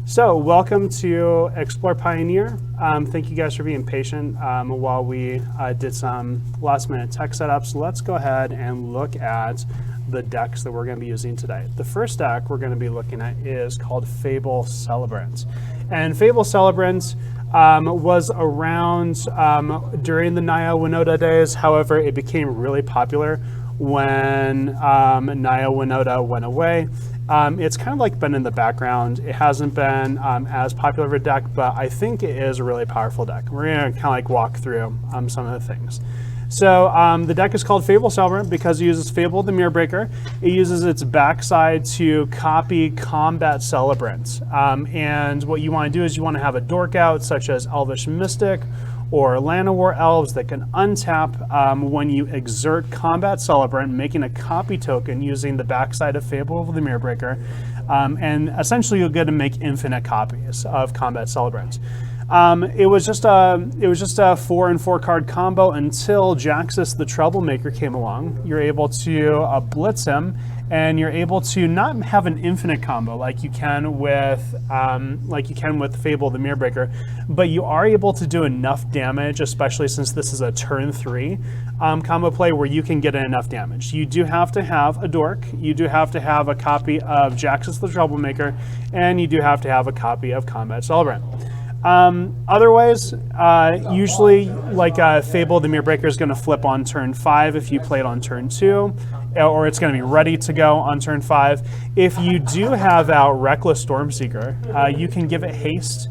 So welcome to Explore Pioneer. Thank you guys for being patient while we did some last minute tech setups. Let's go ahead and look at the decks that we're going to be using today. The first deck we're going to be looking at is called Fable Celebrant. And Fable Celebrant was around during the Naya Winota days. However, it became really popular when Naya Winota went away. It's kind of like been in the background. It hasn't been as popular of a deck, but I think it is a really powerful deck. We're going to kind of like walk through some of the things. So the deck is called Fable Celebrant because it uses Fable the Mirrorbreaker. It uses its backside to copy Combat Celebrant. And what you want to do is you want to have a dork out, such as Elvish Mystic or Llanowar Elves, that can untap when you exert Combat Celebrant, making a copy token using the backside of Fable of the Mirrorbreaker. And essentially you'll get to make infinite copies of Combat Celebrant. It was just a 4-and-4 card combo until Jaxus the Troublemaker came along. You're able to blitz him, and you're able to not have an infinite combo like you can with Fable the Mirrorbreaker, but you are able to do enough damage, especially since this is a turn 3 combo play where you can get enough damage. You do have to have a dork, you do have to have a copy of Jaxus the Troublemaker, and you do have to have a copy of Combat Celebrant. Otherwise, usually like Fable the Mirrorbreaker is going to flip on turn 5 if you play it on turn 2, or it's going to be ready to go on turn 5. If you do have out Reckless Stormseeker, you can give it haste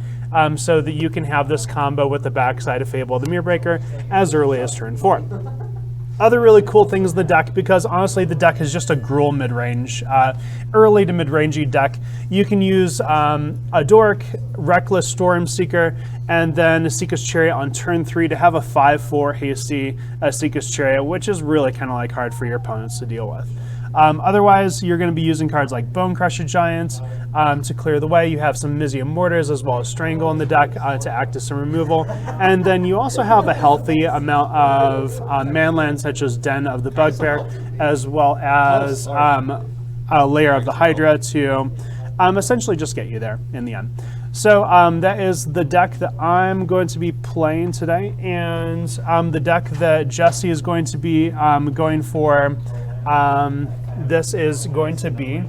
so that you can have this combo with the backside of Fable the Mirrorbreaker as early as turn 4. Other really cool things in the deck, because honestly the deck is just a gruel mid-range, early to mid-rangey deck. You can use a dork, Reckless Stormseeker, and then a Seeker's Chariot on turn 3 to have a 5/4 hasty Seeker's Chariot, which is really kind of like hard for your opponents to deal with. Otherwise, you're going to be using cards like Bone Crusher Giant to clear the way. You have some Mizium Mortars as well as Strangle in the deck to act as some removal. And then you also have a healthy amount of manlands such as Den of the Bugbear, as well as a Lair of the Hydra to essentially just get you there in the end. So that is the deck that I'm going to be playing today, and the deck that Jesse is going to be going for. This is going to be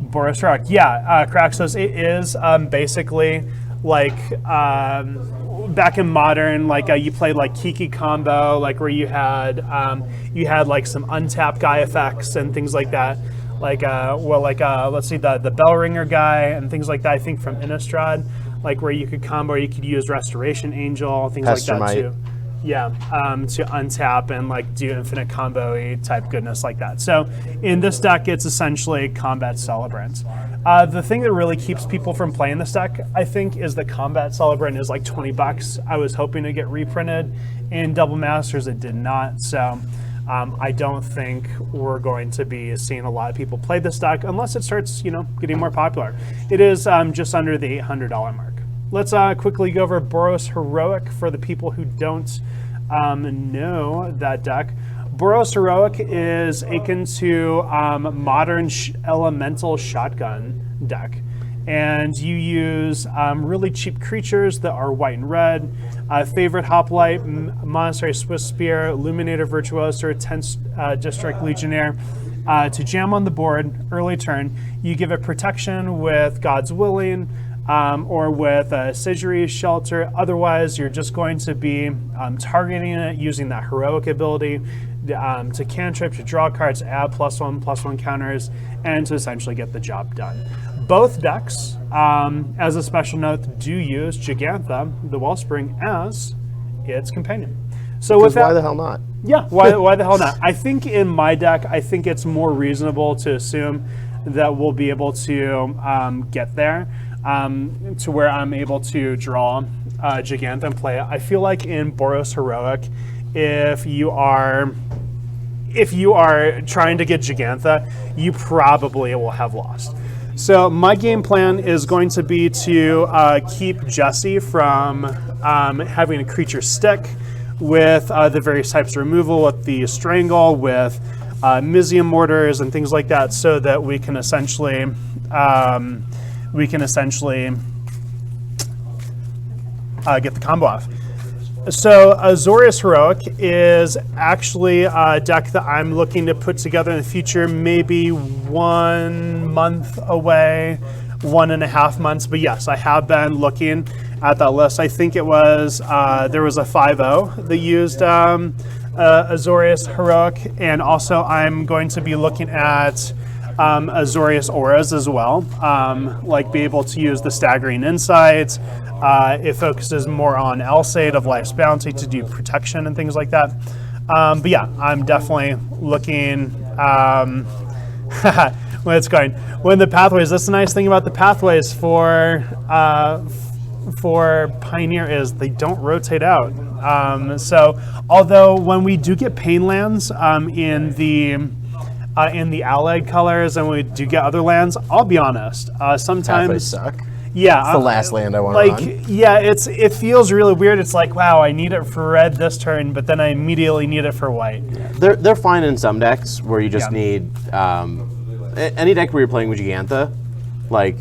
Boros Rock. Yeah, Craxos, it is basically like back in Modern, like you played like Kiki combo, like where you had like some untapped guy effects and things like that. Like let's see, the Bell Ringer guy and things like that, I think from Innistrad, like where you could combo, or you could use Restoration Angel, things like that too. Yeah, to untap and like do infinite combo-y type goodness like that. So in this deck, it's essentially Combat Celebrant. The thing that really keeps people from playing this deck, I think, is that Combat Celebrant is like $20. I was hoping to get reprinted in Double Masters. It did not. So I don't think we're going to be seeing a lot of people play this deck unless it starts, getting more popular. It is just under the $800 mark. Let's quickly go over Boros Heroic for the people who don't know that deck. Boros Heroic is akin to Modern Elemental Shotgun deck. And you use really cheap creatures that are white and red. Favorite Hoplite, Monastery Swift Spear, Illuminator Virtuoso, 10th District Legionnaire. To jam on the board early turn, you give it protection with God's Willing, or with a Sideboard Shelter. Otherwise, you're just going to be targeting it using that heroic ability to cantrip, to draw cards, to add +1/+1 counters, and to essentially get the job done. Both decks, as a special note, do use Jegantha, the Wellspring, as its companion. So with that, why the hell not? Yeah, why the hell not? I think in my deck, I think it's more reasonable to assume that we'll be able to get there. To where I'm able to draw Jegantha and play it. I feel like in Boros Heroic, if you are trying to get Jegantha, you probably will have lost. So my game plan is going to be to keep Jesse from having a creature stick with the various types of removal, with the Strangle, with Mizium Mortars and things like that, so that we can essentially get the combo off. So Azorius Heroic is actually a deck that I'm looking to put together in the future, maybe 1 month away, 1.5 months. But yes, I have been looking at that list. I think it was, there was a 5.0 that used Azorius Heroic, and also I'm going to be looking at Azorius Auras as well, like be able to use the Staggering Insights. It focuses more on Elsate of Life's Bounty to do protection and things like that. But yeah, I'm definitely looking. When it's going, when the pathways. That's the nice thing about the pathways for Pioneer is they don't rotate out. So although when we do get pain lands in the allied colors, and we do get other lands, I'll be honest. Sometimes Pathways suck. Yeah, It's the last land I want like to run. yeah, it feels really weird. It's like, wow, I need it for red this turn, but then I immediately need it for white. They're fine in some decks where you just Yeah. need any deck where you're playing with Giganta, like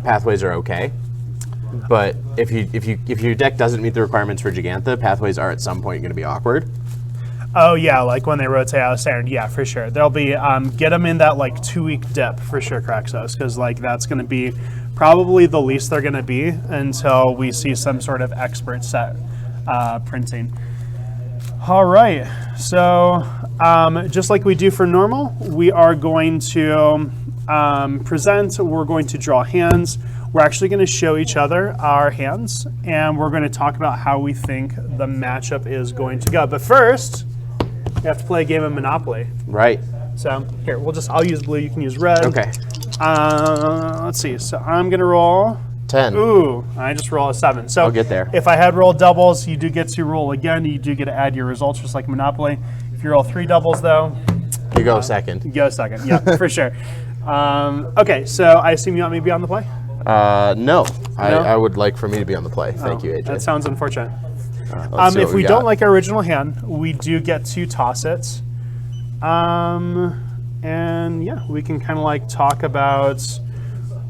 pathways are okay. But if your deck doesn't meet the requirements for Giganta, pathways are at some point going to be awkward. Oh yeah, like when they rotate out of standard, yeah, for sure. There'll be get them in that like 2-week dip for sure, Craxos, because like that's going to be probably the least they're going to be until we see some sort of expert set printing. All right, so just like we do for normal, we are going to present. We're going to draw hands. We're actually going to show each other our hands, and we're going to talk about how we think the matchup is going to go. But first, we have to play a game of Monopoly. Right. So here, I'll use blue, you can use red. Okay. Let's see, so I'm gonna roll 10. Ooh, I just roll a 7. So I'll get there. If I had rolled doubles, you do get to roll again. You do get to add your results just like Monopoly. If you roll 3 doubles though, You go second. you go second. Yeah, for sure. Okay, so I assume you want me to be on the play? No. I would like for me to be on the play. Thank you, AJ. That sounds unfortunate. Let's see If what we got. don't like our original hand, we do get to toss it. And yeah, we can kind of like talk about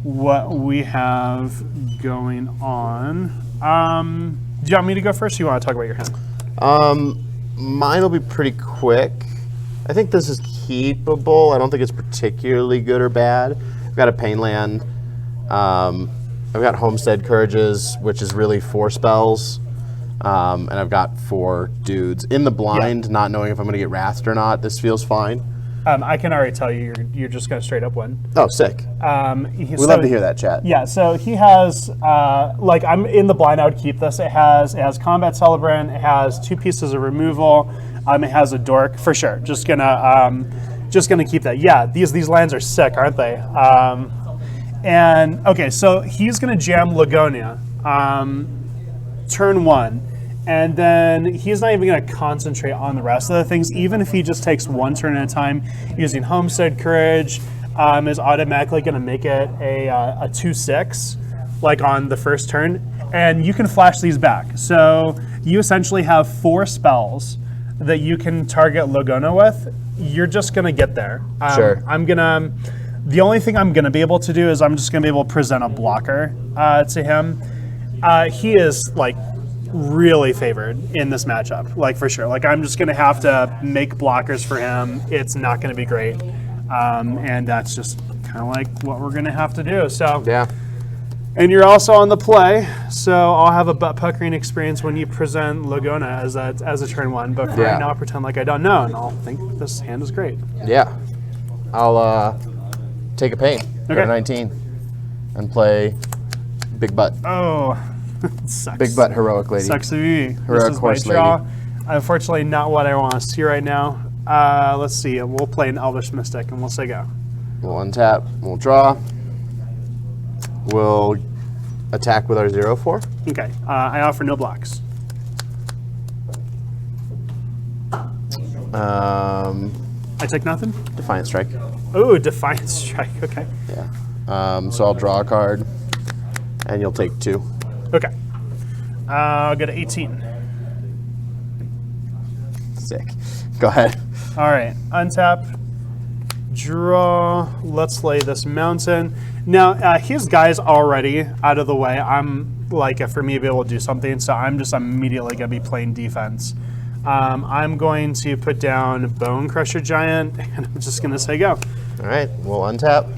what we have going on. Do you want me to go first, or you want to talk about your hand? Mine will be pretty quick. I think this is keepable. I don't think it's particularly good or bad. I've got a pain land. I've got Homestead Courages, which is really 4 spells. And I've got 4 dudes. In the blind, not knowing if I'm going to get wrathed or not, this feels fine. I can already tell you, you're just going to straight up win. Oh, sick. We love to hear that, chat. Yeah, so he has, like I'm in the blind, I would keep this. It has Combat Celebrant, it has 2 pieces of removal, it has a dork, for sure. Just gonna keep that. Yeah, these lands are sick, aren't they? And okay, so he's gonna jam Lagonia, turn 1. And then he's not even going to concentrate on the rest of the things. Even if he just takes 1 turn at a time, using Homestead Courage is automatically going to make it a 2/6, like on the first turn. And you can flash these back. So you essentially have 4 spells that you can target Logona with. You're just going to get there. Sure. The only thing I'm going to be able to do is I'm just going to be able to present a blocker to him. He is like really favored in this matchup, like for sure. Like I'm just gonna have to make blockers for him. It's not gonna be great, and that's just kind of like what we're gonna have to do. So Yeah. and you're also on the play, so I'll have a butt puckering experience when you present Logona as a turn 1. But for Yeah. right now, I'll pretend like I don't know, and I'll think this hand is great. Yeah. I'll take a pain. Go Okay. to 19 and play Big Butt. Oh, sucks. Big Butt Heroic Lady. Sucks to be. Heroic This is my Horse draw. Lady. Unfortunately, not what I want to see right now. Let's see. We'll play an Elvish Mystic, and we'll say go. We'll untap. We'll draw. We'll attack with our 0/4. Okay. I offer no blocks. I take nothing. Defiant Strike. Ooh, Defiant Strike. Okay. Yeah. So I'll draw a card, and you'll take 2. Okay. I'll go to 18. Sick. Go ahead. All right. Untap. Draw. Let's lay this mountain. Now, his guy's already out of the way. I'm like, for me to be able to do something, so I'm just immediately going to be playing defense. I'm going to put down Bone Crusher Giant, and I'm just going to say go. All right, we'll untap.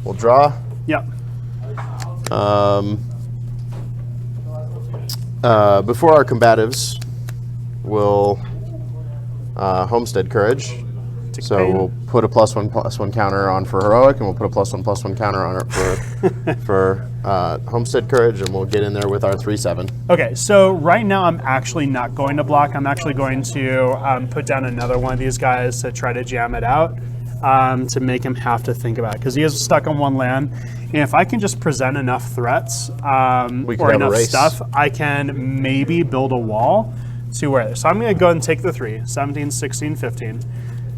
We'll draw. Yep. Before our combatives, we'll Homestead Courage. So pain. we'll put a +1/+1 counter on for Heroic, and we'll put a +1/+1 counter on it for Homestead Courage, and we'll get in there with our 3/7. Okay, so right now I'm actually not going to block. I'm actually going to put down another one of these guys to try to jam it out, to make him have to think about it, because he is stuck on one land. And if I can just present enough threats or enough stuff, I can maybe build a wall to where. So I'm going to go ahead and take the 3, 17, 16, 15.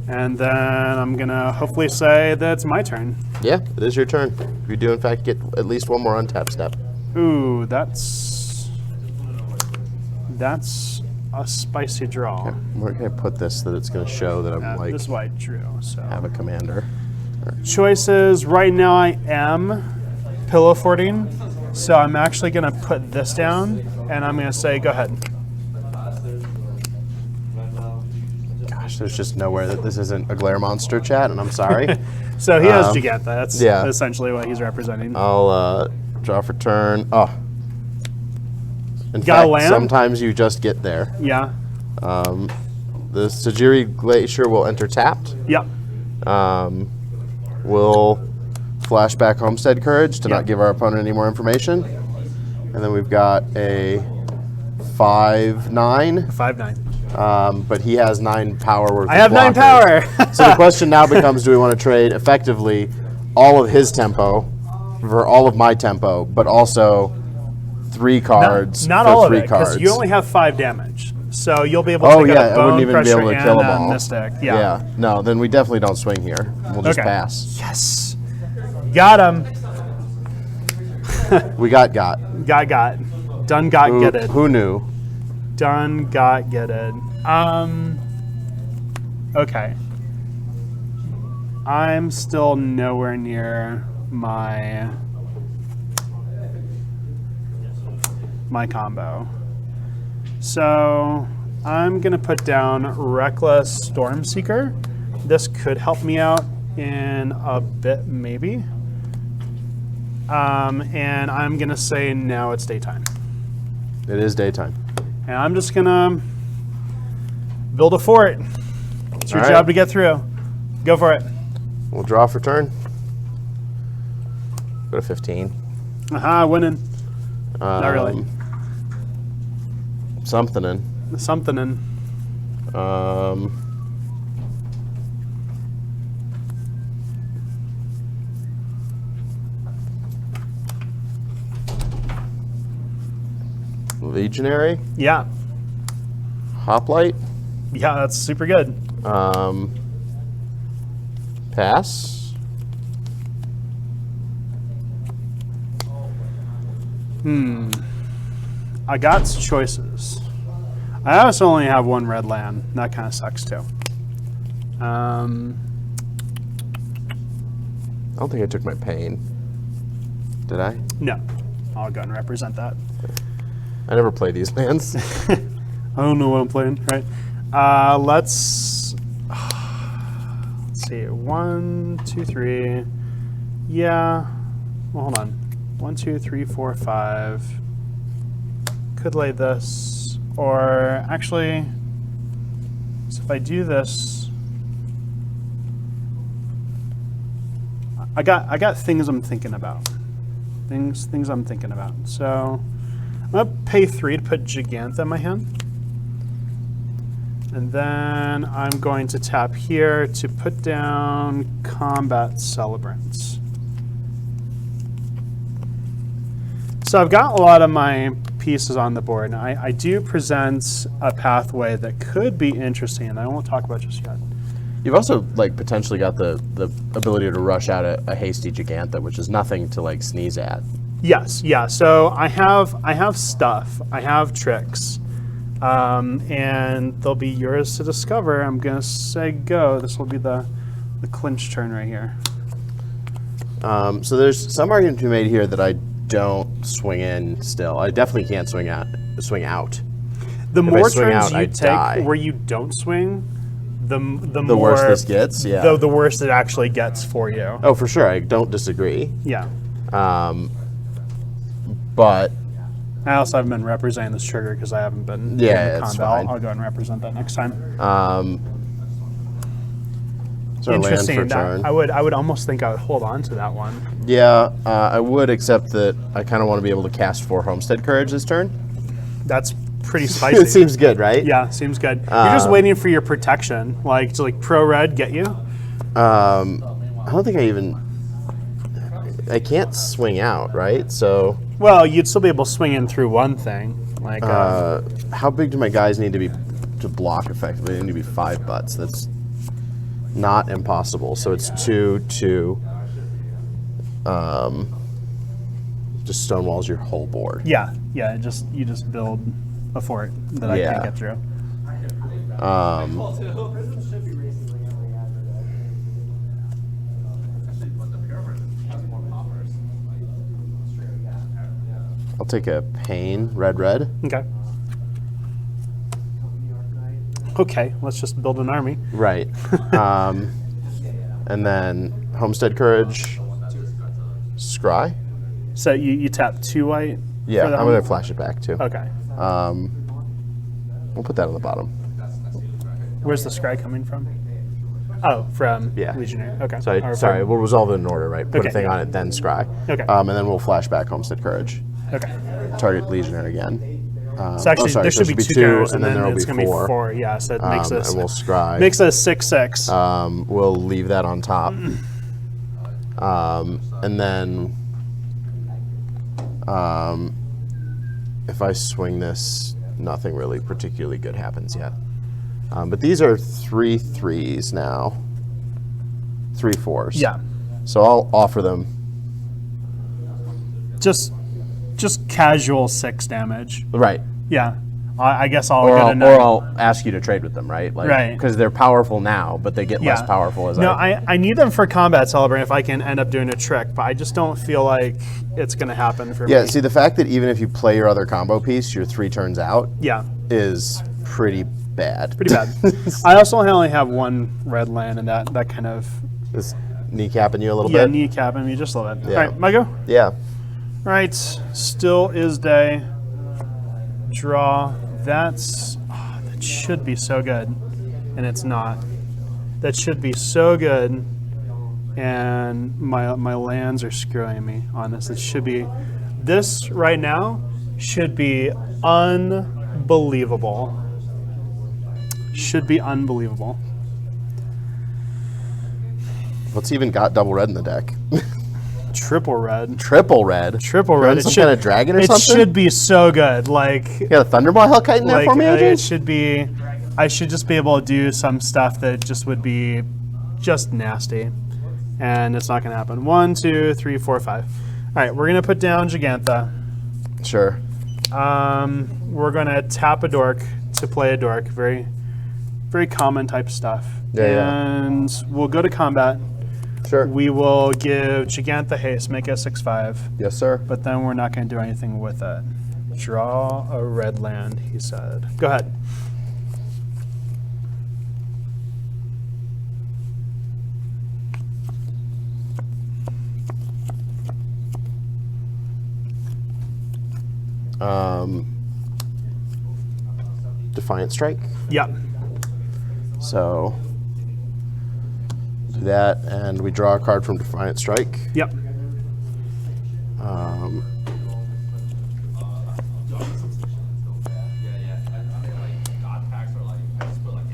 And then I'm going to hopefully say that it's my turn. Yeah, it is your turn. You do, in fact, get at least one more untap step. Ooh, that's a spicy draw. Okay. Where can I put this so that it's going to show that I'm like This is why I drew. So have a commander? choices right now, I am pillow forting, so I'm actually going to put this down, and I'm going to say go ahead. Gosh, there's just nowhere that this isn't a glare monster chat, and I'm sorry. So he has Giganta. That's yeah. essentially what he's representing. I'll draw for turn. Oh. In Got a fact, land? sometimes you just get there. Yeah. The Sajiri Glacier will enter tapped. Yep. We'll flashback Homestead Courage to Yep. not give our opponent any more information. And then we've got a 5/9. 5/9. But he has 9 power worth I have of 9 blocker. power. So the question now becomes, do we want to trade effectively all of his tempo for all of my tempo, but also 3 cards Not for all of 3 it, cards? because you only have 5 damage. So you'll be able to Oh get yeah, a I Bone wouldn't even be Crusher able to and kill them a all. Mystic. Yeah. No, then we definitely don't swing here. We'll just Okay. pass. Yes. Got him. We got. Got. Done got get it. Who knew? Done got get it. Okay. I'm still nowhere near my combo. So I'm gonna put down Reckless Stormseeker. This could help me out in a bit, maybe. And I'm gonna say now it's daytime. It is daytime. And I'm just gonna build a fort. It's your All job right. to get through. Go for it. We'll draw for turn. Go to 15. Aha, winning. Not really. Something in. Something in. Legionary. Yeah. Hoplite. Yeah, that's super good. Pass. I got choices. I also only have 1 red land. That kind of sucks too. I don't think I took my pain. Did I? No. I'll go and represent that. I never play these lands. I don't know what I'm playing, right? Let's see. 1, 2, 3. Yeah. Well, hold on. 1, 2, 3, 4, 5. Could lay this, or actually, so if I do this, I got things I'm thinking about. Things I'm thinking about. So I'm gonna pay 3 to put Giganta in my hand. And then I'm going to tap here to put down Fable Celebrants. So I've got a lot of my pieces on the board. Now, I do present a pathway that could be interesting, and I won't talk about just yet. You've also like potentially got the ability to rush out a hasty Giganta, which is nothing to like sneeze at. Yes, yeah. So I have stuff. I have tricks, and they'll be yours to discover. I'm gonna say go. This will be the clinch turn right here. So there's some argument to be made here that I don't swing in still. I definitely can't swing out. The I more swing turns out, you I take die. where you don't swing, the The more worse this gets, yeah. the worse it actually gets for you. Oh, for sure. I don't disagree. Yeah. But I also haven't been representing this trigger because I haven't been Yeah, in the it's combat. fine. I'll go and represent that next time. so land Interesting. for turn. I would almost think I would hold on to that one. Yeah, I would, except that I kind of want to be able to cast 4 Homestead Courage this turn. That's pretty spicy. It seems good, right? Yeah, seems good. You're just waiting for your protection, like to pro red get you. I don't think I can't swing out, right? So Well, you'd still be able to swing in through one thing, like how big do my guys need to be to block effectively? They need to be 5 butts. That's not impossible. So it's 2, 2. Just stonewalls your whole board. yeah. You just build a fort that I Yeah. can't get through. I'll take a pain, red, red. Okay. Okay, let's just build an army. Right. And then Homestead Courage, Scry. So you tap 2 white. Yeah, for that I'm one? going to flash it back too. Okay. We'll put that on the bottom. Where's the scry coming from? Oh, from Yeah. Legionary. Okay. Sorry, Or sorry. from- We'll resolve it in order, right? Put Okay. a thing on it, then Scry. Okay. And then we'll flash back Homestead Courage. Okay. Target Legionary again. So actually, sorry, there so should it be should be 2 two, counters, and then there'll it's be going to be 4. 4. Yeah, so it makes this And we'll Scry. makes a 6/6. We'll leave that on top. And then if I swing this, nothing really particularly good happens yet. But these are 3 3s now. 3 4s. Yeah. So I'll offer them. Just casual 6 damage. Right. Yeah. I guess I'll Or get a I'll, 9. or I'll ask you to trade with them, right? Like, Right. Because they're powerful now, but they get less powerful as No, I need them for Combat Celebrant if I can end up doing a trick, but I just don't feel like it's going to happen for Yeah, me. see, the fact that even if you play your other combo piece, you're 3 turns out Yeah, is pretty bad. pretty bad. I also only have 1 red land, and that kind of It's kneecapping you a little yeah bit. kneecapping me just a little bit. Yeah. All right, my go. Yeah. Right, still is day. Draw. That should be so good, and it's not. That should be so good, and my lands are screwing me on this. It should be, this right now should be unbelievable. Should be unbelievable. What's even got double red in the deck? Triple red. Triple red. Triple red. Run some kind of dragon or it something? should be so good. Like, You got a Thundermaw Hellkite in there like for me, it AJ? should be. I should just be able to do some stuff that just would be just nasty, and it's not going to happen. 1, 2, 3, 4, 5. All right, we're going to put down Gigantha. Sure. We're going to tap a dork to play a dork. Very, very common type of stuff. Yeah. And we'll go to combat. Sure. We will give Gigantha haste, make it 6/5. Yes, sir. But then we're not going to do anything with it. Draw a red land, he said. Go ahead. Defiant Strike. Yep. So do that, and we draw a card from Defiant Strike. Yep.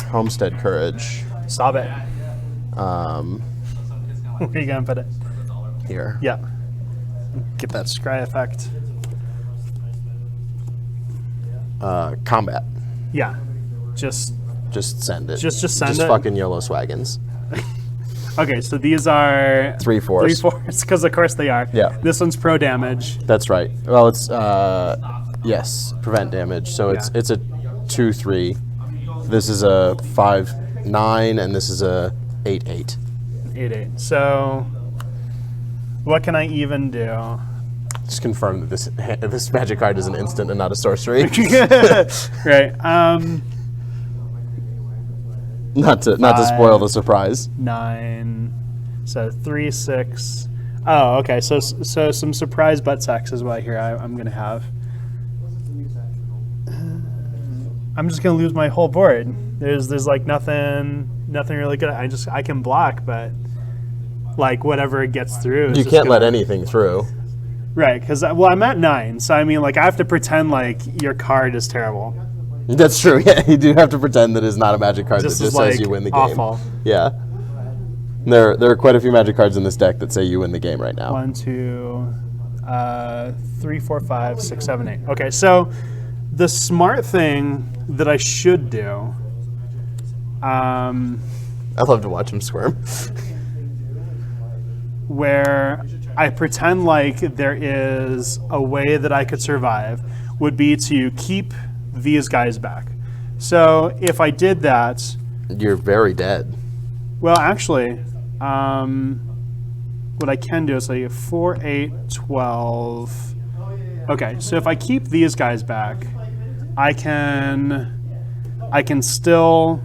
Homestead Courage. Stop it. Where are you going to put it? Here. Yep. Get that scry effect. Combat. Yeah. Just Just send it. Just send Just it? fucking YOLO Swaggins. okay. So these are 3 4s. 3/4 because of course they are. Yeah. This one's pro damage. That's right. Well, it's yes, prevent damage. So Yeah. it's a 2/3. This is a 5/9, and this is a 8/8. 8/8. So What can I even do? Just confirm that this magic card is an instant and not a sorcery. Right. Not to spoil the surprise. 9. So 3, 6. Oh, okay. So some surprise butt sex is what I hear I'm gonna have. I'm just gonna lose my whole board. There's like nothing really good. I can block, but like whatever it gets through. You can't let anything through. Right, because I'm at 9, so I mean, like I have to pretend like your card is terrible. That's true. Yeah, you do have to pretend that it's not a magic card that Just just like says you win the game. awful. Yeah. There are quite a few magic cards in this deck that say you win the game right now. 1, 2, 3, 4, 5, 6, 7, 8. Okay, so the smart thing that I should do. I love to watch him squirm. Where I pretend like there is a way that I could survive would be to keep these guys back. So if I did that, You're very dead. well, actually, what I can do is like 4, 8, 12. Okay, so if I keep these guys back, I can still.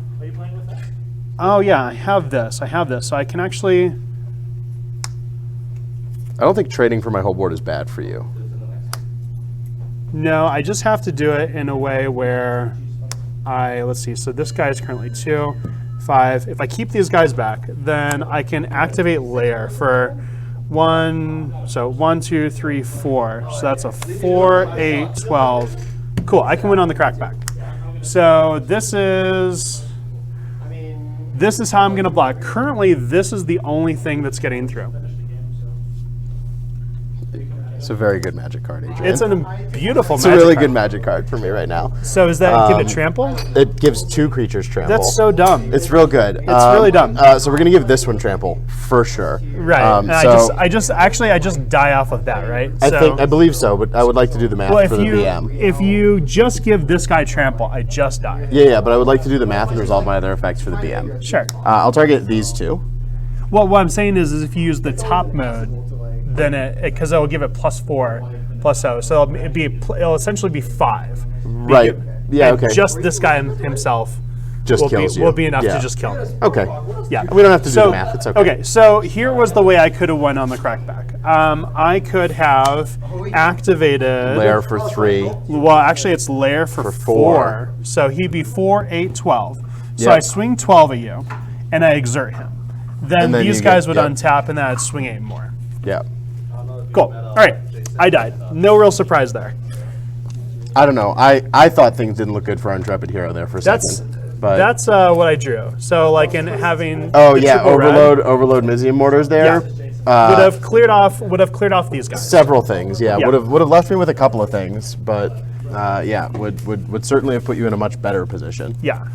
Oh yeah, I have this. So I can actually. I don't think trading for my whole board is bad for you. No, I just have to do it in a way where let's see, so this guy is currently 2, 5. If I keep these guys back, then I can activate Lair for 1, so 1, 2, 3, 4. So that's a 4, 8, 12. Cool, I can win on the crackback. So this is how I'm gonna block. Currently, this is the only thing that's getting through. It's a very good magic card, Adrian. It's a beautiful It's magic a really card. good magic card for me right now. So is that give it trample? It gives 2 creatures trample. That's so dumb. It's real good. It's really dumb. So we're gonna give this one trample for sure. Right. And I just die off of that, right? I believe so, but I would like to do the math for the VM. If you just give this guy trample, I just die. Yeah, but I would like to do the math and resolve my other effects for the VM. Sure. I'll target these 2. Well, what I'm saying is if you use the top mode, then because it'll give it +4/+0, so it'll essentially be 5. Right. Yeah. And Okay. just this guy himself Just kills you. will be enough Yeah. to just kill him. Okay. Yeah. We don't have to do the math. It's okay. Okay, so here was the way I could have won on the crackback. I could have activated Lair for 3. Well, actually, it's Lair for 4. So he'd be 4, 8, 12. So Yep. I swing 12 at you, and I exert him. Then then these you guys get- would yep. untap, and then I'd swing 8 more. Yeah. Cool. All right, I died. No real surprise there. I don't know. I thought things didn't look good for our Intrepid Hero there for a second. But That's what I drew. So like in having oh the yeah, triple red, overload Mizium mortars there. would have cleared off these guys. Several things. Yeah. Yeah. Would have left me with a couple of things, but yeah, would certainly have put you in a much better position. Yeah.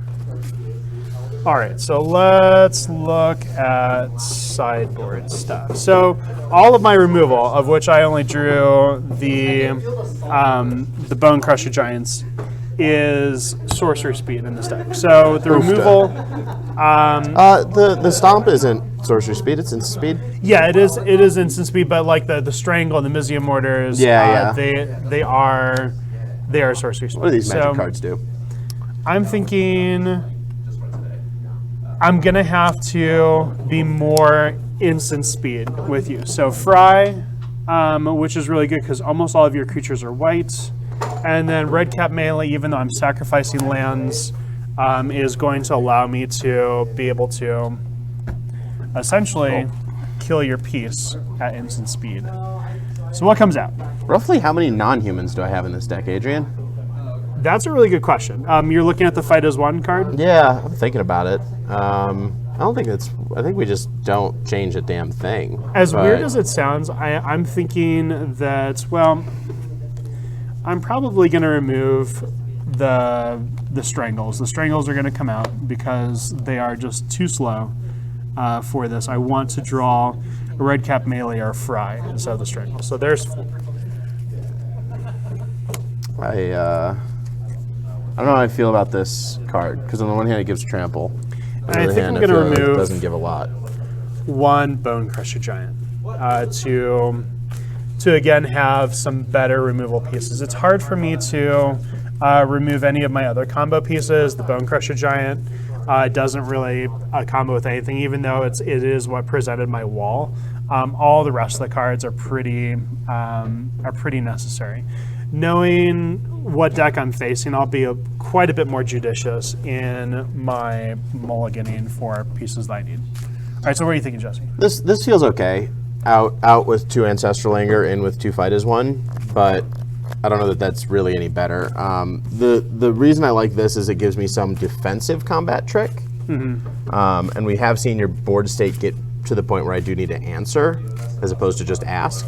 All right, so let's look at sideboard stuff. So all of my removal, of which I only drew the Bone Crusher Giants, is sorcerer speed in this deck. So the removal, The stomp isn't sorcery speed; it's instant speed. yeah, it is instant speed, but like the strangle and the Mizium mortars, Yeah. they are sorcery speed. What do these magic So cards do? I'm thinking I'm gonna have to be more instant speed with you. So Fry, which is really good because almost all of your creatures are white. And then Red Cap Melee, even though I'm sacrificing lands, is going to allow me to be able to essentially kill your piece at instant speed. So what comes out? Roughly how many non-humans do I have in this deck, Adrian? That's a really good question. You're looking at the Fight as One card? Yeah, I'm thinking about it. I don't think it's. I think we just don't change a damn thing. As but- weird as it sounds, I'm thinking that, well, I'm probably going to remove the strangles. The strangles are going to come out because they are just too slow for this. I want to draw a Red Cap Melee or Fry instead of the strangles. So there's 4. I don't know how I feel about this card because on the one hand it gives trample. On the I other think hand, I'm gonna feel like remove- it doesn't give a lot. 1 Bone Crusher Giant. to again have some better removal pieces. It's hard for me to remove any of my other combo pieces. The Bone Crusher Giant doesn't really combo with anything, even though it is what presented my wall. All the rest of the cards are pretty necessary. Knowing what deck I'm facing, I'll be quite a bit more judicious in my mulliganing for pieces that I need. All right, so what are you thinking, Jesse? This feels okay. Out with 2 Ancestral Anger, in with 2 Fight as 1, but I don't know that that's really any better. The reason I like this is it gives me some defensive combat trick, and we have seen your board state get to the point where I do need to answer as opposed to just ask.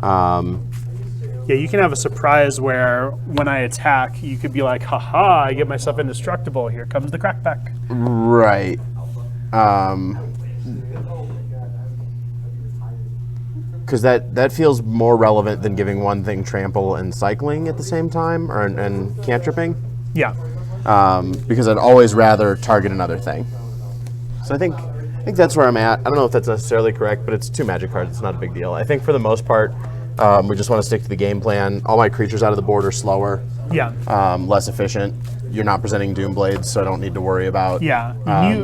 Yeah, you can have a surprise where when I attack, you could be like, haha, I get myself indestructible. Here comes the crackback. Right. Because that feels more relevant than giving one thing trample and cycling at the same time, and cantripping. Yeah. Because I'd always rather target another thing. So I think that's where I'm at. I don't know if that's necessarily correct, but it's 2 magic cards. It's not a big deal. I think for the most part, we just want to stick to the game plan. All my creatures out of the board are slower. Yeah. Less efficient. You're not presenting Doom Blades, so I don't need to worry about. Yeah.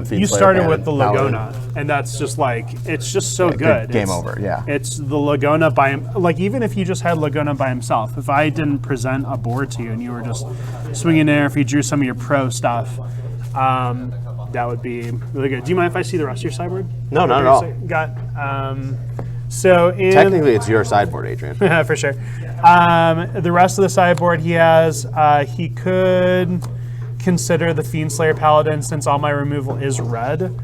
Fiend You Slayer started Cannon, with the Paladin. Lagona, and that's just like, it's just so good. Game over, yeah. It's the Lagona by him. Like, even if you just had Lagona by himself, if I didn't present a board to you and you were just swinging in there, if you drew some of your pro stuff, that would be really good. Do you mind if I see the rest of your sideboard? No, not at all. Got, so in... Technically, it's your sideboard, Adrian. For sure. The rest of the sideboard he has, he could consider the Fiend Slayer Paladin since all my removal is red.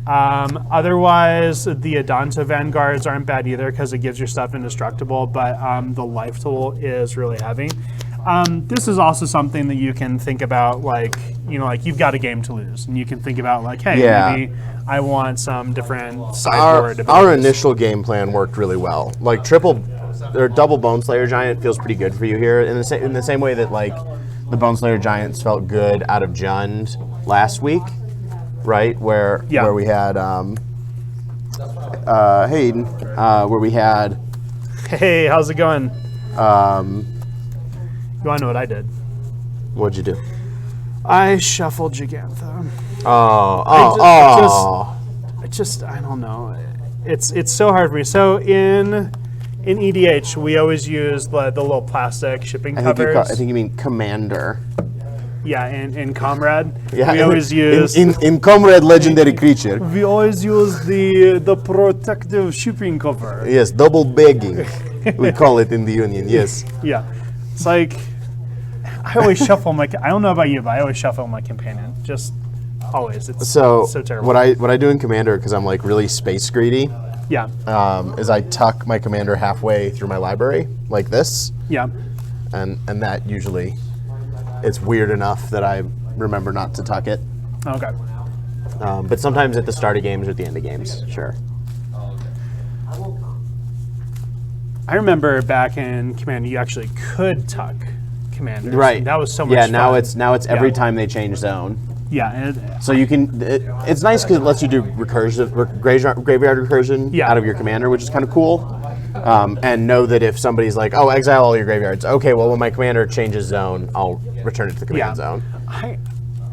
Otherwise, the Adanta Vanguards aren't bad either because it gives your stuff indestructible, but the life tool is really heavy. This is also something that you can think about, like, like you've got a game to lose, and you can think about like, hey, maybe I want some different sideboard abilities. Our initial game plan worked really well. Like double Bone Slayer Giant feels pretty good for you here in the same way that like the Bone Slayer Giants felt good out of Jund last week, right? Where we had Hayden, where we had. Hey, how's it going? You want to know what I did? What'd you do? I shuffled Gigantha. I don't know. It's so hard for me. So in EDH, we always use the little plastic shipping covers. I think you mean Commander. Yeah, in Comrade, Yeah, we always use in Comrade Legendary Creature. we always use the protective shipping cover. Yes, double bagging. We call it in the Union. Yes. Yeah, it's like I always shuffle my. I don't know about you, but I always shuffle my companion. Just always. It's so terrible. What I do in Commander, because I'm like really space greedy, Yeah. is I tuck my Commander halfway through my library like this, Yeah. and that usually it's weird enough that I remember not to tuck it. Okay. But sometimes at the start of games or at the end of games, sure. I remember back in Commander, you actually could tuck Commanders. Right. That was so much Yeah. fun. Now it's every Yeah. time they change zone. Yeah. So you can. It's nice because it lets you do graveyard recursion Yeah. out of your commander, which is kind of cool. And know that if somebody's like, "Oh, exile all your graveyards," okay, well when my commander changes zone, I'll return it to the command zone.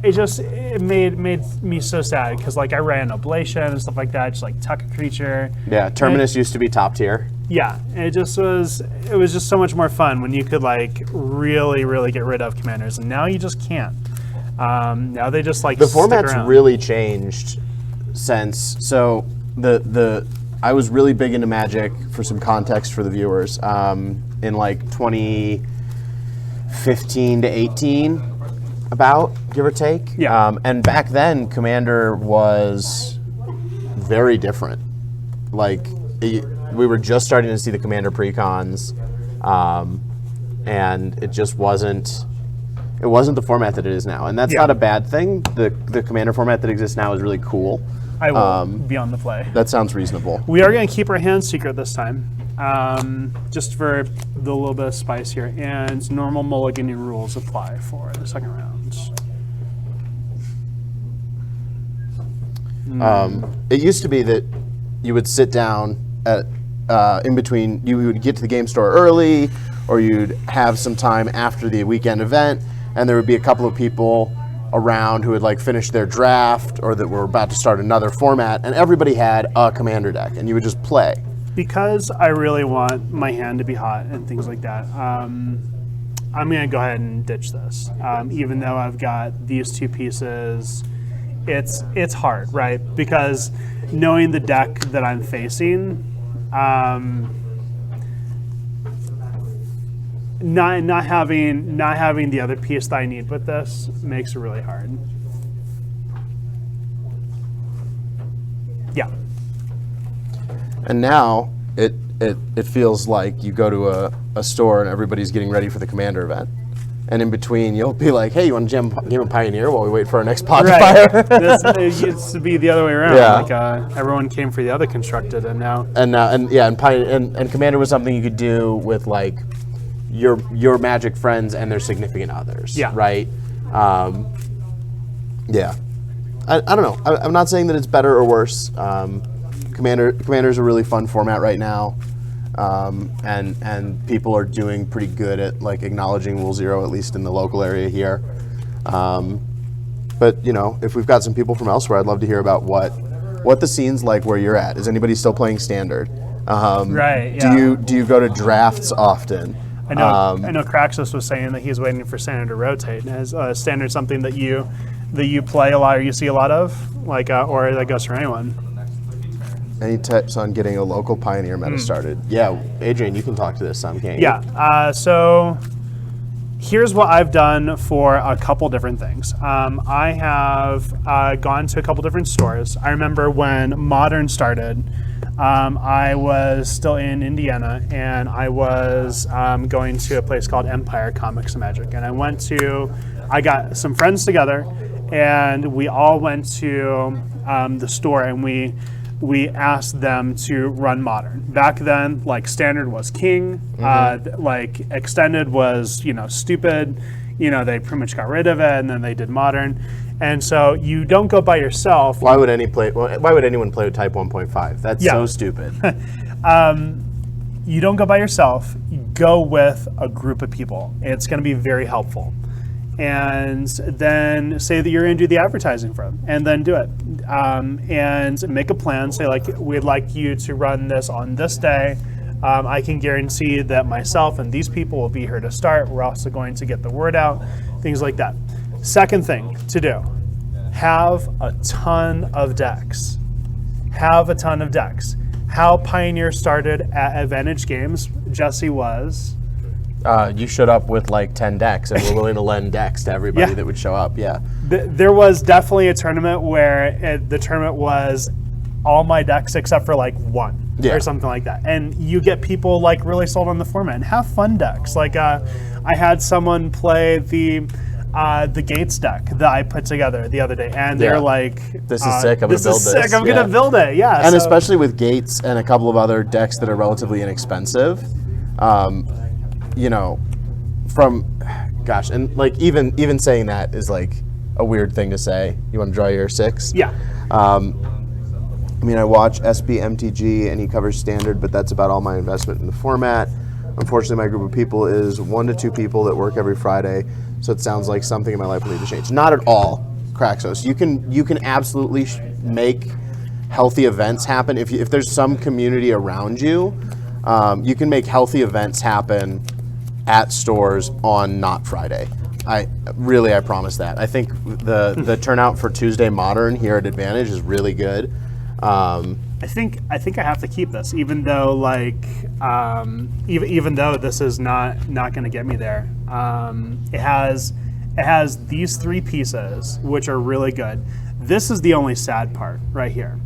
It made me so sad because like I ran Oblation and stuff like that, just like tuck a creature. Yeah, Terminus used to be top tier. Yeah, it was just so much more fun when you could like really get rid of commanders, and now you just can't. Now they just like The stick format's around. really changed since. So I was really big into Magic for some context for the viewers in like 2015 to 18, about give or take. Yeah. And back then, Commander was very different. Like we were just starting to see the Commander precons, and it just wasn't. It wasn't the format that it is now, and that's not a bad thing. The Commander format that exists now is really cool. I will be on the play. That sounds reasonable. We are going to keep our hand secret this time, just for the little bit of spice here. And normal mulligan rules apply for the second round. It used to be that you would sit down at in between, you would get to the game store early, or you'd have some time after the weekend event, and there would be a couple of people around who had like finished their draft or that were about to start another format, and everybody had a commander deck, and you would just play. Because I really want my hand to be hot and things like that, I'm going to go ahead and ditch this. Even though I've got these two pieces, it's hard, right? Because knowing the deck that I'm facing, not having the other piece that I need with this makes it really hard. Yeah. And now it feels like you go to a store and everybody's getting ready for the commander event. And in between, you'll be like, "Hey, you want to game a Pioneer while we wait for our next pod to fire?" It used to be the other way around. Yeah. Like everyone came for the other constructed, and now and Commander was something you could do with like your Magic friends and their significant others. Yeah. Right. Yeah. I don't know. I'm not saying that it's better or worse. Commander's a really fun format right now. And people are doing pretty good at like acknowledging Rule Zero, at least in the local area here. But you know, if we've got some people from elsewhere, I'd love to hear about what the scene's like where you're at. Is anybody still playing Standard? Right. Yeah. Do you go to drafts often? I know Craxus was saying that he's waiting for Standard to rotate. Is Standard something that you play a lot or you see a lot of, like, or that goes for anyone? Any tips on getting a local Pioneer meta started? Yeah, Adrian, you can talk to this some, can't you? Yeah, so here's what I've done for a couple different things. I have gone to a couple different stores. I remember when Modern started, I was still in Indiana, and I was going to a place called Empire Comics and Magic. And I got some friends together, and we all went to the store, and we asked them to run Modern. Back then, like, Standard was king, like Extended was, stupid. They pretty much got rid of it, and then they did Modern. And so you don't go by yourself. Why would anyone play with Type 1.5? That's so stupid. You don't go by yourself. You go with a group of people. It's going to be very helpful. And then say that you're going to do the advertising for them, and then do it. And make a plan. Say, like, we'd like you to run this on this day. I can guarantee that myself and these people will be here to start. We're also going to get the word out, things like that. Second thing to do, have a ton of decks. Have a ton of decks. How Pioneer started at Advantage Games, Jesse, was... you showed up with like 10 decks and were willing to lend decks to everybody that would show up. Yeah. There was definitely a tournament where the tournament was all my decks except for like one or something like that. And you get people like really sold on the format and have fun decks. Like I had someone play the Gates deck that I put together the other day, and they're like, "This is sick. I'm gonna build this. I'm gonna build it." Yeah. And especially with Gates and a couple of other decks that are relatively inexpensive. And like even saying that is like a weird thing to say. You want to draw your 6? Yeah. I watch SB MTG and he covers Standard, but that's about all my investment in the format. Unfortunately, my group of people is 1 to 2 people that work every Friday, so it sounds like something in my life will need to change. Not at all, Craxos. You can absolutely make healthy events happen. If there's some community around you, you can make healthy events happen at stores on not Friday. I promise that. I think the turnout for Tuesday Modern here at Advantage is really good. I think I have to keep this, even though even though this is not going to get me there. It has these 3 pieces, which are really good. This is the only sad part right here.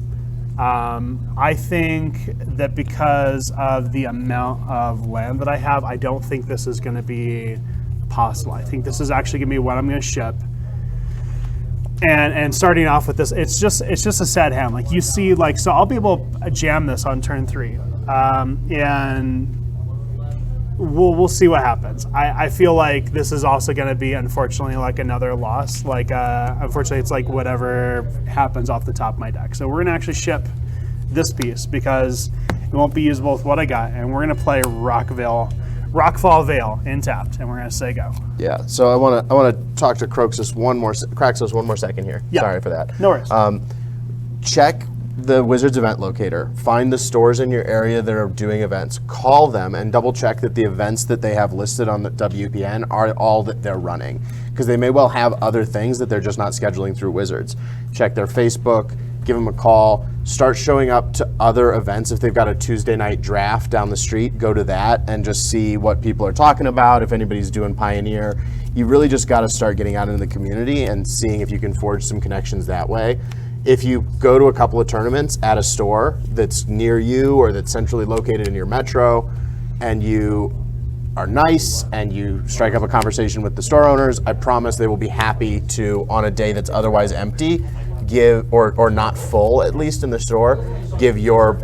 I think that because of the amount of land that I have, I don't think this is going to be possible. I think this is actually going to be what I'm going to ship. And starting off with this, it's just a sad hand. Like, you see, like, so I'll be able to jam this on turn 3, and we'll see what happens. I feel like this is also going to be, unfortunately, like another loss. Like, unfortunately, it's like whatever happens off the top of my deck. So we're going to actually ship this piece because It won't be usable with what I got, and we're gonna play Rockfall Vale in tapped, and we're gonna say go. Yeah. So I wanna talk to Craxos one more second here. Yeah. Sorry for that. No worries. Check the Wizards event locator. Find the stores in your area that are doing events. Call them and double check that the events that they have listed on the WPN are all that they're running, because they may well have other things that they're just not scheduling through Wizards. Check their Facebook, give them a call, start showing up to other events. If they've got a Tuesday night draft down the street, go to that and just see what people are talking about, if anybody's doing Pioneer. You really just got to start getting out into the community and seeing if you can forge some connections that way. If you go to a couple of tournaments at a store that's near you or that's centrally located in your metro, and you are nice and you strike up a conversation with the store owners, I promise they will be happy to, on a day that's otherwise empty, give, or not full at least in the store, give your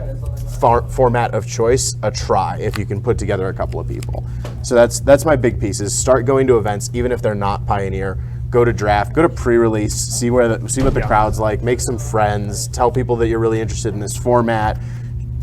format of choice a try if you can put together a couple of people. So that's my big piece, is start going to events even if they're not Pioneer. Go to draft, go to pre-release, see what the crowd's like, make some friends, tell people that you're really interested in this format.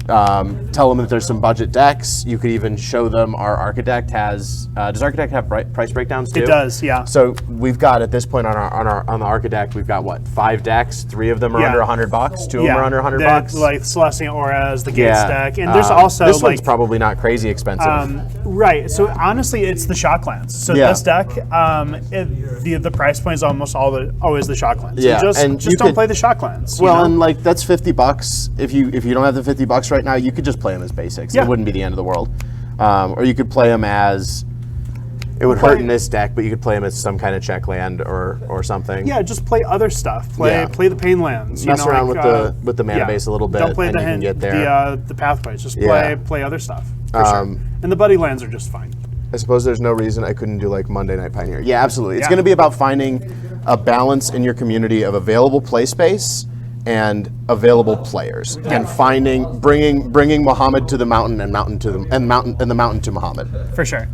Tell them that there's some budget decks. You could even show them our Architect has. Does Architect have price breakdowns too? It does, yeah. So we've got, at this point on the Architect, we've got what, 5 decks? 3 of them are under $100. 2 of them are under $100. Like Celestial Auras, the Gates deck, and there's also this one's probably not crazy expensive. Right. So honestly, it's the Shocklands. So this deck, the price point is almost always the Shocklands. Yeah, So and just don't play the Shocklands. Well, and like that's $50. If you don't have the $50 right now, you could just play them as basics. Yeah. It wouldn't be the end of the world. Or you could play them as, it would hurt in this deck, but you could play them as some kind of check land or something. Yeah, just play other stuff. Play the Pain Lands. Mess around with the mana base a little bit. Don't play and you can get there. the pathways. Just play other stuff. For sure. And the Buddy Lands are just fine. I suppose there's no reason I couldn't do like Monday Night Pioneer. Yeah, absolutely. It's going to be about finding a balance in your community of available play space and available players, and bringing Muhammad to the mountain and the mountain to Muhammad. For sure.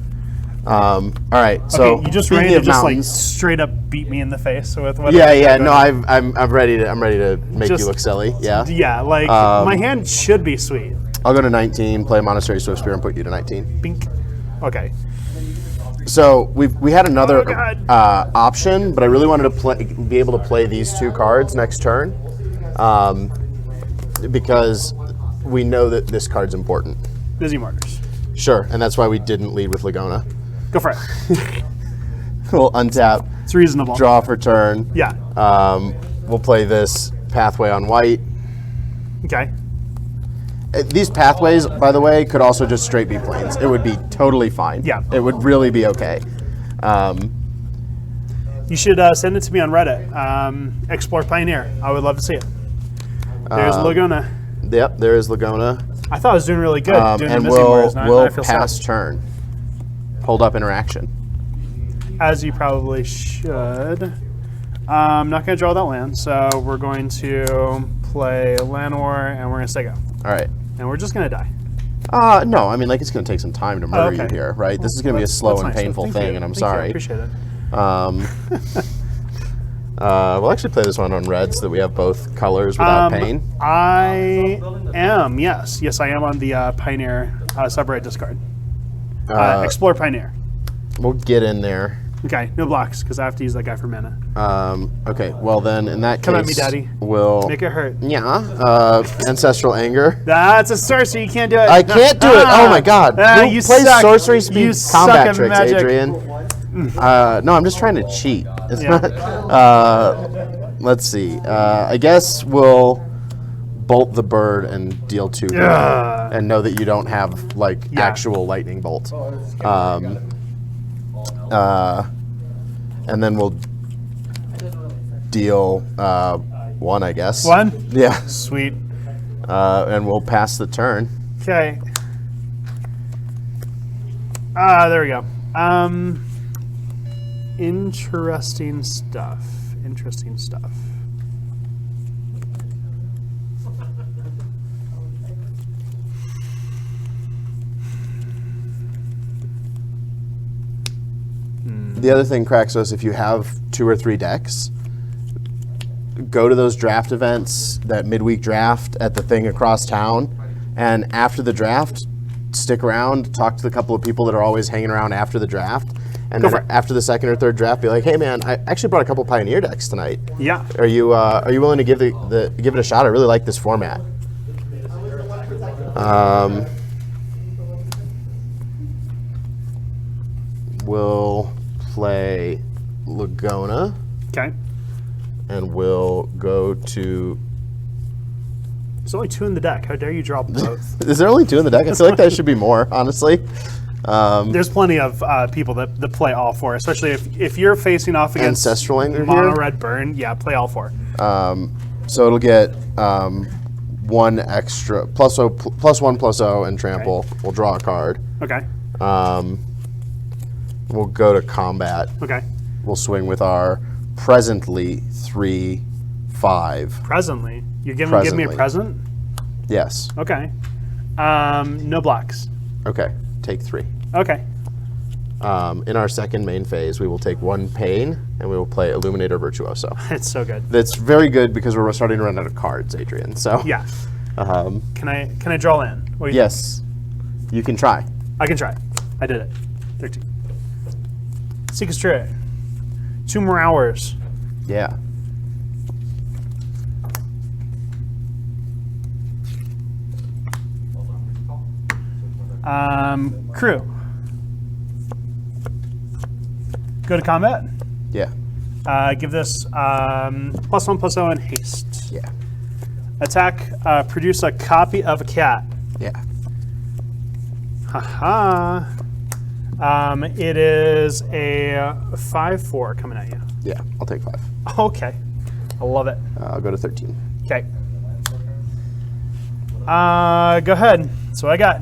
All right. So you just ready to just like straight up beat me in the face with what? Yeah. No, I'm ready to make you look silly. Yeah. Yeah. Like my hand should be sweet. I'll go to 19, play Monastery Swiftspear, and put you to 19. Bink. Okay. So we had another option, but I really wanted to be able to play these 2 cards next turn, because we know that this card's important. Busy Martyrs. Sure, and that's why we didn't lead with Lagona. Go for it. We'll untap. It's reasonable. Draw for turn. Yeah. We'll play this Pathway on white. Okay. These pathways, by the way, could also just straight be plains. It would be totally fine. Yeah. It would really be okay. You should send it to me on Reddit. Explore Pioneer. I would love to see it. There's Laguna. Yep, there is Lagona. I thought I was doing really good. Doing And the Missing Wars. we'll pass turn. Hold up interaction. As you probably should. I'm not going to draw that land, so we're going to play Llanowar, and we're going to stay go. All right. And we're just going to die. No, I mean, like, it's going to take some time to murder you here, right? This is going to be a slow and painful thing, and I'm sorry. I appreciate it. We'll actually play this one on red so that we have both colors without pain. I am, yes. Yes, I am on the Pioneer Separate discard. Explore Pioneer. We'll get in there. Okay, no blocks, because I have to use that guy for mana. Okay, well then, in that case... Come at me, Daddy. We'll... Make it hurt. Yeah, Ancestral Anger. That's a sorcery, you can't do it. I can't do it! Oh my god! You play suck. sorcery speed You combat suck at tricks, magic. Adrian. No, I'm just trying to cheat. It's not... let's see. I guess we'll bolt the bird and deal 2 damage, and know that you don't have, like, actual lightning bolt. And then we'll deal 1, I guess. 1? Yeah. Sweet. And we'll pass the turn. Okay. There we go. Interesting stuff. Interesting stuff. The other thing, Craxos, if you have 2 or 3 decks, go to those draft events, that midweek draft at the thing across town, And after the draft, stick around, talk to the couple of people that are always hanging around after the draft. And Go then for it. after the second or third draft, be like, hey man, I actually brought a couple Pioneer decks tonight. Yeah. Are you willing to give it a shot? I really like this format. We'll play Lagona, Okay. and we'll go to. There's only 2 in the deck. How dare you draw both? Is there only 2 in the deck? I feel like that should be more, honestly. There's plenty of people that play all 4, especially if you're facing off against Ancestral Anger mono here? red burn. Yeah, play all 4. So it'll get 1 extra +1/+0 and trample. Okay. We'll draw a card. Okay. We'll go to combat. Okay. We'll swing with our presently 3/5. Presently, you're giving me a Presently. present. Yes. Okay. No blocks. Okay. Take 3. Okay. In our second main phase, we will take 1 pain and we will play Illuminator Virtuoso. It's so good. That's very good because we're starting to run out of cards, Adrian. So Yeah. Can I draw in? What do you yes, you can try. think? I can try. I did it. 13. Seek a Stray. 2 more hours. Yeah. Crew. Go to combat. Yeah. Give this +1/+0 and haste. Yeah. Attack. Produce a copy of a cat. Yeah. Haha. It is a 5/4 coming at you. Yeah. I'll take 5. Okay. I love it. I'll go to 13. Okay. Go ahead. That's what I got.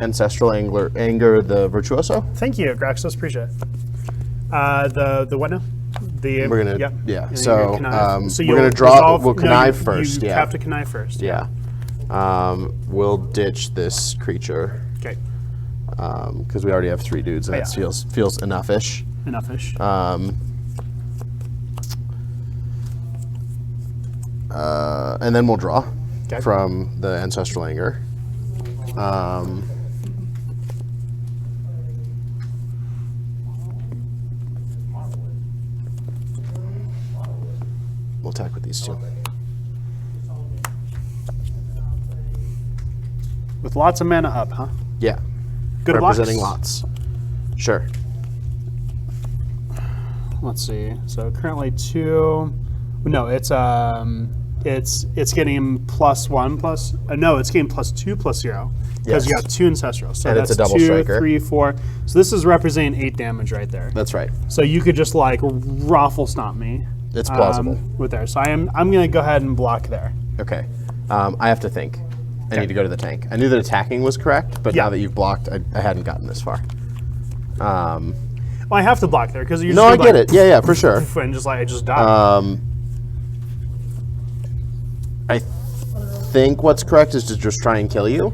Ancestral Anger the Virtuoso. Thank you, Graxos. Appreciate it. The what now? We're gonna yep. yeah. And So, you're gonna connive. we're you'll gonna draw. resolve- We'll no, connive you- first. You Yeah. have to connive first. Yeah. We'll ditch this creature Okay. because we already have 3 dudes, and Oh, that yeah. feels enough-ish. Enough-ish. And then we'll draw Okay. from the Ancestral Anger. We'll attack with these 2. With lots of mana up, huh? Yeah. Good Representing blocks? lots. Sure. Let's see. So currently 2. No, it's getting +1 no, it's getting +2/+0 because you Yes. got 2 ancestral. So And that's it's a double 2, striker. 3, 4. So this is representing 8 damage right there. That's right. So you could just like raffle stomp me. It's plausible. With there. So I'm gonna go ahead and block there. Okay. I have to think. I Okay. need to go to the tank. I knew that attacking was correct, but Yeah. now that you've blocked, I hadn't gotten this far. Well, I have to block there because you're No, I get it. Yeah, yeah, for sure. And just like I just died. I think what's correct is to just try and kill you.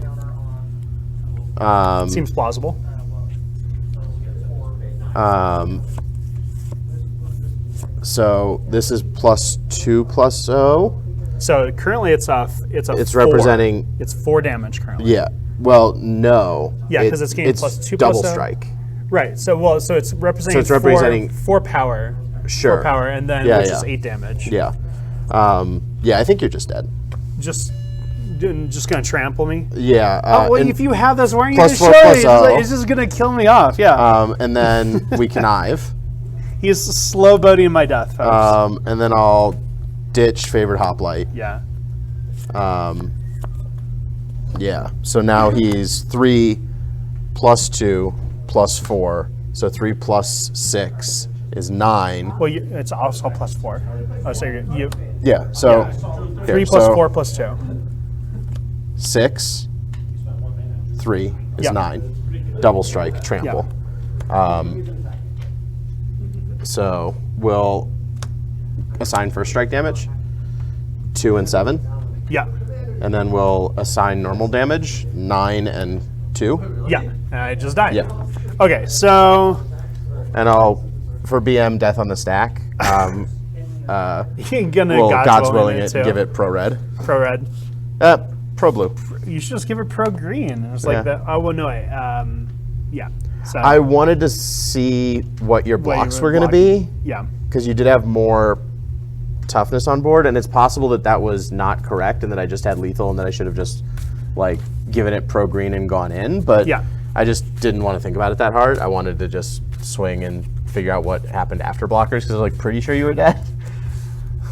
Seems plausible. So this is +2/+0. So currently it's a It's 4. representing. It's 4 damage currently. Yeah. Well, no. Yeah, 'cause it's getting +2/+0. double strike. Right. So it's representing. So it's representing- 4 power. Sure. 4 power, and then Yeah, which yeah. is 8 damage. Yeah. Yeah, I think you're just dead. Just gonna trample me. Yeah. Oh, well, and, if you have this, why aren't you gonna +4/+0. show it? It's just gonna kill me off. Yeah. and then we connive. He's slow boating my death, folks. And then I'll ditch Favored Hoplite. Yeah. Yeah. So now he's 3 +2 +4. So 3 + 6 is 9. Well, it's also +4. Oh, so you Yeah. So here, 3 + so 4 + 2. 6, 3 is Yeah. 9. Double strike, trample. So we'll assign first strike damage, 2 and 7, Yeah. and then we'll assign normal damage, 9 and 2. Yeah. And I just died. Yeah. Okay, so And I'll, for BM Death on the Stack, you're gonna we'll God's willing it it too. and give it pro red. Pro red. Pro blue. You should just give it pro green. It's like Yeah. that. Oh well, no. Yeah. So I wanted to see what your blocks were were going to be, blocking. Yeah. because you did have more toughness on board, and it's possible that that was not correct and that I just had lethal and that I should have just like given it pro green and gone in, but Yeah. I just didn't want to think about it that hard. I wanted to just swing and figure out what happened after blockers, because I was like pretty sure you were dead.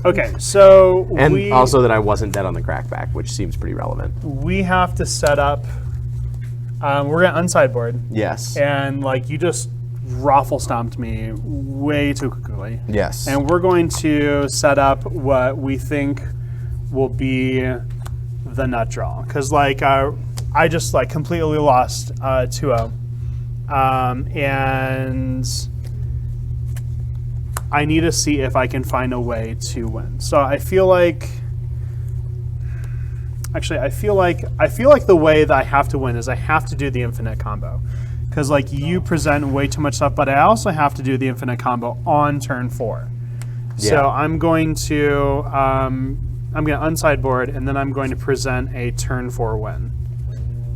Okay, so And also that I wasn't dead on the crackback, which seems pretty relevant. we have to set up. We're gonna unsideboard, Yes. and like you just raffle stomped me way too quickly. Yes. And we're going to set up what we think will be the nut draw, because like I just like completely lost 2-0, and I need to see if I can find a way to win. So I feel like. Actually, I feel like the way that I have to win is I have to do the infinite combo, because like you present way too much stuff, but I also have to do the infinite combo on turn 4. So Yeah. I'm going to unsideboard, and then I'm going to present a turn 4 win,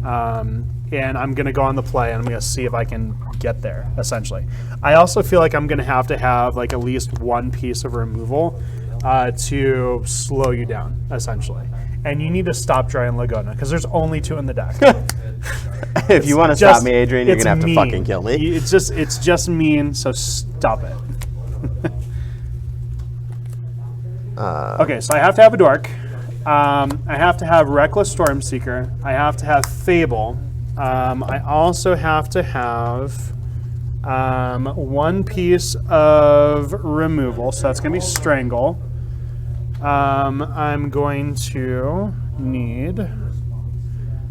and I'm going to go on the play, and I'm going to see if I can get there. Essentially, I also feel like I'm going to have like at least one piece of removal to slow you down, essentially. And you need to stop drawing Laguna, because there's only 2 in the deck. If you want to stop me, Adrian, you're going to have to fucking kill me. It's just mean, so stop it. Okay, so I have to have a dork. I have to have Reckless Stormseeker. I have to have Fable. I also have to have one piece of removal, so that's going to be Strangle. I'm going to need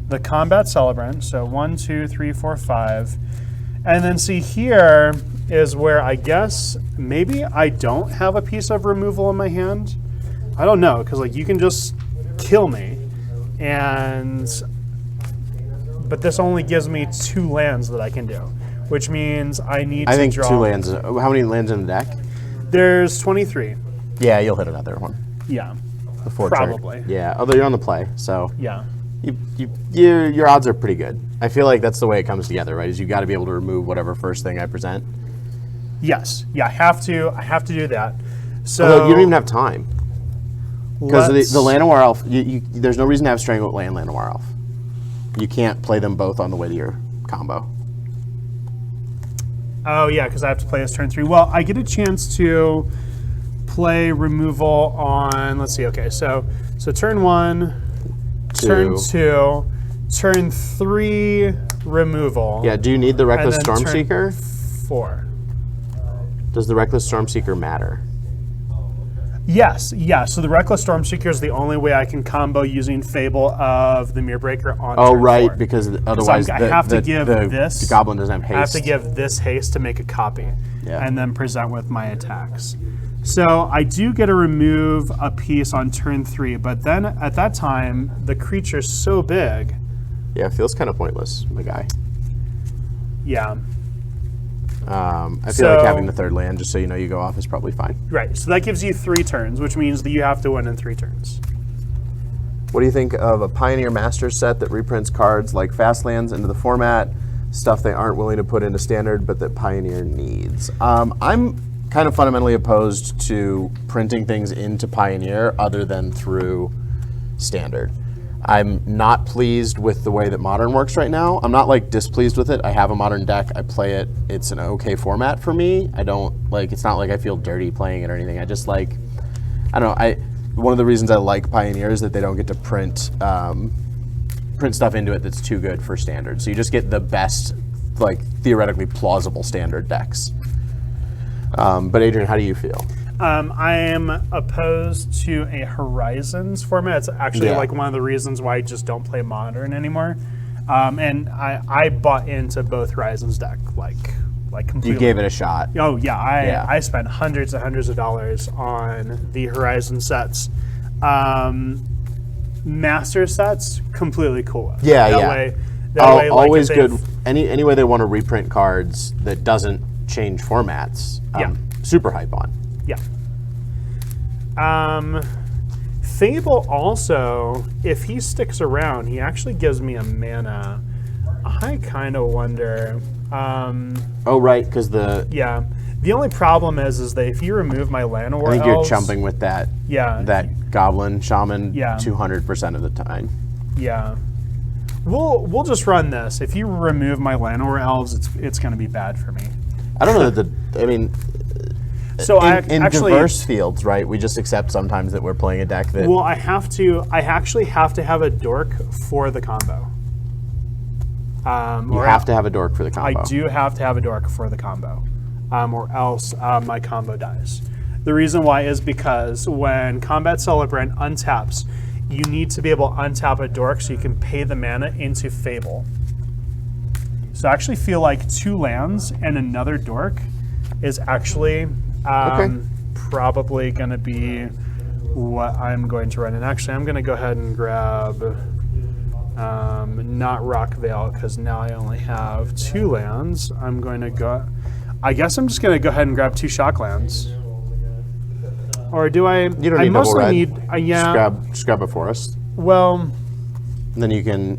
the Combat Celebrant, so 1, 2, 3, 4, 5. And then see, here is where I guess maybe I don't have a piece of removal in my hand. I don't know, because like you can just kill me, but this only gives me 2 lands that I can do, which means I need to draw. 2 lands. How many lands in the deck? There's 23. Yeah, you'll hit another one. Yeah. Before turn. Probably. Yeah, although you're on the play, so Yeah. your odds are pretty good. I feel like that's the way it comes together, right? Is you got to be able to remove whatever first thing I present. Yes. Yeah. I have to do that. So Although you don't even have time, because let's- the Llanowar Elf. There's no reason to have Strangle Land Llanowar Elf. You can't play them both on the way to your combo. Oh yeah, because I have to play this turn 3. Well, I get a chance to play removal on. Let's see. Okay, so turn 1, turn 2, turn 3 removal. Yeah. Do you need the and Reckless then turn Stormseeker? 4. Does the Reckless Stormseeker matter? Yes, yeah. So the Reckless Stormseeker is the only way I can combo using Fable of the Mirror Breaker on Oh, turn right, 4. because otherwise I have to give this. the Goblin doesn't have haste. I have to give this haste to make a copy, Yeah. and then present with my attacks. So I do get to remove a piece on turn 3, but then at that time, the creature's so big. Yeah, it feels kind of pointless, my guy. Yeah, I feel So- like having the 3rd land, just so you know you go off, is probably fine. right. So that gives you 3 turns, which means that you have to win in 3 turns. What do you think of a Pioneer Master set that reprints cards like fast lands into the format, stuff they aren't willing to put into Standard, but that Pioneer needs? I'm kind of fundamentally opposed to printing things into Pioneer other than through Standard. I'm not pleased with the way that Modern works right now. I'm not like displeased with it. I have a Modern deck. I play it. It's an okay format for me. I don't like. It's not like I feel dirty playing it or anything. I just like. I don't know. One of the reasons I like Pioneer is that they don't get to print stuff into it that's too good for Standard. So you just get the best, like theoretically plausible Standard decks. But Adrian, how do you feel? I am opposed to a Horizons format. It's actually Yeah. like one of the reasons why I just don't play Modern anymore. And I bought into both Horizons deck like like completely. You gave it a shot. Oh yeah, Yeah. I spent hundreds and hundreds of dollars on the Horizon sets. Master sets, completely cool. Yeah, that yeah. Way, that way, like, always if good. they've- Any way they want to reprint cards that doesn't change formats. Yeah. Super hype on. Yeah. Fable also, if he sticks around, he actually gives me a mana. I kind of wonder. Oh right, because the Yeah. The only problem is that if you remove my Llanowar I think you're elves, chumping with that Yeah. goblin shaman Yeah. 200% of the time. Yeah. We'll just run this. If you remove my Llanowar elves, it's going to be bad for me. I don't know that I mean, So in actually, diverse fields, right? We just accept sometimes that we're playing a deck that. well, I actually have to have a dork for the combo. You have to have a dork for the combo. I do have to have a dork for the combo, or else my combo dies. The reason why is because when Combat Celebrant untaps, you need to be able to untap a dork so you can pay the mana into Fable. So I actually feel like 2 lands and another dork is actually probably going to be what I'm going to run. And actually, I'm going to go ahead and grab not Rockvale, because now I only have 2 lands. I'm going to go... I guess I'm just going to go ahead and grab 2 shock lands. Or do I... You don't I need double mostly red. need... yeah. Just grab a forest. Well, And then you can.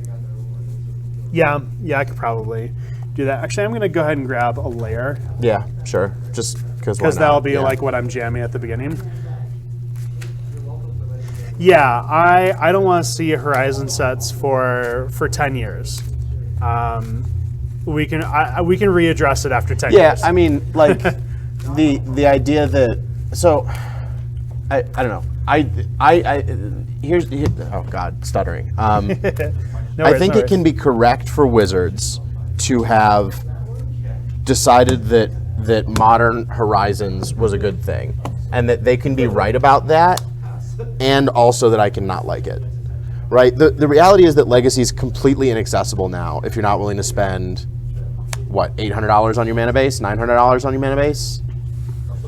yeah, I could probably do that. Actually, I'm going to go ahead and grab a layer, Yeah, sure. Just because. because that'll be like what I'm jamming at the beginning. Yeah, I don't want to see Horizon sets for 10 years. We can readdress it after 10 Yeah, years. I mean, like the idea that I don't know. Here's oh god, stuttering. No I worries, think no it can be correct for Wizards to have decided that Modern Horizons was a good thing, and that they can be right about that, and also that I can not like it. Right? The reality is that Legacy is completely inaccessible now if you're not willing to spend what, $800 on your mana base, $900 on your mana base,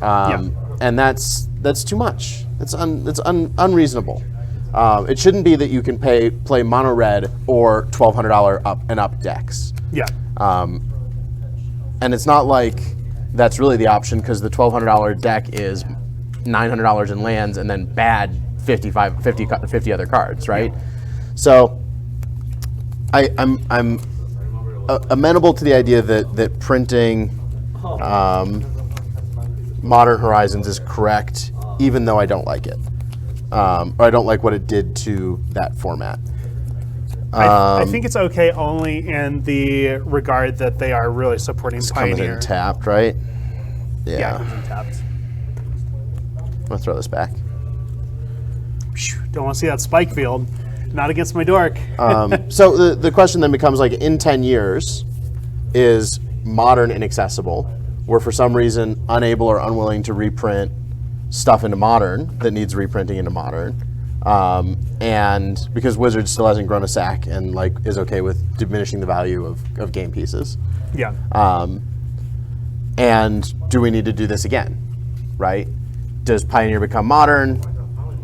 and that's too much. It's unreasonable. It shouldn't be that you can play mono red or $1,200 up and up decks. Yeah. And it's not like that's really the option, because the $1,200 deck is $900 in lands and then bad 50 other cards, right? So I'm amenable to the idea that printing Modern Horizons is correct, even though I don't like it, or I don't like what it did to that format. I think it's okay only in the regard that they are really supporting Comes Pioneer. in tapped, right? Yeah, it Yeah. comes in tapped. I'm gonna throw this back. Phew, don't want to see that spike field. Not against my dork. So the question then becomes, like, in 10 years, is Modern inaccessible? We're for some reason unable or unwilling to reprint stuff into Modern that needs reprinting into Modern. And because Wizards still hasn't grown a sack and like is okay with diminishing the value of game pieces. Yeah. And do we need to do this again, right? Does Pioneer become Modern?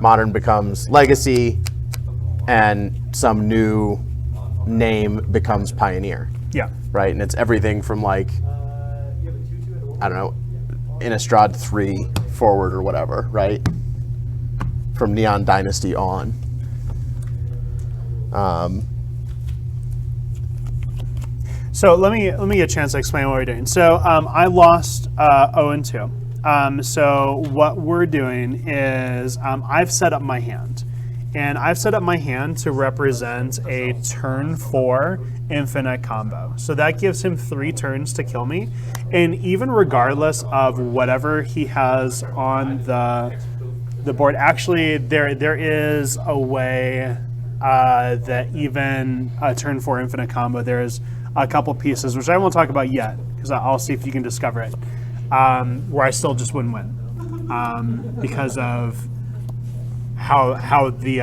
Modern becomes Legacy, and some new name becomes Pioneer, Yeah. right? And it's everything from, like, I don't know, Innistrad 3 forward or whatever, right? From Neon Dynasty on. So let me get a chance to explain what we're doing. So I lost 0-2. So what we're doing is I've set up my hand. And I've set up my hand to represent a turn 4 infinite combo. So that gives him 3 turns to kill me. And even regardless of whatever he has on the board, actually there is a way that even a turn 4 infinite combo, there's a couple pieces, which I won't talk about yet, because I'll see if you can discover it, where I still just wouldn't win because of how the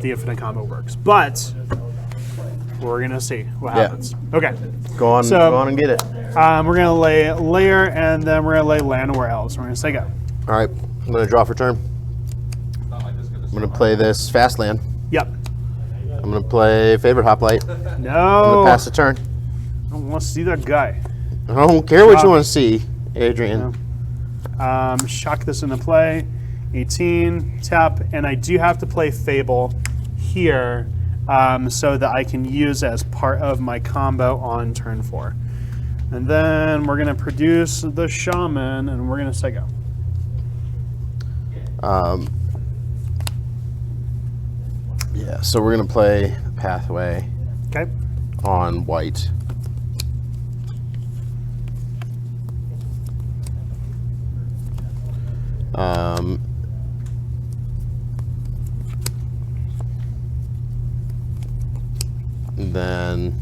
infinite combo works. But We're gonna see what Yeah. happens. Okay. Go on, So- go on and get it. We're gonna lay layer, and then we're gonna lay land where else. We're gonna say go. All right, I'm gonna draw for turn. I'm gonna play this fast land. Yep. I'm gonna play favorite hoplite. I'm No. gonna pass the turn. I don't want to see that guy. I don't care what Draw. you want to see, Adrian. Shock this into play. 18, tap, and I do have to play Fable here so that I can use as part of my combo on turn 4. And then we're gonna produce the Shaman, and we're gonna say go. Yeah, so we're gonna play Pathway Okay. on white. Then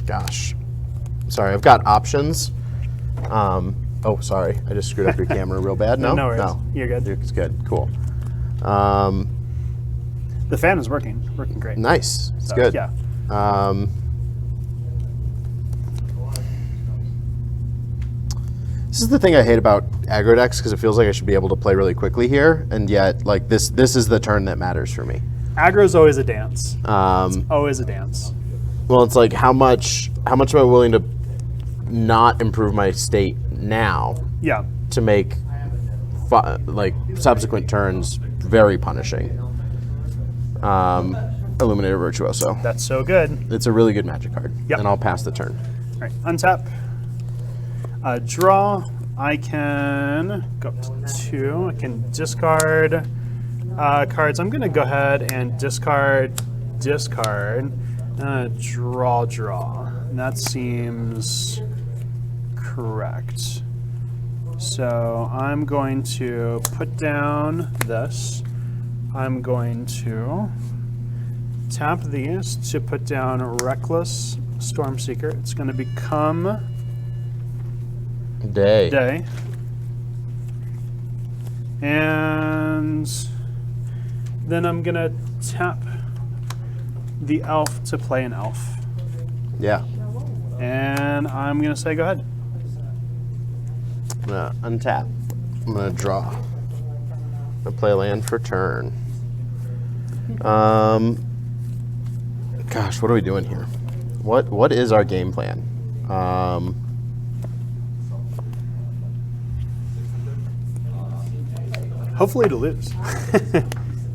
gosh, sorry, I've got options. Oh, sorry, I just screwed up your camera real bad. No, No worries. no, You're good. it's good, cool. The fan is working great. Nice, it's So, good. Yeah. This is the thing I hate about aggro decks because it feels like I should be able to play really quickly here, and yet like this is the turn that matters for me. Aggro's always a dance. Um, Always a dance. well, it's like how much am I willing to not improve my state now Yeah. to make like subsequent turns very punishing. Illuminator Virtuoso. That's so good. It's a really good Magic card, Yep. and I'll pass the turn. All right, untap. Draw. I can go up to 2. I can discard cards. I'm going to go ahead and discard. Draw. And that seems correct. So I'm going to put down this. I'm going to tap these to put down Reckless Stormseeker. It's going to become Day. And then I'm going to tap the elf to play an elf. Yeah. And I'm going to say go ahead. I'm gonna untap. I'm gonna draw. I'm gonna play land for turn. Gosh, what are we doing here? What is our game plan? Hopefully to lose.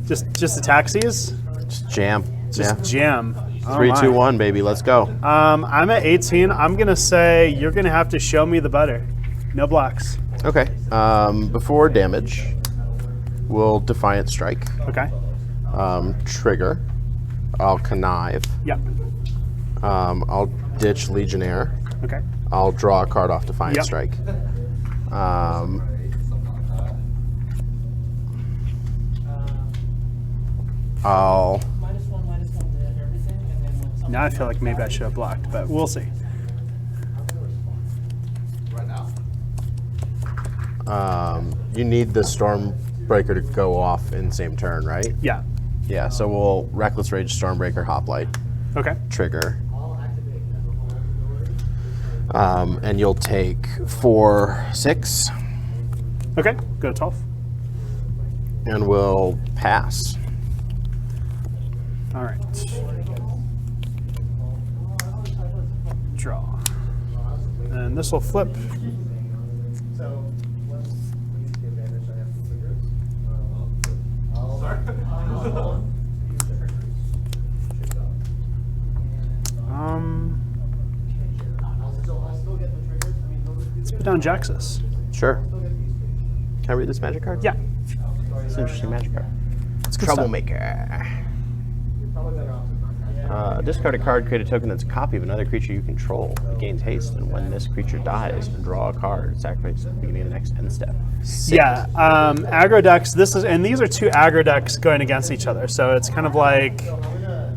just attack these. Just jam. Just jam. Oh 3, my. 2, 1, baby. Let's go. I'm at 18. I'm going to say you're going to have to show me the butter. No blocks. Okay. Before damage, we'll Defiant Strike. Okay. Trigger. I'll Connive. Yep. I'll ditch Legionnaire. Okay. I'll draw a card off Defiant Yep. Strike. I'll Now I feel like maybe I should have blocked, but we'll see. you need the Stormbreaker to go off in the same turn, right? Yeah. Yeah, so we'll Reckless Rage, Stormbreaker, Hoplite, Okay. trigger. And you'll take 4, 6, Okay. Go to 12. and we'll pass. All right. Draw. And this will flip. Let's put down Jaxus. Sure. Can I read this magic card? Yeah. It's an interesting magic card. It's good stuff. Troublemaker. Discard a card, create a token that's a copy of another creature you control. It gains haste, and when this creature dies, draw a card. Sacrifice at the beginning of the next end step. Sick. Yeah, aggro decks. And these are two aggro decks going against each other. So it's kind of like,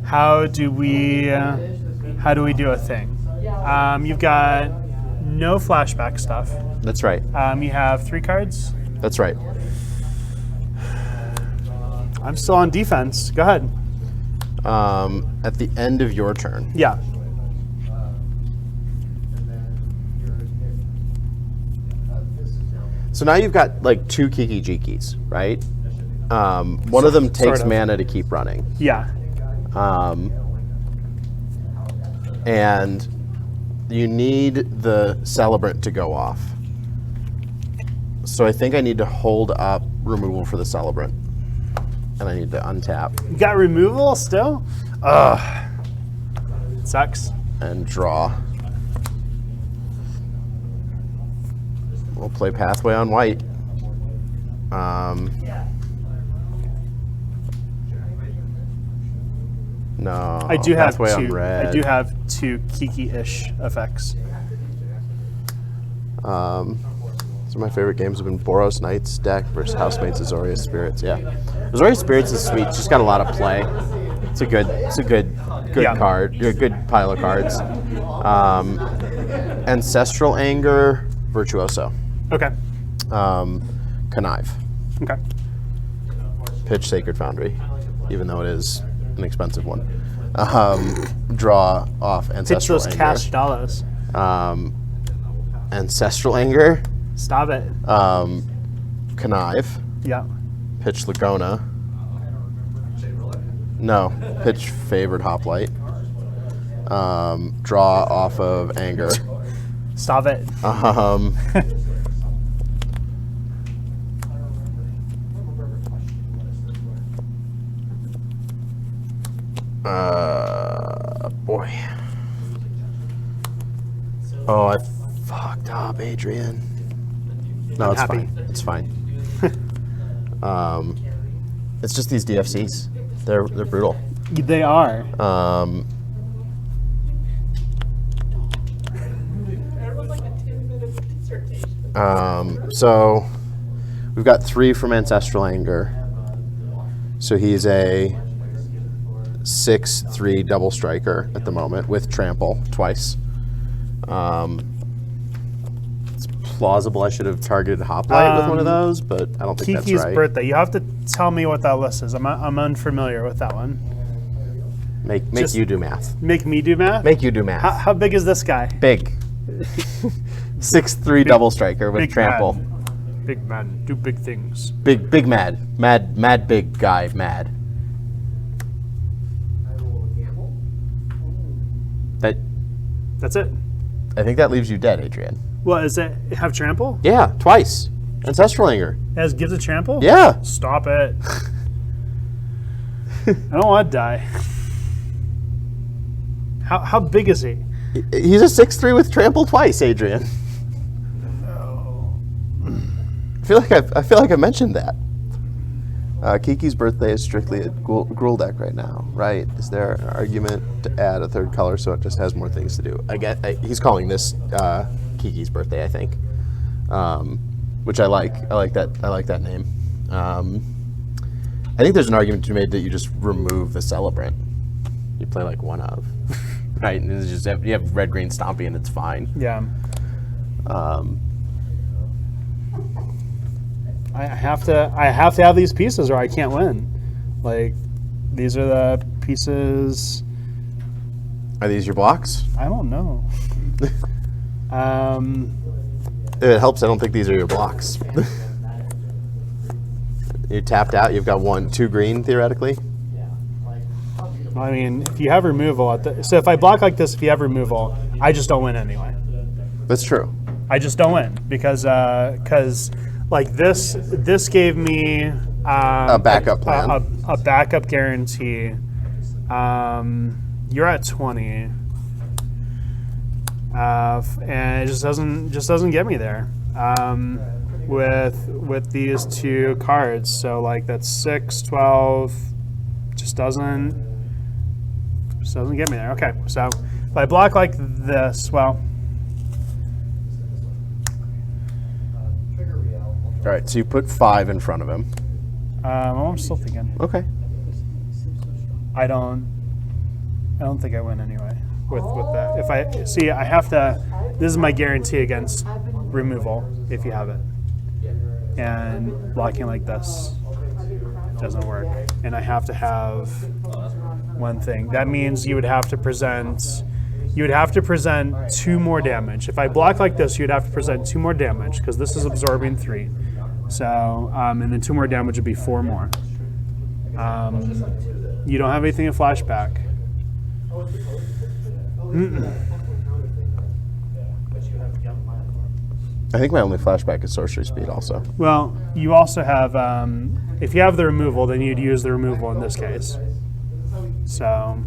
how do we do a thing? You've got no flashback stuff. That's right. You have 3 cards. That's right. I'm still on defense. Go ahead. At the end of your turn. Yeah. So now you've got like 2 Kiki Jikis, right? One of them takes mana to keep running. Yeah. And you need the Celebrant to go off. So I think I need to hold up removal for the Celebrant. And I need to untap. You got removal still? Ugh. Sucks. And draw. We'll play Pathway on white. No. I do have Pathway on 2. red. I do have 2 Kiki-ish effects. Some of my favorite games have been Boros Knights deck versus Housemates Azorius Spirits. Yeah, Azorius Spirits is sweet. It's just got a lot of play. It's a good Yeah. card. A good pile of cards. Ancestral Anger, Virtuoso. Okay. Connive. Okay. Pitch Sacred Foundry, even though it is an expensive one. Draw off Pitch Ancestral those Anger. cash dollars. Ancestral Anger. Stop it. Connive. Yeah. Pitch Lagona. No. Pitch Favored Hoplite. Draw off of Anger. Stop it. Boy. Oh, I fucked up, Adrian. No, it's happy. fine. It's fine. It's just these DFCs. They're brutal. They are. So we've got 3 from Ancestral Anger. So he's a 6/3 double striker at the moment with trample twice. It's plausible I should have targeted Hoplite with one of those, but I don't think Kiki's that's right. birthday. You have to tell me what that list is. I'm unfamiliar with that one. Make Just- you do math. Make me do math? Make you do math. How big is this guy? Big. 6/3 double striker with Big trample. man. Big man. Do big things. Big mad big guy mad. That's it. I think that leaves you dead, Adrian. Well, is it have trample? Yeah, twice. Ancestral Anger. It has gives a trample? Yeah. Stop it. I don't want to die. How big is he? He's a 6/3 with trample twice, Adrian. I feel like I mentioned that. Kiki's birthday is strictly a Gruul deck right now, right? Is there an argument to add a 3rd color so it just has more things to do? He's calling this Kiki's birthday, I think, which I like. I like that name. I think there's an argument to be made that you just remove the Celebrant. You play like one of, right? And it's just you have red green Stompy and it's fine. Yeah. I have to have these pieces or I can't win. Like, these are the pieces. Are these your blocks? I don't know. If it helps, I don't think these are your blocks. You tapped out. You've got 2 green theoretically. I mean, if you have removal, so if I block like this, if you have removal, I just don't win anyway. That's true. I just don't win because like this gave me A backup plan. a backup guarantee. You're at 20, and it just doesn't get me there with these 2 cards. So like that's 6, 12, just doesn't So it doesn't get me there. Okay, so if I block like this, well, All right, so you put 5 in front of him. I'm still thinking. Okay. I don't think I win anyway with that. If I see, I have to. This is my guarantee against removal if you have it, and blocking like this doesn't work. And I have to have one thing. That means you would have to present. You would have to present 2 more damage. If I block like this, you'd have to present 2 more damage because this is absorbing 3. So, and then 2 more damage would be 4 more. You don't have anything in flashback. I think my only flashback is sorcery speed also. Well, you also have, if you have the removal, then you'd use the removal in this case. So,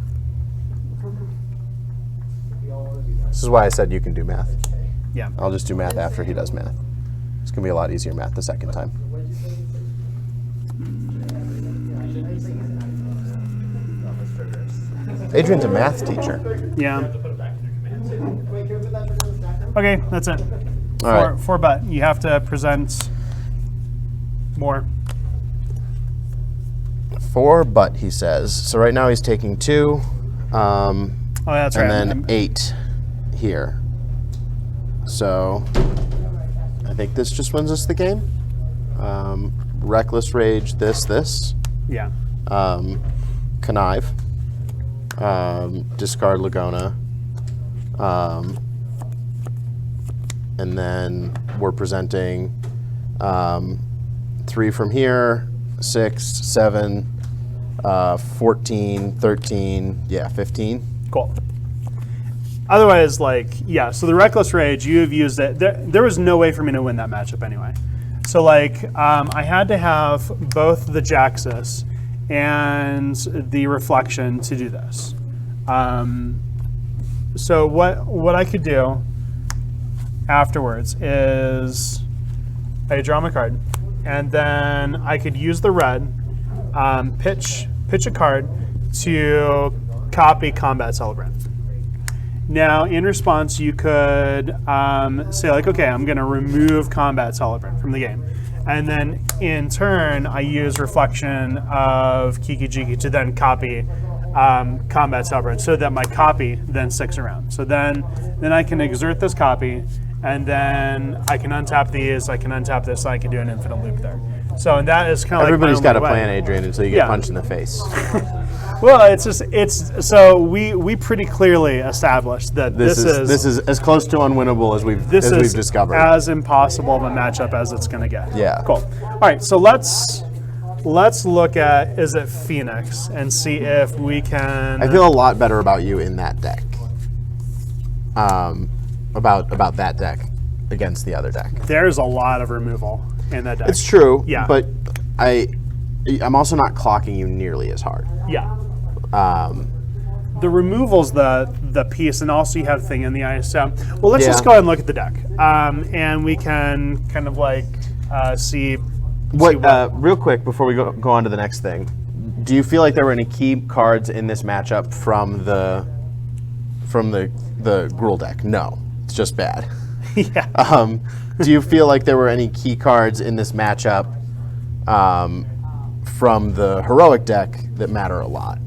This is why I said you can do math. yeah. I'll just do math after he does math. It's going to be a lot easier math the second time. Adrian's a math teacher. Yeah. Okay, that's it. All right. 4 but. You have to present more. 4, but he says. So right now he's taking 2. Oh, that's right. And then 8 here. So I think this just wins us the game. Reckless Rage, this. Yeah. Connive. Discard Lagona. And then we're presenting 3 from here, 6, 7, 14, 13, yeah, 15. Cool. Otherwise, like, yeah, so the Reckless Rage, you have used it. There was no way for me to win that matchup anyway. So, like, I had to have both the Jaxus and the Reflection to do this. So what I could do afterwards is I draw my card, and then I could use the red, pitch a card to copy Combat Celebrant. Now, in response, you could say, like, okay, I'm going to remove Combat Celebrant from the game. And then, in turn, I use Reflection of Kiki Jiki to then copy Combat Celebrant so that my copy then sticks around. So then I can exert this copy, and then I can untap these, I can untap this, and I can do an infinite loop there. So, and that is kind of Everybody's like got a plan, Adrian, until you get punched in the face. Well, so we pretty clearly established that this is as close to unwinnable as we've discovered. As impossible of a matchup as it's going to get. Yeah. Cool. All right, so let's look at Izzet Phoenix and see if we can. I feel a lot better about you in that deck. About that deck against the other deck. There's a lot of removal in that deck. It's true. Yeah. But I'm also not clocking you nearly as hard. Yeah. The removal's the piece, and also you have thing in the ice. So, well, let's just go ahead and look at the deck, and we can kind of like see. Real quick before we go on to the next thing, do you feel like there were any key cards in this matchup from the Gruul deck? No, it's just bad. Yeah. Do you feel like there were any key cards in this matchup from the heroic deck that matter a lot?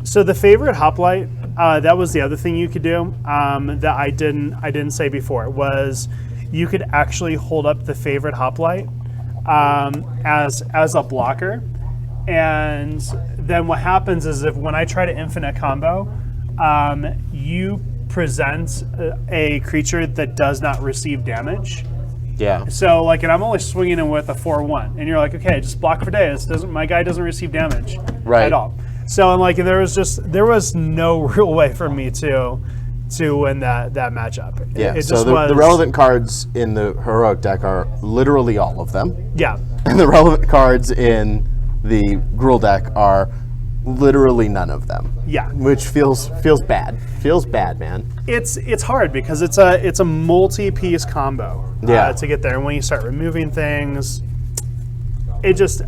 So the favorite hoplite, that was the other thing you could do that I didn't say before, was you could actually hold up the favorite hoplite as a blocker, and then what happens is when I try to infinite combo, you present a creature that does not receive damage. Yeah. So like, and I'm only swinging in with a 4/1, and you're like, okay, just block for days. My guy doesn't receive damage at all. So and like, there was no real way for me to win that matchup. Yeah. It so the relevant cards in the heroic deck are literally all of them. Yeah. And the relevant cards in the Gruul deck are literally none of them. Yeah. Which feels bad. Feels bad, man. It's hard because it's a multi-piece combo to get there, and when you start removing things, it just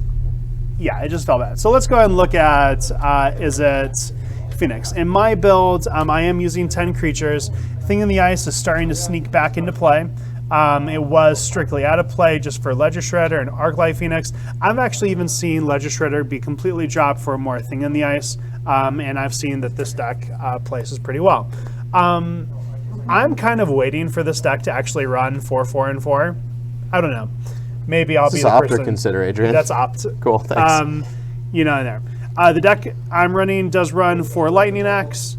felt bad. So let's go ahead and look at Izzet Phoenix. In my build, I am using 10 creatures. Thing in the Ice is starting to sneak back into play. It was strictly out of play just for Ledger Shredder and Arclight Phoenix. I've actually even seen Ledger Shredder be completely dropped for more Thing in the Ice, and I've seen that this deck plays pretty well. I'm kind of waiting for this deck to actually run 4-4 and 4. I don't know. Maybe I'll be the opt person. or consider, Adrian? That's opt. Cool, thanks. You know, there. The deck I'm running does run 4 Lightning Axe,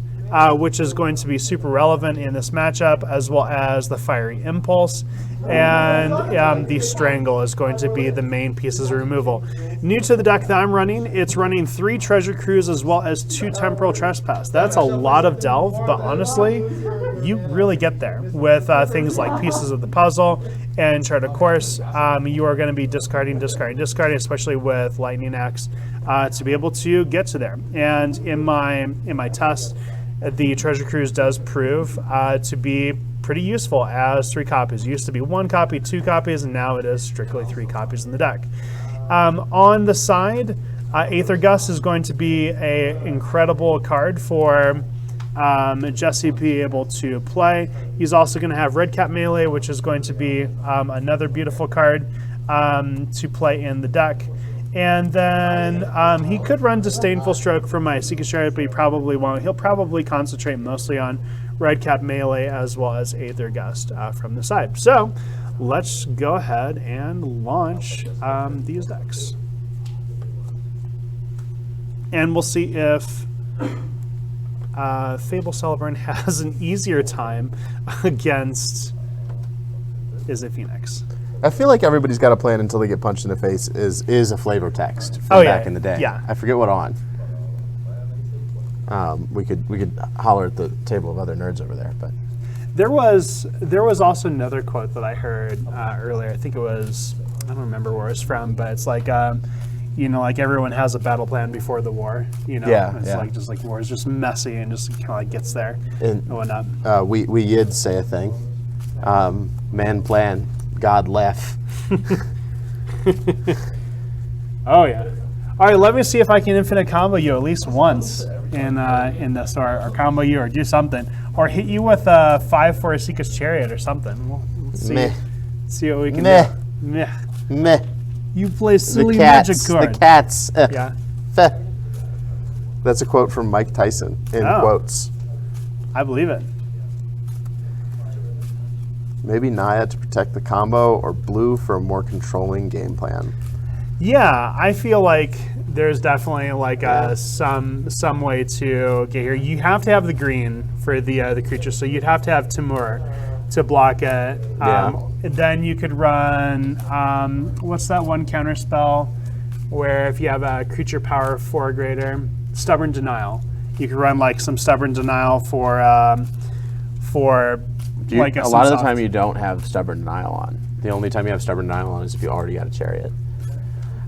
which is going to be super relevant in this matchup, as well as the Fiery Impulse, and the Strangle is going to be the main pieces of removal. New to the deck that I'm running, it's running 3 Treasure Cruise as well as 2 Temporal Trespass. That's a lot of delve, but honestly, you really get there with things like Pieces of the Puzzle and Chart of Course. You are going to be discarding, especially with Lightning Axe, to be able to get to there. And in my test, the Treasure Cruise does prove to be pretty useful as 3 copies. It used to be 1 copy, 2 copies, and now it is strictly 3 copies in the deck. On the side, Aether Gust is going to be an incredible card for Jesse to be able to play. He's also going to have Red Cap Melee, which is going to be another beautiful card to play in the deck. And then he could run Disdainful Stroke from my Secret Chariot, but he probably won't. He'll probably concentrate mostly on Red Cap Melee as well as Aether Gust from the side. So let's go ahead and launch these decks. And we'll see if Fable Celebrant has an easier time against Izzet Phoenix. I feel like everybody's got a plan until they get punched in the face is a flavor text from back in the day. Yeah. I forget what on. We could holler at the table of other nerds over there, but there was also another quote that I heard earlier. I think it was, I don't remember where it's from, but it's like like everyone has a battle plan before the war. It's like war is just messy and just kind of like gets there and whatnot. We Yid say a thing. Man plan, God laugh. Oh yeah. All right, let me see if I can infinite combo you at least once in this, or combo you, or do something, or hit you with a 5 for a Seeker's Chariot or something. We'll see. Meh. See what we can Meh. do. Meh. Meh. You play silly The cats. magic card. The cats. Yeah. Feh. That's a quote from Mike Tyson in quotes. I believe it. Maybe Naya to protect the combo, or blue for a more controlling game plan. Yeah, I feel like there's definitely like some way to get here. You have to have the green for the creature, so you'd have to have Timur to block it. Then you could run what's that one counter spell where if you have a creature power 4 or greater, Stubborn Denial. You could run like some Stubborn Denial for like a lot of the time you don't have Stubborn Denial on. The only time you have Stubborn Denial on is if you already got a Chariot.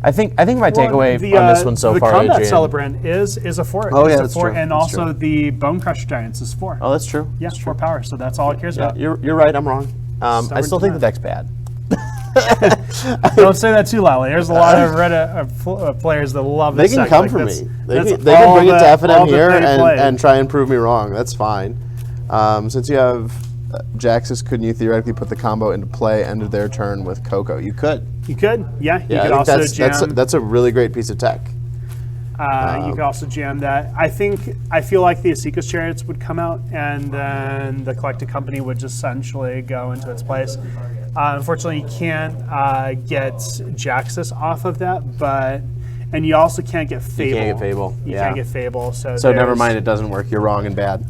I think my takeaway on this one so far, the Combat Adrian, Celebrant is a 4. Oh yeah, a that's 4, true. and that's also true. the Bone Crusher Giants is 4. Oh, that's true. Yeah, that's 4 power. So that's all it cares about. You're right. I'm wrong. I still think the deck's bad. Don't say that too loudly. There's a lot of Reddit players that love this They can deck. come Like, for that's- me. that's They can bring it to all FNM here that they play. and try and prove me wrong. That's fine. Since you have Jaxus, couldn't you theoretically put the combo into play end of their turn with Coco? You could. You could, yeah. You Yeah, could I also think jam. that's a really great piece of tech. You could also jam that. I feel like the Asika's Chariots would come out, and then the Collected Company would just essentially go into its place. Unfortunately, you can't get Jaxus off of that, and you also can't get Fable. You can't get Fable. You yeah. can't get Fable. So never mind, it doesn't work. You're wrong and bad.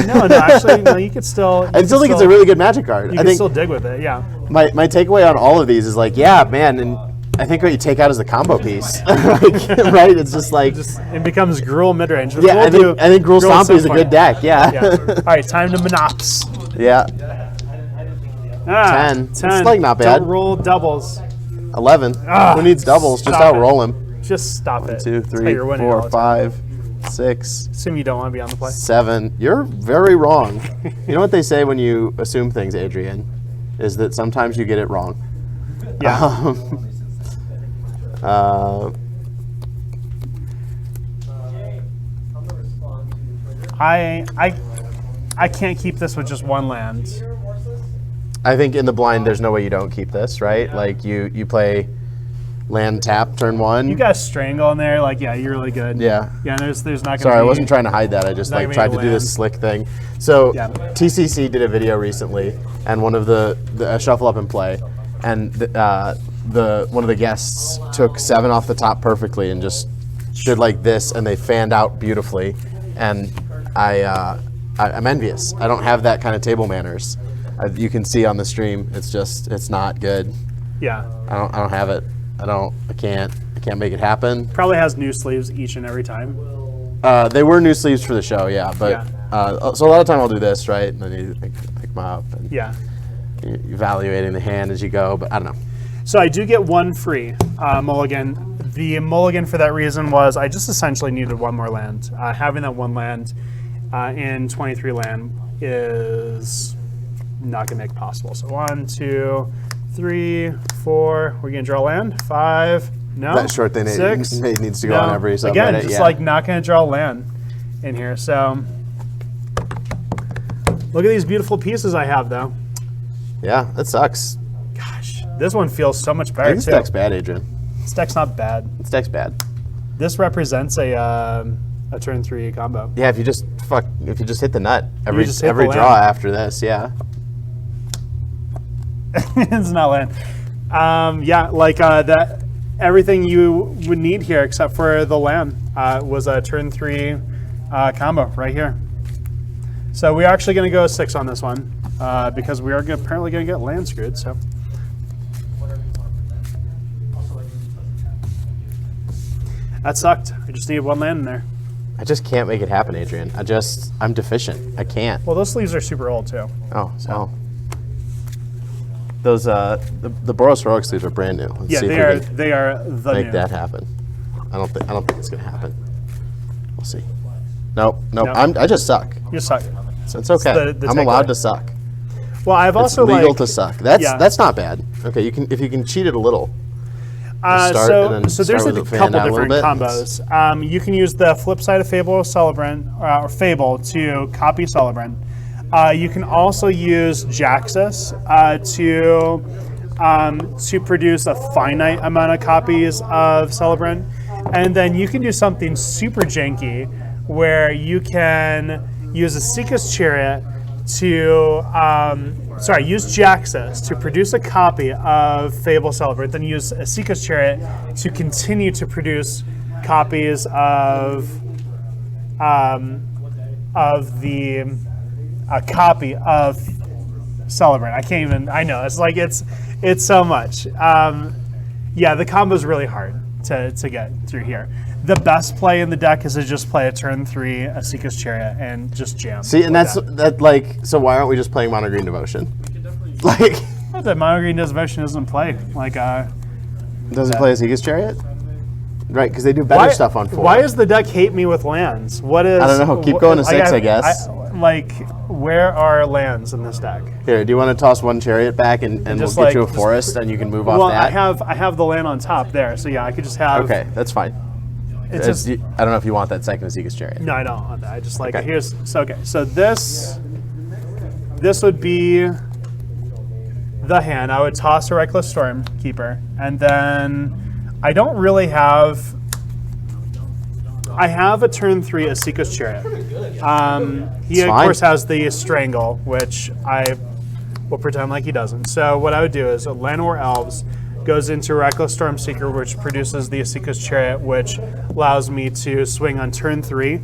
No, actually, no. You could still. I still think it's a really good Magic card. You I can think still dig with it. Yeah. my takeaway on all of these is like, yeah, man, and I think what you take out is the combo piece, right? It's just like It becomes Gruul midrange. yeah. I think Gruul Stompy is a good deck. Yeah. All right, time to Monops. Yeah. 10. It's like not bad. Don't roll doubles. 11. Who needs doubles? Just stop outroll him. Just stop it. 2, That's how 3, you're winning all 4, the time. 5, 6, Assume you don't want to be on the play. 7. You're very wrong. You know what they say when you assume things, Adrian, is that sometimes you get it wrong. Yeah. I can't keep this with just one land. I think in the blind, there's no way you don't keep this, right? Like you play land tap turn 1. You got strangle in there, like yeah, you're really good. Yeah. Yeah, there's not gonna Sorry, be, I wasn't trying to hide that. I just not like gonna tried be to do land. this slick thing. So Yeah. TCC did a video recently, and one of the shuffle up and play, and one of the guests took 7 off the top perfectly and just did like this, and they fanned out beautifully, and I'm envious. I don't have that kind of table manners. You can see on the stream, it's not good. Yeah. I don't have it. I can't make it happen. Probably has new sleeves each and every time. They were new sleeves for the show, yeah. But Yeah. so a lot of time I'll do this, right? And then you pick them up, and Yeah. you're evaluating the hand as you go. But I don't know. So I do get one free mulligan. The mulligan for that reason was I just essentially needed one more land. Having that one land in 23 land is not gonna make it possible. So 1, 2, 3, 4. We're gonna draw land. 5. No. That short thing 6. it needs to go No. on every subreddit. Again, just yeah. like not gonna draw land in here. So look at these beautiful pieces I have though. Yeah, that sucks. Gosh, this one feels so much I better think this too. deck's bad, Adrian. This deck's not bad. This deck's bad. This represents a turn 3 combo. Yeah, if you just hit the nut every just hit the every land. draw after this, yeah. It's not land. Yeah, like that. Everything you would need here, except for the land, was a turn 3 combo right here. So we're actually going to go 6 on this one because we are apparently going to get land screwed. So. That sucked. I just needed one land in there. I just can't make it happen, Adrian. I'm deficient. I can't. Well, those sleeves are super old too. Oh, well. Those the Boros heroic sleeves are brand new. Let's Yeah, see if they we are. can They are the make new. that happen. I don't think it's gonna happen. We'll see. Nope. Nope. I just suck. You suck. It's okay. the I'm allowed takeaway. to suck. Well, I've It's also legal like, to suck. That's yeah. that's not bad. Okay, if you can cheat it a little. Start and then so there's start a with the fan couple down a little different bit. combos. You can use the flip side of Fable Celebrant or Fable to copy Celebrant. You can also use Jaxus to produce a finite amount of copies of Celebrant, and then you can do something super janky where you can use a Seeker's Chariot to use Jaxus to produce a copy of Fable Celebrant, then use a Seeker's Chariot to continue to produce copies of the copy of Celebrant. I can't even. I know it's like it's so much. Yeah, the combo is really hard to get through here. The best play in the deck is to just play a turn 3, a Seeker's Chariot, and just jam. See, and with that like. So why aren't we just playing Mono Green Devotion? Like, But the Mono Green Devotion doesn't play like doesn't play a Seeker's Chariot, right? Because they do better stuff on 4. Why does the deck hate me with lands? What is? I don't know. Keep going to 6, I guess. Where are lands in this deck? Here, do you want to toss one chariot back and we'll just, get like, you a just- forest and you can move Well, off that? I have the land on top there, so yeah, I could just have. Okay, that's fine. It's just I don't know if you want that second Seeker's Chariot. no, I don't want that. I just like Okay. here's so okay. So this would be the hand. I would toss a Reckless Stormkeeper, and then I don't really have. I have a turn 3 a Seeker's Chariot. He of fine. course has the Strangle, which I will pretend like he doesn't. So what I would do is a Llanowar Elves goes into Reckless Stormseeker, which produces the Seeker's Chariot, which allows me to swing on turn 3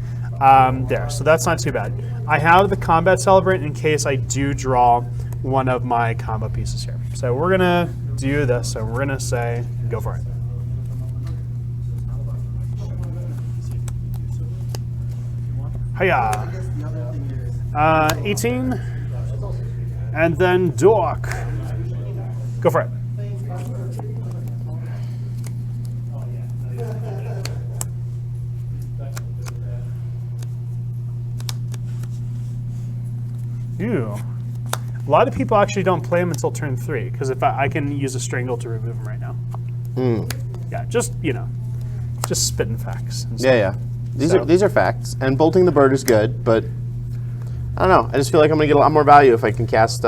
there. So that's not too bad. I have the Combat Celebrant in case I do draw one of my combo pieces here. So we're gonna do this. So we're gonna say, go for it. Hiya. 18. And then Dork. Go for it. Ew. A lot of people actually don't play him until turn 3, because if I can use a Strangle to remove him right now. Yeah, just, just spitting facts. And stuff. Yeah. These are facts, and bolting the bird is good, but I don't know. I just feel like I'm gonna get a lot more value if I can cast.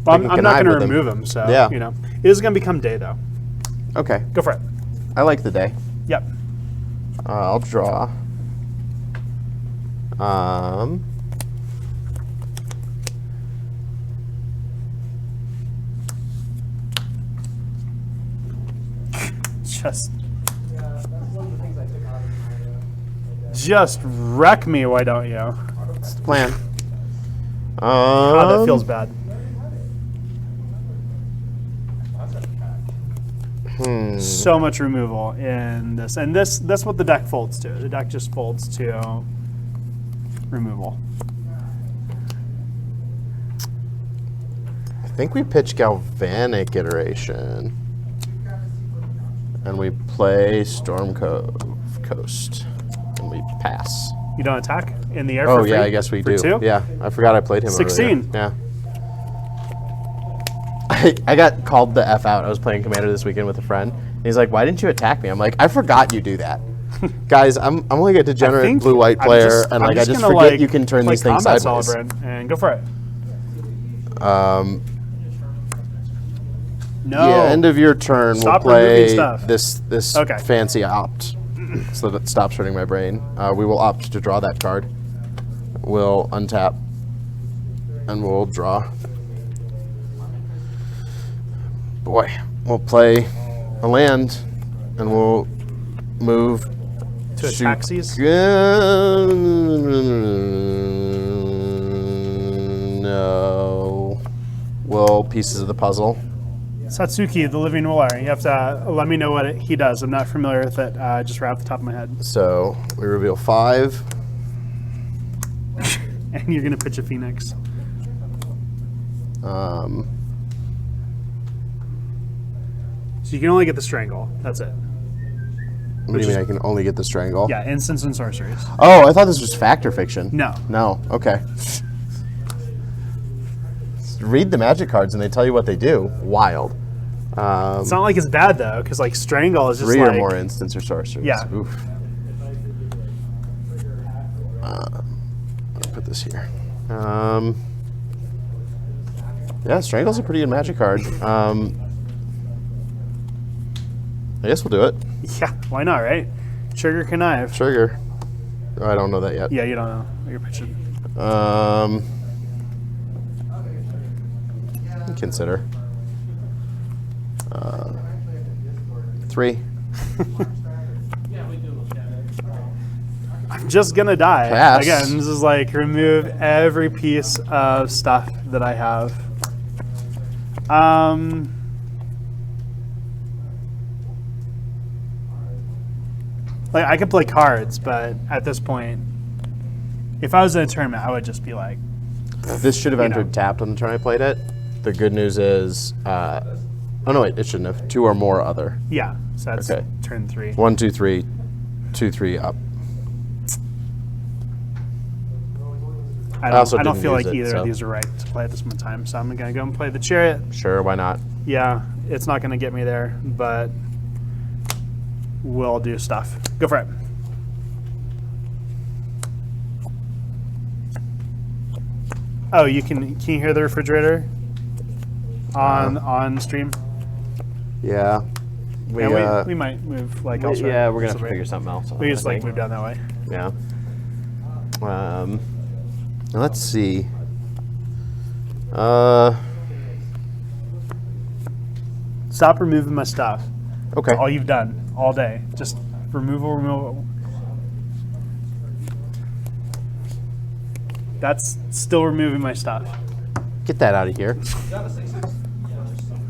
Well, I'm not going to with remove them, so Yeah. you know, it is going to become day though. Okay, Go for it. I like the day. Yep. I'll draw. Just wreck me, why don't you? That's the plan. God, that feels bad. So much removal in this, and that's what the deck folds to. The deck just folds to removal. I think we pitch Galvanic Iteration, and we play Storm Coast, and we pass. You don't attack in the air. Oh for yeah, free? I guess we For do. 2? Yeah, I forgot I played him. 16. Earlier. Yeah. I got called the F out. I was playing Commander this weekend with a friend. He's like, "Why didn't you attack me?" I'm like, "I forgot you do that." Guys, I'm only a degenerate blue-white player, and like I just gonna, forget you can turn these things Combat sideways. Celebrant and go for it. No. Yeah, end of your turn. Stop we'll play removing stuff. this Okay. fancy opt, so that it stops hurting my brain. We will opt to draw that card. We'll untap, and we'll draw. Boy, we'll play a land, and we'll move To Ataxies? No. Well, pieces of the puzzle. Satsuki, the Living Ruler. You have to let me know what he does. I'm not familiar with it, just right off the top of my head. So we reveal 5. And you're going to pitch a Phoenix. So you can only get the Strangle. That's it. What do you mean I can only get the Strangle? Yeah, instants and sorceries. Oh, I thought this was fact or fiction. No. No, okay. Read the magic cards and they tell you what they do. Wild. It's not like it's bad, though, because like Strangle is just 3 like... or more instants or sorceries. Yeah. Oof. I'll put this here. Yeah, Strangle's a pretty good magic card. I guess we'll do it. Yeah, why not, right? Trigger Connive. Trigger. Oh, I don't know that yet. Yeah, you don't know what you're pitching. Consider. 3. I'm just gonna die. Pass. Again, this is like remove every piece of stuff that I have. Like I could play cards, but at this point, if I was in a tournament, I would just be like, This should have entered tapped on the turn I played it. The good news is, oh no, wait, it shouldn't have. 2 or more other. yeah. So that's Okay. turn 3. 1, 2, 3, 2, 3 up. I also don't didn't feel use like it, either so. of these are right to play at this one time. So I'm gonna go and play the Chariot. Sure, why not? Yeah, it's not gonna get me there, but we'll do stuff. Go for it. Oh, can you hear the refrigerator on stream? Yeah. We might move like elsewhere. Yeah, we're gonna have to Somewhere. figure something else out. We just I like think. move down that way. Yeah. Let's see. Stop removing my stuff. Okay. All you've done all day. Just removal. That's still removing my stuff. Get that out of here. You're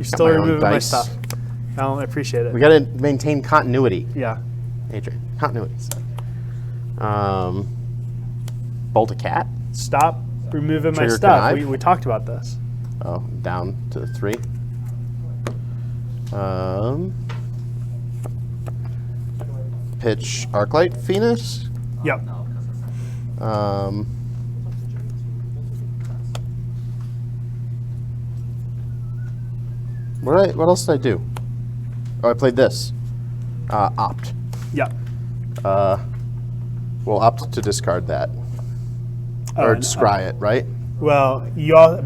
still my own removing my dice. stuff. I appreciate it. We gotta maintain continuity, Yeah. Adrian. Continuity. Bolt a cat. Stop removing my Trigger stuff. connive? We talked about this. Oh, down to the 3. Pitch Arclight Phoenix. Yep. What else did I do? Oh, I played this. Opt. Yep. we'll opt to discard that. Or scry it, right? Well,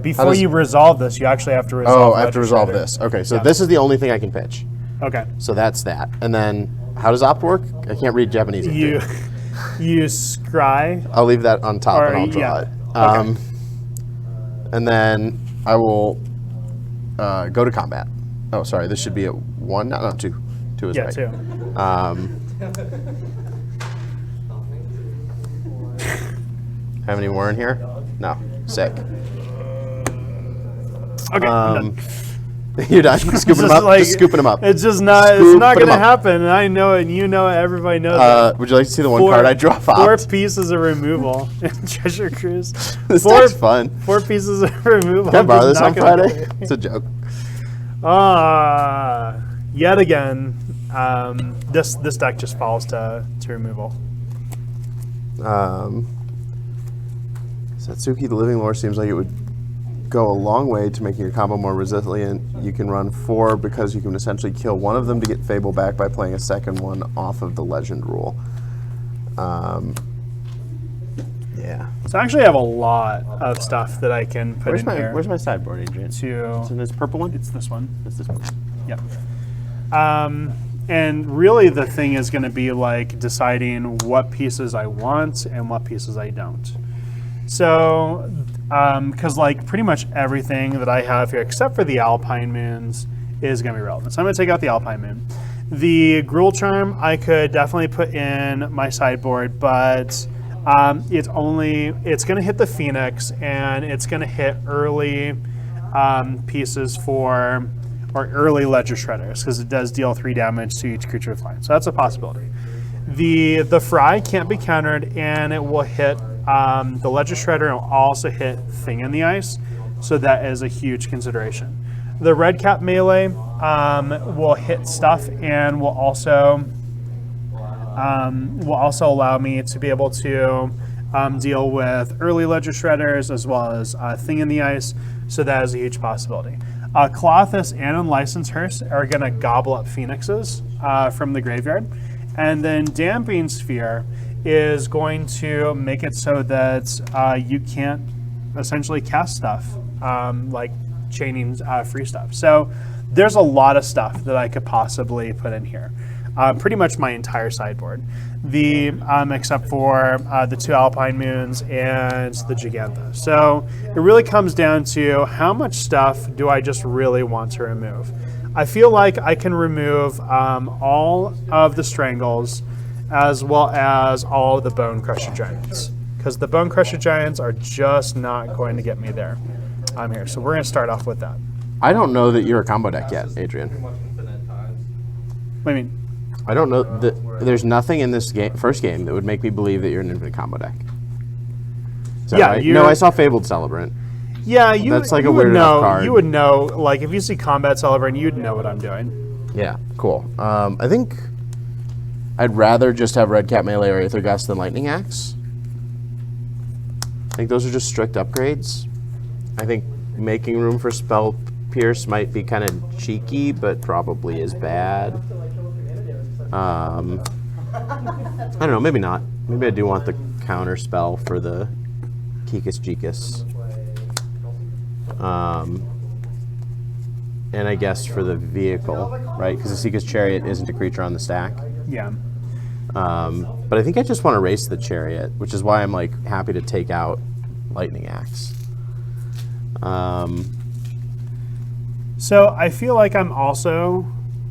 before does- you resolve this, you actually have to resolve. Oh, I have to resolve Shredder. this. Okay, so Yeah. this is the only thing I can pitch. Okay. So that's that. And then, how does opt work? I can't read Japanese. You scry. I'll leave that on top Or, and I'll draw yeah. it. Okay. And then I will go to combat. Oh, sorry, this should be a 1, no, 2. 2 is Yeah, right. 2. Have any more in here? No. Sick. Okay. I'm done. You're done. Scooping them Just up. like- Just scooping them up. It's just not. It's Scoop not them going to up. happen, and I know it, and you know it. Everybody knows it. Would you like to see the one card I draw off? 4 pieces of removal in Treasure Cruise. This 4 deck's fun. 4 pieces of removal. Can I I'm borrow just this not on gonna Friday? play. It's a joke. Yet again, this deck just falls to removal. Satsuki, the Living Lore, seems like it would go a long way to making your combo more resilient. You can run 4 because you can essentially kill one of them to get Fable back by playing a second one off of the Legend rule. Yeah. So I actually have a lot of stuff that I can put in here. Where's my sideboard, Adrian? It's in this purple one? It's this one. It's this one. Yep. And really the thing is going to be like deciding what pieces I want and what pieces I don't. So, because like pretty much everything that I have here, except for the Alpine Moons, is going to be relevant. So I'm going to take out the Alpine Moon. The Gruul Charm I could definitely put in my sideboard, but it's going to hit the Phoenix, and it's going to hit early pieces or early Ledger Shredders, because it does deal 3 damage to each creature with flying. So that's a possibility. The Fry can't be countered, and it will hit the Ledger Shredder, and will also hit Thing in the Ice. So that is a huge consideration. The Red Cap melee will hit stuff, and will also allow me to be able to deal with early Ledger Shredders as well as Thing in the Ice. So that is a huge possibility. Clothis and Unlicensed Hearse are going to gobble up Phoenixes from the graveyard. And then Damping Sphere is going to make it so that you can't essentially cast stuff like chaining free stuff. So there's a lot of stuff that I could possibly put in here. Pretty much my entire sideboard. Except for the 2 Alpine Moons and the Gigantha. So it really comes down to how much stuff do I just really want to remove. I feel like I can remove all of the Strangles as well as all of the Bone Crusher Giants, because the Bone Crusher Giants are just not going to get me there. I'm here, so we're going to start off with that. I don't know that you're a combo deck yet, Adrian. What do you mean? I don't know that there's nothing in this first game that would make me believe that you're an infinite combo deck. Is that Yeah, right? you're- No, I saw Fabled Celebrant. Yeah, That's like you a would weird enough know. card. You would know, like if you see Combat Celebrant, you'd know what I'm doing. Yeah, cool. I think I'd rather just have Red Cap Melee or Aether Gust than Lightning Axe. I think those are just strict upgrades. I think making room for Spell Pierce might be kind of cheeky, but probably is bad. I don't know, maybe not. Maybe I do want the counter spell for the Kikas Jikas. And I guess for the vehicle, right? Because the Seeker's Chariot isn't a creature on the stack. Yeah. But I think I just want to race the Chariot, which is why I'm like happy to take out Lightning Axe. So I feel like I'm also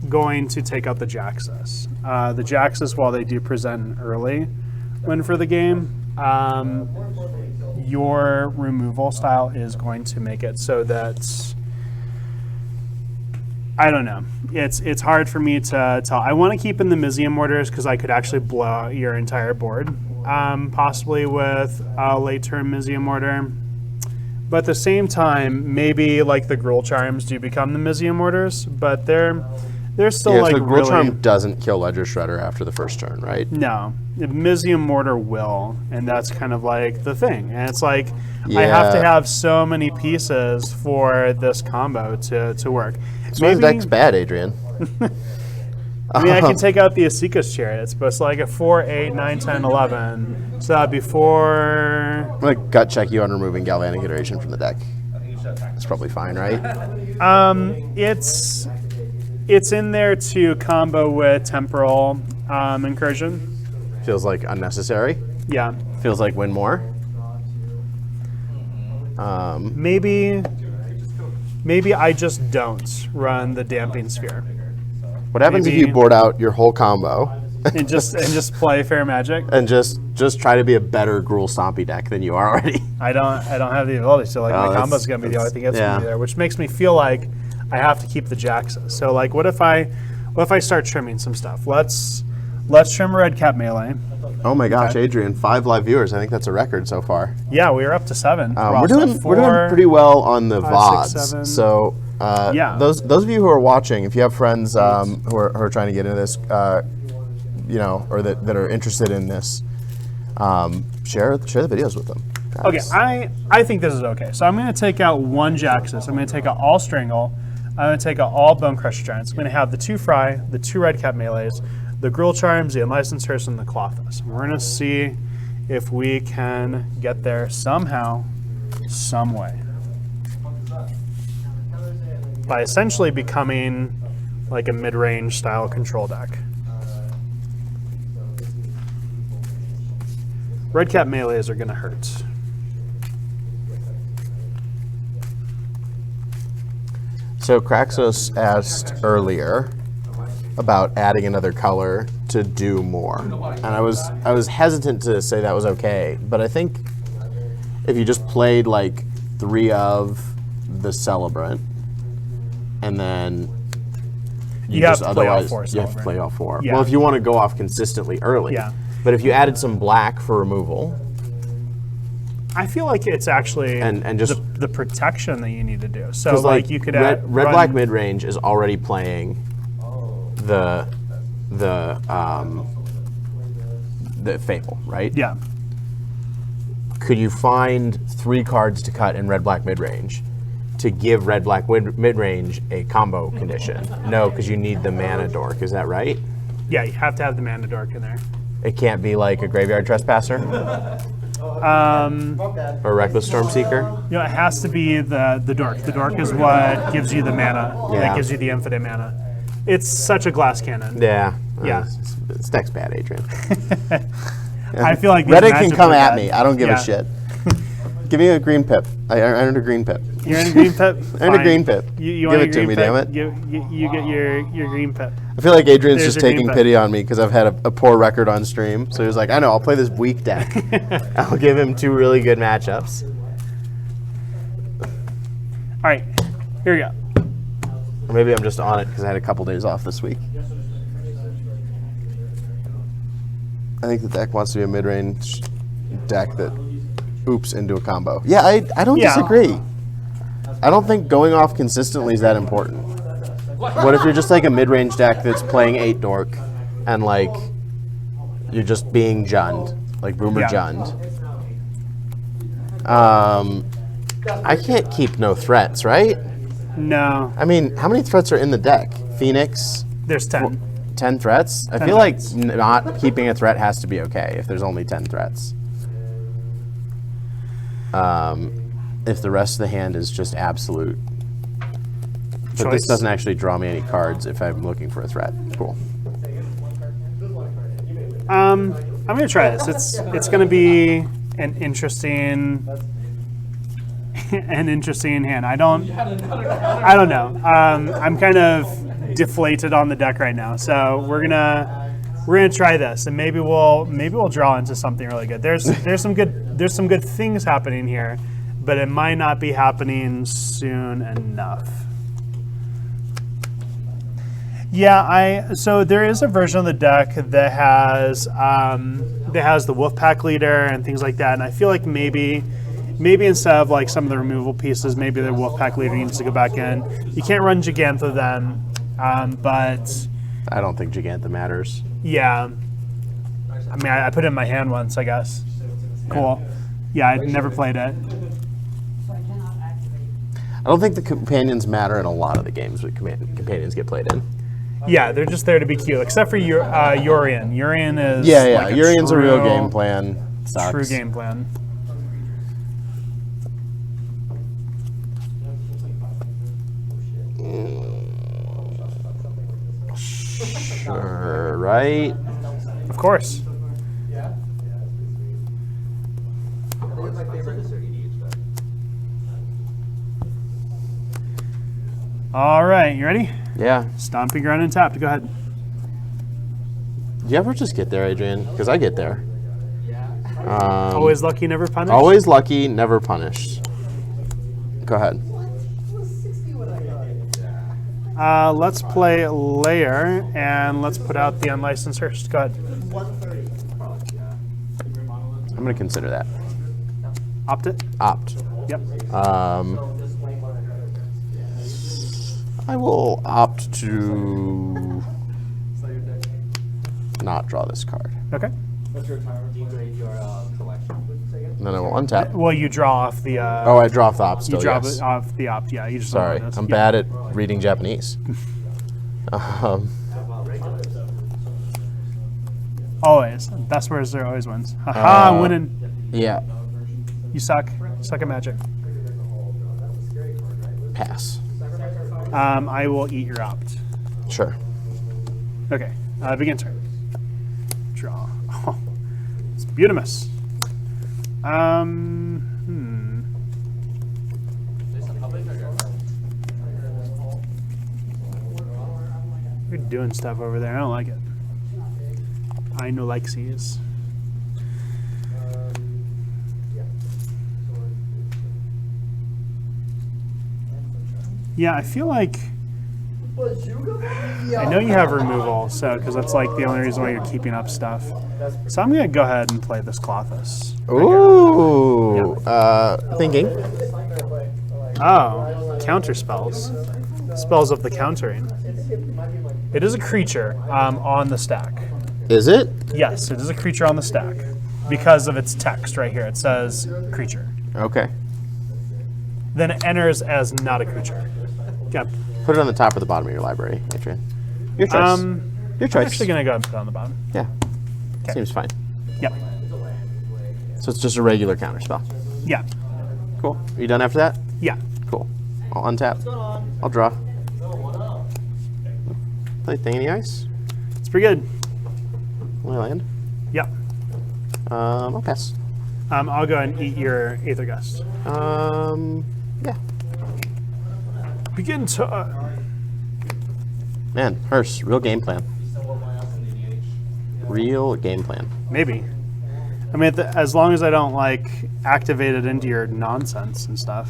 going to take out the Jaxus. The Jaxus, while they do present an early win for the game, your removal style is going to make it so that I don't know. It's hard for me to tell. I want to keep in the Mizium Mortars because I could actually blow out your entire board, possibly with a late turn Mizium Mortar. But at the same time, maybe like the Gruul Charms do become the Mizium Mortars, but they're still Yeah, like so Gruul really. Charm doesn't kill Ledger Shredder after the first turn, right? No, the Mizium Mortar will, and that's kind of like the thing. And it's like I have to Yeah. have so many pieces for this combo to work. So the deck's bad, Adrian. I mean, I can take out the Asika's Chariot. It's supposed to like a 4, 8, 9, 10, 11. So that'd be 4. I'm gonna gut check you on removing Galvanic Iteration from the deck. That's probably fine, right? It's in there to combo with Temporal Incursion. Feels like unnecessary. Yeah. Feels like win more. Maybe I just don't run the Damping Sphere. What happens if Maybe- you board out your whole combo and just play Fair Magic? and just try to be a better Gruul Stompy deck than you are already? I don't have the ability, so like my that's- combo's gonna be the only thing that's yeah. gonna be there, which makes me feel like I have to keep the Jaxes. So like, what if I start trimming some stuff? Let's trim Red Cap Melee. Oh my gosh, Adrian, 5 live viewers. I think that's a record so far. Yeah, we were up to 7. We're doing pretty well on the 5, VODs. 6, 7. So Yeah. those of you who are watching, if you have friends who are trying to get into this, or that are interested in this, share the videos with them. Okay, Guys. I think this is okay. So I'm going to take out 1 Jaxus. I'm going to take out all Strangle. I'm going to take out all Bone Crusher Giants. I'm going to have the 2 Fry, the 2 Red Cap Melees, the Gruul Charms, the Unlicensed Hearse, and the Clothos. We're going to see if we can get there somehow, some way. By essentially becoming like a mid-range style control deck. Red Cap Melees are going to hurt. So Kraxos asked earlier about adding another color to do more, and I was hesitant to say that was okay, but I think if you just played like 3 of the Celebrant, and then You have just to play all otherwise 4 you have to Celebrant. play all 4. Yeah. Well, if you want to go off consistently early, Yeah. But if you added some black for removal, I feel like it's actually And just- the protection that you need to do. So because like you could add red black mid range is already playing the Fable, right? Yeah. Could you find 3 cards to cut in red black mid range to give red black mid range a combo condition? No, because you need the mana dork. Is that right? Yeah, you have to have the Mana Dork in there. It can't be like a Graveyard Trespasser or Reckless Stormseeker. You know, it has to be the Dork. The Dork is what gives you the mana. Yeah. That gives you the infinite mana. It's such a glass cannon. Yeah. Yeah. This deck's bad, Adrian. I feel like these Reddit can matchups come are at bad. me. I don't give Yeah. a shit. Give me a green pip. I earned a green pip. You're in a green pip? I earned a Fine. green pip. You Give want a it to green me, pip? damn it. You get your green pip. I feel like Adrian's There's just your green taking pip. pity on me because I've had a poor record on stream. So he was like, I know, I'll play this weak deck. I'll give him 2 really good matchups. All right, here we go. Or maybe I'm just on it because I had a couple days off this week. I think the deck wants to be a mid-range deck that oops into a combo. Yeah, I don't Yeah. disagree. I don't think going off consistently is that important. What if you're just like a mid-range deck that's playing 8 dork and like you're just being Jund, like Boomer Yeah. Jund? I can't keep no threats, right? No, I mean, how many threats are in the deck? Phoenix, there's 10. 10 threats? I 10 feel threats. like not keeping a threat has to be okay if there's only 10 threats. If the rest of the hand is just absolute. But Choice. this doesn't actually draw me any cards if I'm looking for a threat. Cool. I'm gonna try this. It's gonna be an interesting hand. I don't know. I'm kind of deflated on the deck right now, so we're gonna try this, and maybe we'll draw into something really good. There's some good things happening here, but it might not be happening soon enough. Yeah, so there is a version of the deck that has the Wolfpack leader and things like that, and I feel like maybe instead of like some of the removal pieces, maybe the Wolfpack leader needs to go back in. You can't run Gigantha then, but I don't think Gigantha matters. yeah. I mean, I put it in my hand once, I guess. Cool. Yeah, I never played it. I don't think the companions matter in a lot of the games that companions get played in. Yeah, they're just there to be cute, except for Urian. Urian is Yeah. like Urian's a real true- game plan. Sucks. True game plan. Sure, right? Of course. All right, you ready? Yeah. Stomping ground and tapped. Go ahead. Do you ever just get there, Adrian? Because I get there. Always lucky, never punished. Always lucky, never punished. Go ahead. Let's play Layer, and let's put out the unlicensed Hearst. Go ahead. I'm going to consider that. Opt it? Opt. Yep. I will opt to not draw this card. Okay. Degrade your collection. And then I will untap. Well, you draw off the. Oh, I draw off the opt you still, draw yes. it off the opt. Yeah, you just. Sorry, I'm bad at reading Japanese. Always. Best words there always wins. Haha, I'm winning. Yeah, You suck. Suck at magic. pass. I will eat your opt. Sure. Okay. Begin turn. Draw. Oh, it's beautimous. You're doing stuff over there. I don't like it. I know like sees. Yeah, I feel like I know you have removal, so because that's like the only reason why you're keeping up stuff. So I'm gonna go ahead and play this Clothis. Ooh. Thinking. Oh, counter spells. Spells of the countering. It is a creature on the stack. Is it? Yes, it is a creature on the stack because of its text right here. It says creature. Okay. Then it enters as not a creature. Yeah. Put it on the top or the bottom of your library, Adrian. Your choice. Your I'm choice. actually gonna go ahead and put it on the bottom. Yeah. Seems fine. Yep. So it's just a regular counter spell. Yeah. Cool. Are you done after that? Yeah. Cool. I'll untap. I'll draw. Play Thingy Ice. It's pretty good. Will I land? Yep. I'll pass. I'll go ahead and eat your Aether Gust. Yeah. Begin to. Man, Hearst, real game plan. Real game plan. Maybe. I mean, as long as I don't like activate it into your nonsense and stuff.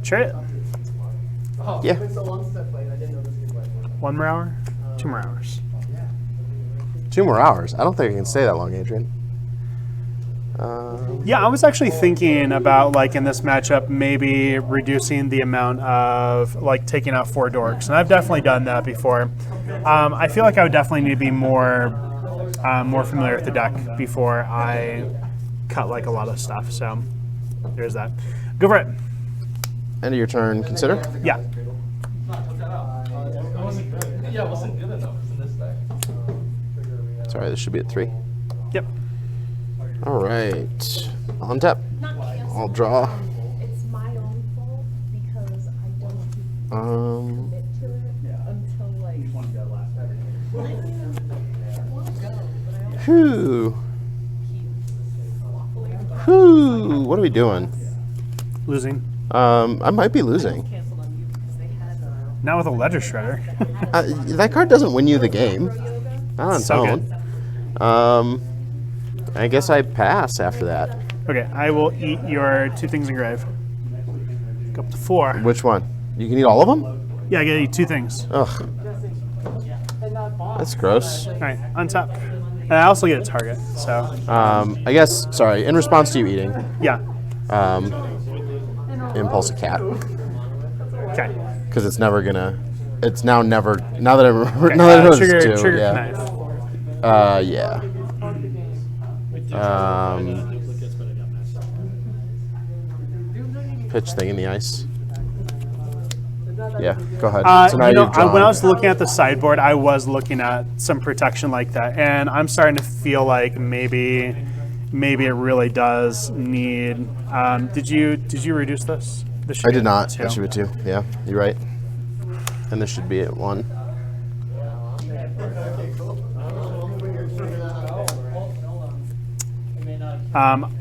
Try it. Yeah. 1 more hour? 2 more hours. 2 more hours. I don't think I can stay that long, Adrian. Yeah, I was actually thinking about, like, in this matchup, maybe reducing the amount of, like, taking out 4 dorks. And I've definitely done that before. I feel like I would definitely need to be more familiar with the deck before I cut, like, a lot of stuff. So there's that. Go for it. End of your turn. Consider. Yeah. Yeah, it wasn't good enough in this deck. Sorry, this should be at 3. Yep. All right. I'll untap. I'll draw. It's my own fault because I don't commit to it until like. Whew. Whew. What are we doing? Losing. I might be losing. Not with a ledger shredder. That card doesn't win you the game. Not on its So own. I guess I pass after that. Okay, I will eat your 2 things engraved. Go up to 4. Which one? You can eat all of them? Yeah, I gotta eat 2 things. Ugh. That's gross. All right, untap. And I also get a target, so I guess, sorry, in response to you eating, yeah. impulse a cat. Okay. Because it's never gonna, it's now never, now that I remember, Okay, now that I know it's trigger 2, trigger yeah. knife. Yeah. pitch thing in the ice? Yeah, go ahead. So now You know, you've drawn. when I was looking at the sideboard, I was looking at some protection like that, and I'm starting to feel like maybe it really does need. Did you reduce this? This should I be did not. two. That should be 2. Yeah, you're right. And this should be at 1.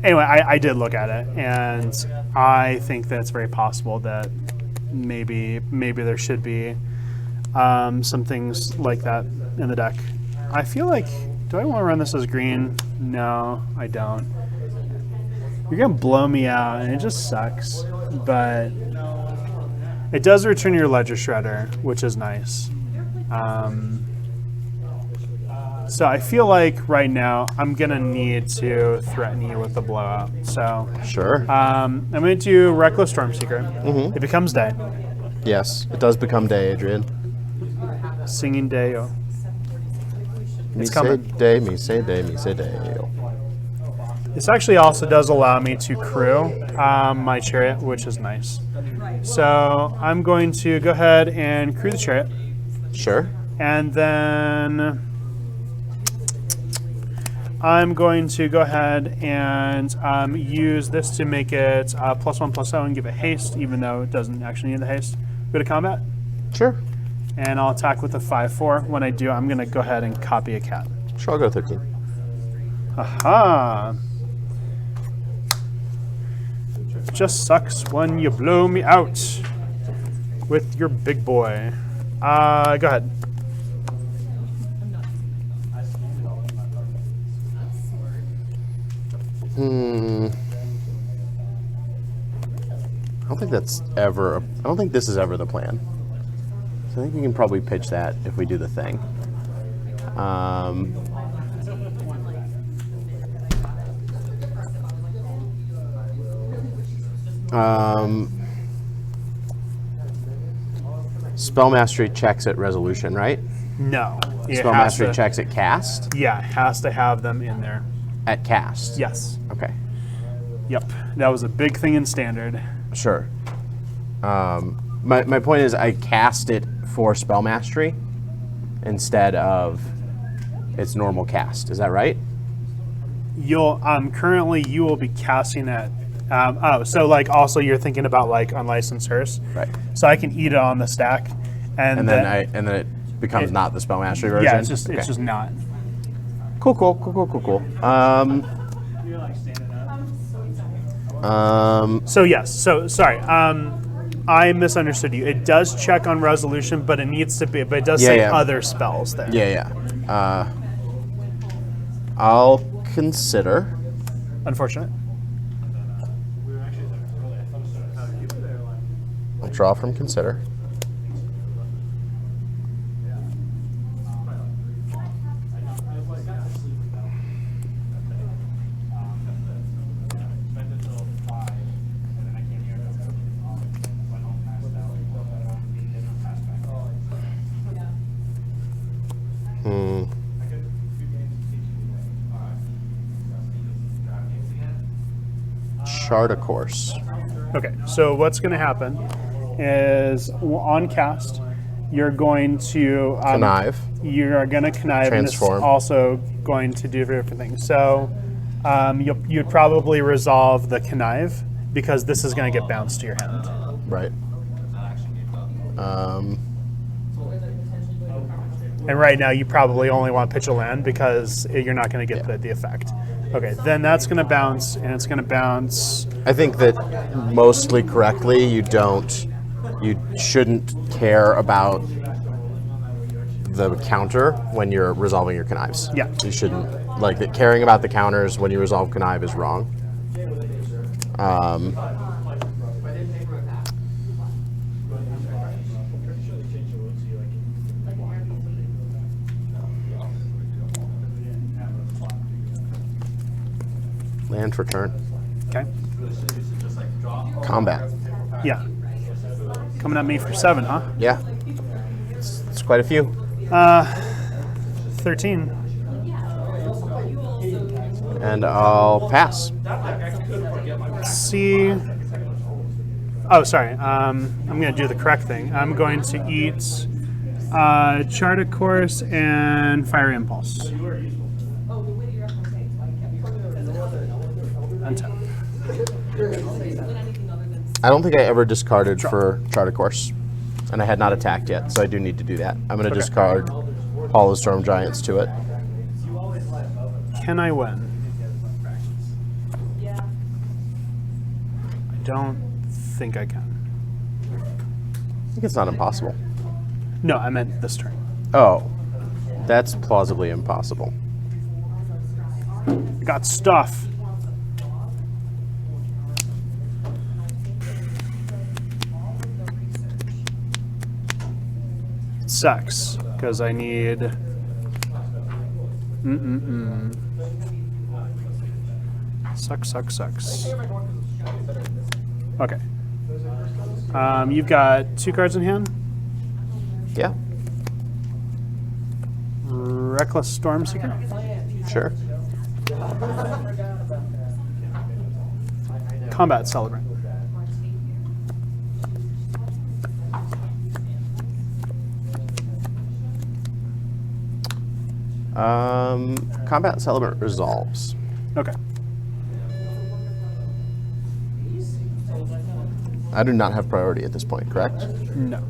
Anyway, I did look at it, and I think that it's very possible that maybe there should be some things like that in the deck. I feel like, do I want to run this as green? No, I don't. You're gonna blow me out, and it just sucks. But it does return your Ledger Shredder, which is nice. So I feel like right now I'm gonna need to threaten you with the blowout. So Sure. I'm gonna do Reckless Stormseeker. It becomes day. Yes, it does become day, Adrian. Singing day. Oh. Me It's say coming. day, me say day, me say day. This actually also does allow me to crew my chariot, which is nice. So I'm going to go ahead and crew the chariot, Sure. and then I'm going to go ahead and use this to make it +1/+0 and give it haste, even though it doesn't actually need the haste. Go to combat, Sure. and I'll attack with a 5/4. When I do, I'm going to go ahead and copy a cat. Sure, I'll go 13. Aha! Just sucks when you blow me out with your big boy. Go ahead. I don't think that's ever. I don't think this is ever the plan. So I think we can probably pitch that if we do the thing. Spell Mastery checks at resolution, right? No. It Spell has Mastery to- checks at cast. Yeah, it has to have them in there. At cast. Yes. Okay. Yep. That was a big thing in Standard. Sure. My point is, I cast it for Spell Mastery instead of its normal cast. Is that right? You'll currently you will be casting it. So like also you're thinking about like Unlicensed Hearse. Right. So I can eat it on the stack, and And then it becomes It- not the Spell Mastery version. yeah, it's just Okay. not. Cool. So yes, so sorry. I misunderstood you. It does check on resolution, but it needs to be. But it does Yeah, say yeah. other spells there. Yeah. I'll consider. Unfortunate. I'll draw from consider. Chart a course. Okay. So what's going to happen is on cast, you're going to Connive. You are going to connive, and it's Transform. also going to do different things. So you'd probably resolve the connive because this is going to get bounced to your hand. Right. And right now, you probably only want to pitch a land because you're not going to get the effect. Okay, then that's going to bounce, and it's going to bounce. I think that mostly correctly, you shouldn't care about the counter when you're resolving your connives. Yeah. You shouldn't, like, caring about the counters when you resolve connive is wrong. Land for turn. Okay. Combat. Yeah. Coming at me for 7, huh? Yeah. It's quite a few. 13. And I'll pass. Let's see. Oh, sorry. I'm going to do the correct thing. I'm going to eat Charted Course and Fiery Impulse. Untapped. I don't think I ever discarded for Charted Course, and I had not attacked yet, so I do need to do that. I'm going to discard all the Storm Giants to it. Can I win? I don't think I can. I think it's not impossible. No, I meant this turn. Oh, that's plausibly impossible. I got stuff. It sucks because I need. Sucks. Okay. You've got 2 cards in hand. Yeah, Reckless Stormseeker. sure. Combat Celebrant. Combat Celebrant resolves. Okay. I do not have priority at this point, correct? No.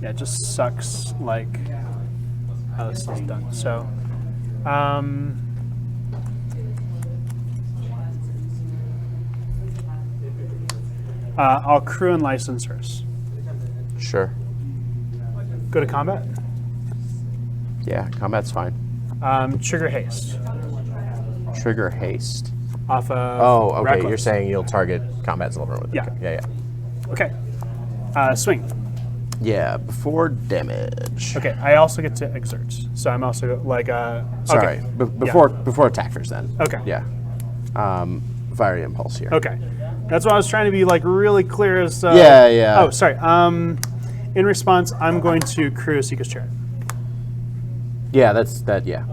Yeah, it just sucks like how this is done. So, I'll crew and licensors. Sure. Go to combat. Yeah, combat's fine. Trigger haste Trigger haste. off of. Oh, okay. Reckless. You're saying you'll target Combat Celebrant with it. Yeah. Yeah. Okay. Swing. Yeah, before damage. Okay. I also get to exert, so I'm also like Sorry. Okay. Before attackers then. Okay. Yeah. Fiery Impulse here. Okay. That's why I was trying to be like really clear as. Yeah. Oh, sorry. In response, I'm going to crew Seeker's Chariot. Yeah, that's that. Yeah,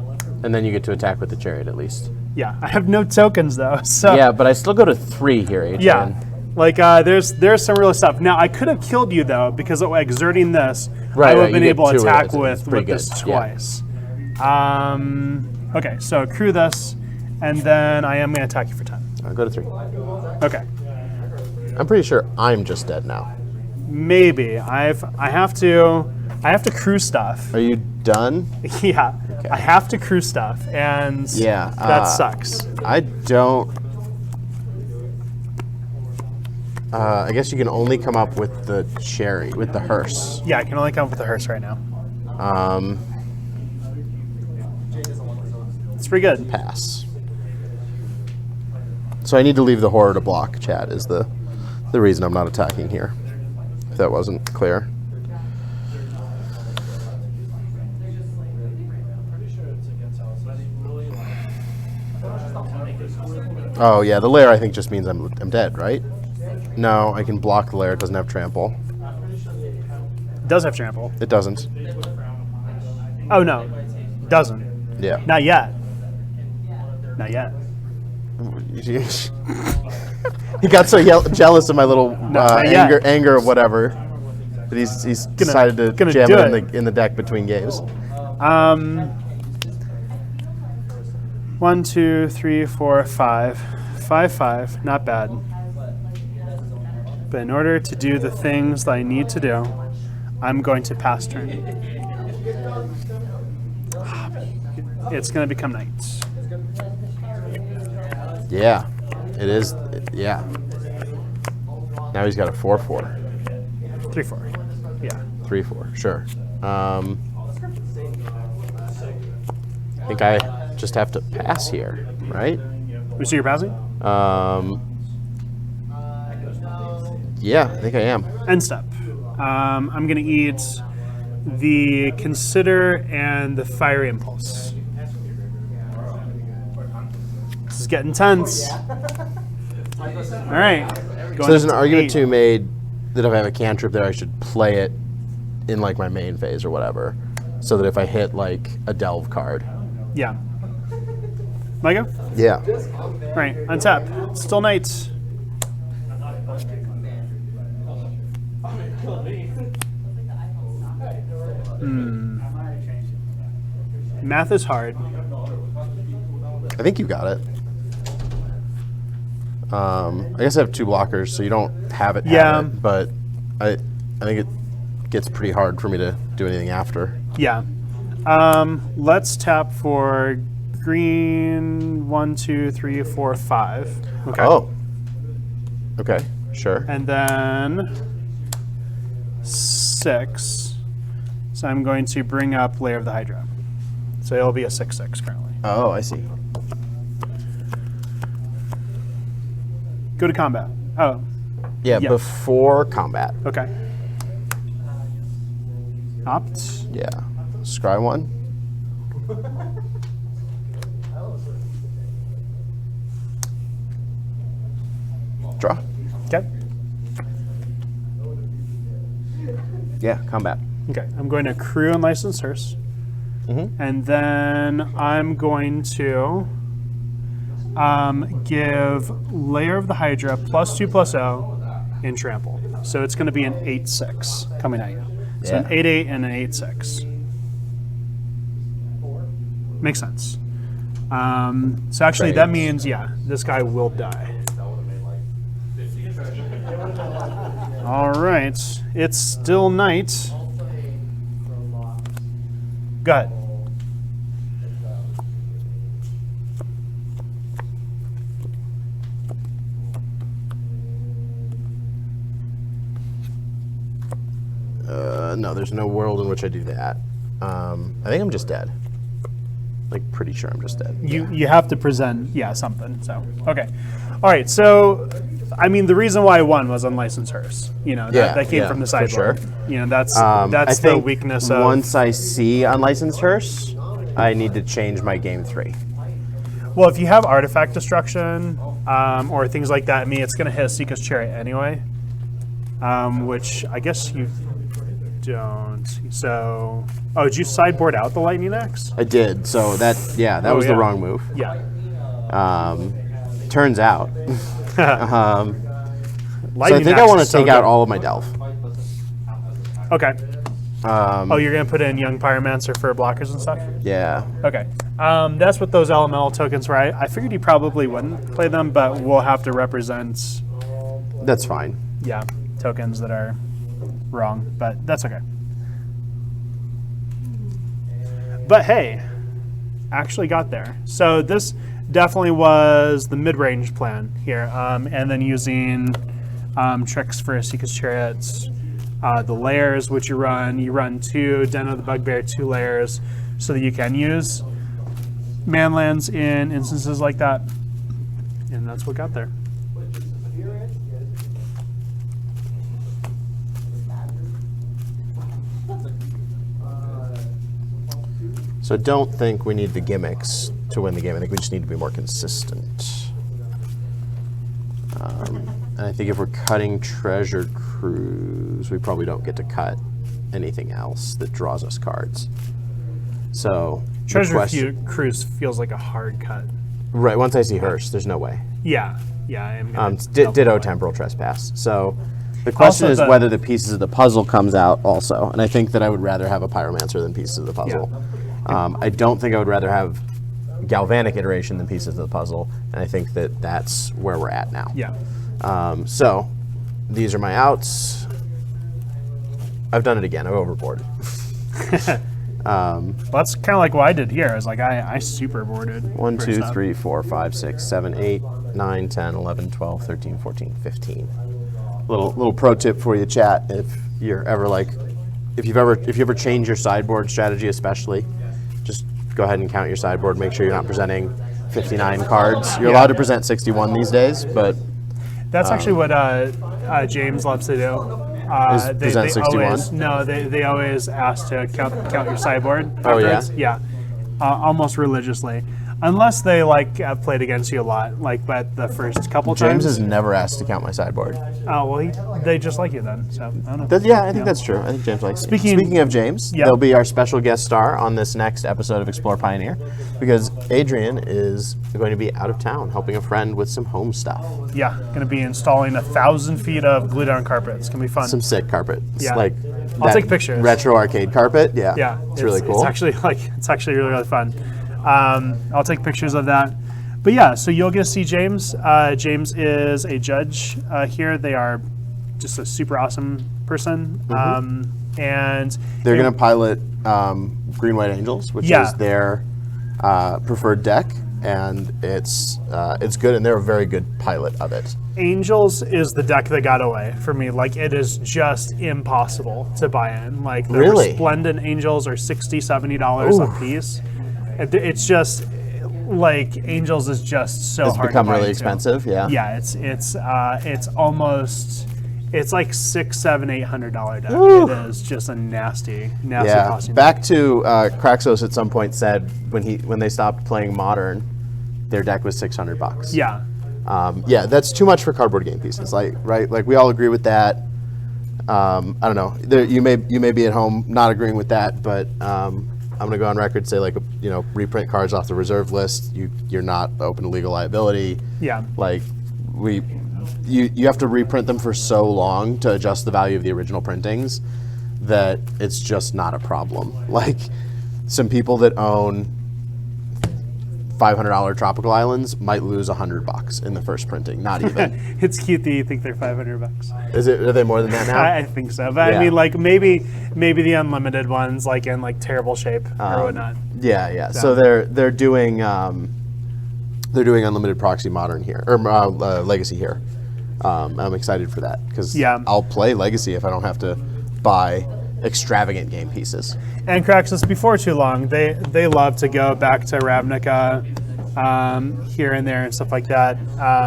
and then you get to attack with the chariot at least. Yeah, I have no tokens though, so. Yeah, but I still go to 3 here, Adrian. Yeah, like there's some real stuff. Now I could have killed you though because of exerting this. Right, I would right, have been you able get to 2 attack it's with pretty this good, yeah. twice. Okay, so crew this, and then I am going to attack you for 10. I'll go to 3. Okay, I'm pretty sure I'm just dead now. maybe I have to crew stuff. Are you done? Yeah, Okay. I have to crew stuff, and Yeah, that sucks. I don't. I guess you can only come up with the with the hearse. Yeah, I can only come up with the hearse right now. It's pretty good. Pass. So I need to leave the horror to block. Chat is the reason I'm not attacking here. If that wasn't clear. Oh yeah, the lair I think just means I'm dead, right? No, I can block the lair. It doesn't have trample. It does have trample. It doesn't. Oh no, doesn't. Yeah. Not yet. Not yet. He got so jealous of my little not yet. anger or whatever that he's decided to jam do it in the deck between games. 1, 2, 3, 4, 5. 5, 5. Not bad. But in order to do the things that I need to do, I'm going to pass turn. It's going to become night. Yeah, it is. Yeah. Now he's got a 4/4. 3-4. Yeah. 3/4. Sure. I think I just have to pass here, right? So you're passing? Yeah, I think I am. End step. I'm going to eat the Consider and the Fiery Impulse. This is getting tense. All right. So there's an argument to be made that if I have a cantrip there, I should play it in like my main phase or whatever. so that if I hit like a delve card. Yeah. Micah? Yeah. Right, untap. Still night. Math is hard. I think you got it. I guess I have 2 blockers, so you don't have it. Yeah. Have it, but I think it gets pretty hard for me to do anything after. Yeah. Let's tap for green 1, 2, 3, 4, 5. Okay. Oh. Okay. Sure. And then 6. So I'm going to bring up Lair of the Hydra. So it'll be a 6/6 currently. Oh, I see. Go to combat. Oh, Yeah, Yeah. before combat. okay. Opt. Yeah. Scry 1. Draw. Okay. Yeah, combat. Okay. I'm going to crew and license hearse. Mm-hmm. And then I'm going to give Lair of the Hydra +2/+0 in trample. So it's going to be an 8/6 coming at you. So an Yeah. 8/8 and an 8/6. Makes sense. So actually that Right. means, yeah, this guy will die. All right. It's still night. Go ahead. No, there's no world in which I do that. I think I'm just dead. Like, pretty sure I'm just dead. You have to present, yeah, something. So, okay. All right. So, I mean, the reason why I won was unlicensed hearse. You know, Yeah, that came yeah, from the for sideboard. sure. You know, that's I the think weakness of. once I see unlicensed hearse, I need to change my game 3. Well, if you have artifact destruction or things like that, I mean, it's going to hit a Seeker's Chariot anyway, which I guess you don't. So, oh, did you sideboard out the Lightning Axe? I did, so that was the yeah. wrong move. Yeah. Turns out. So I Lightning think I Axe want to is so take out good. all of my delve. Okay. Oh, you're going to put in Young Pyromancer for blockers and stuff? Yeah. Okay. That's what those elemental tokens were. I figured you probably wouldn't play them, but we'll have to represent, That's fine. yeah, tokens that are wrong, but that's okay. But hey, actually got there. So this definitely was the mid-range plan here, and then using tricks for Seeker's Chariots, the layers which you run 2 Den of the Bugbear, 2 layers, so that you can use manlands in instances like that, and that's what got there. So I don't think we need the gimmicks to win the game. I think we just need to be more consistent. And I think if we're cutting Treasure Cruise, we probably don't get to cut anything else that draws us cards. So the Treasure Cruise feels like a hard cut. Right, once I see Hearse, there's no way. Yeah, I am gonna Ditto Temporal Trespass. So the question is whether the pieces of the puzzle comes out also. And I think that I would rather have a Pyromancer than pieces of the puzzle. I don't think I would rather have Galvanic Iteration than pieces of the puzzle. And I think that that's where we're at now. Yeah. So these are my outs. I've done it again. I've overboarded. Well, that's kind of like what I did here. I was like, I super boarded. 1, for 2, stuff. 3, 4, 5, 6, 7, 8, 9, 10, 11, 12, 13, 14, 15. Little pro tip for you, chat. If you're ever like, if you ever change your sideboard strategy, especially, just go ahead and count your sideboard. Make sure you're not presenting 59 cards. You're allowed to present 61 these days, but That's actually what James loves to do. present 61? They always ask to count your sideboard. Oh, yeah? afterwards. Yeah, almost religiously. Unless they like have played against you a lot, like but the first couple James times. has never asked to count my sideboard. Oh well, they just like you then. So I don't know. Yeah, I think that's true. I think James likes me. Speaking of James, Yep. they'll be our special guest star on this next episode of Explore Pioneer because Adrian is going to be out of town helping a friend with some home stuff. Yeah, gonna be installing 1,000 feet of glue down carpet. It's gonna be fun. Some sick carpet. Yeah. Like I'll that take pictures. Retro arcade carpet. Yeah. Yeah, It's really cool. It's actually really fun. I'll take pictures of that. But yeah, so you'll get to see James. James is a judge here. They are just a super awesome person. And They're going to pilot Green White Angels, which Yeah. is their preferred deck, and it's good, and they're a very good pilot of it. Angels is the deck that got away for me. Like it is just impossible to buy in. Like the Really? Resplendent Angels are $60, $70 a piece. It's just like Angels is just so It's hard become to buy really into. expensive. Yeah. Yeah, it's almost like $600, $700, $800 deck. Woo. It is just a nasty Yeah. costume. Back to Kraxos at some point said when they stopped playing Modern, their deck was $600. Yeah. Yeah, that's too much for cardboard game pieces. Like we all agree with that. I don't know. You may be at home not agreeing with that, but I'm gonna go on record and say reprint cards off the reserve list. You're not open to legal liability. Yeah. Like you have to reprint them for so long to adjust the value of the original printings that it's just not a problem. Like some people that own $500 tropical islands might lose $100 in the first printing. Not even. It's cute that you think they're $500. Are they more than that now? I think so, but Yeah. I mean, like maybe the unlimited ones, like in like terrible shape or whatnot. Yeah. So they're doing unlimited proxy modern here or legacy here. I'm excited for that because Yeah. I'll play legacy if I don't have to buy extravagant game pieces. And Kraxus, before too long, they love to go back to Ravnica here and there and stuff like that.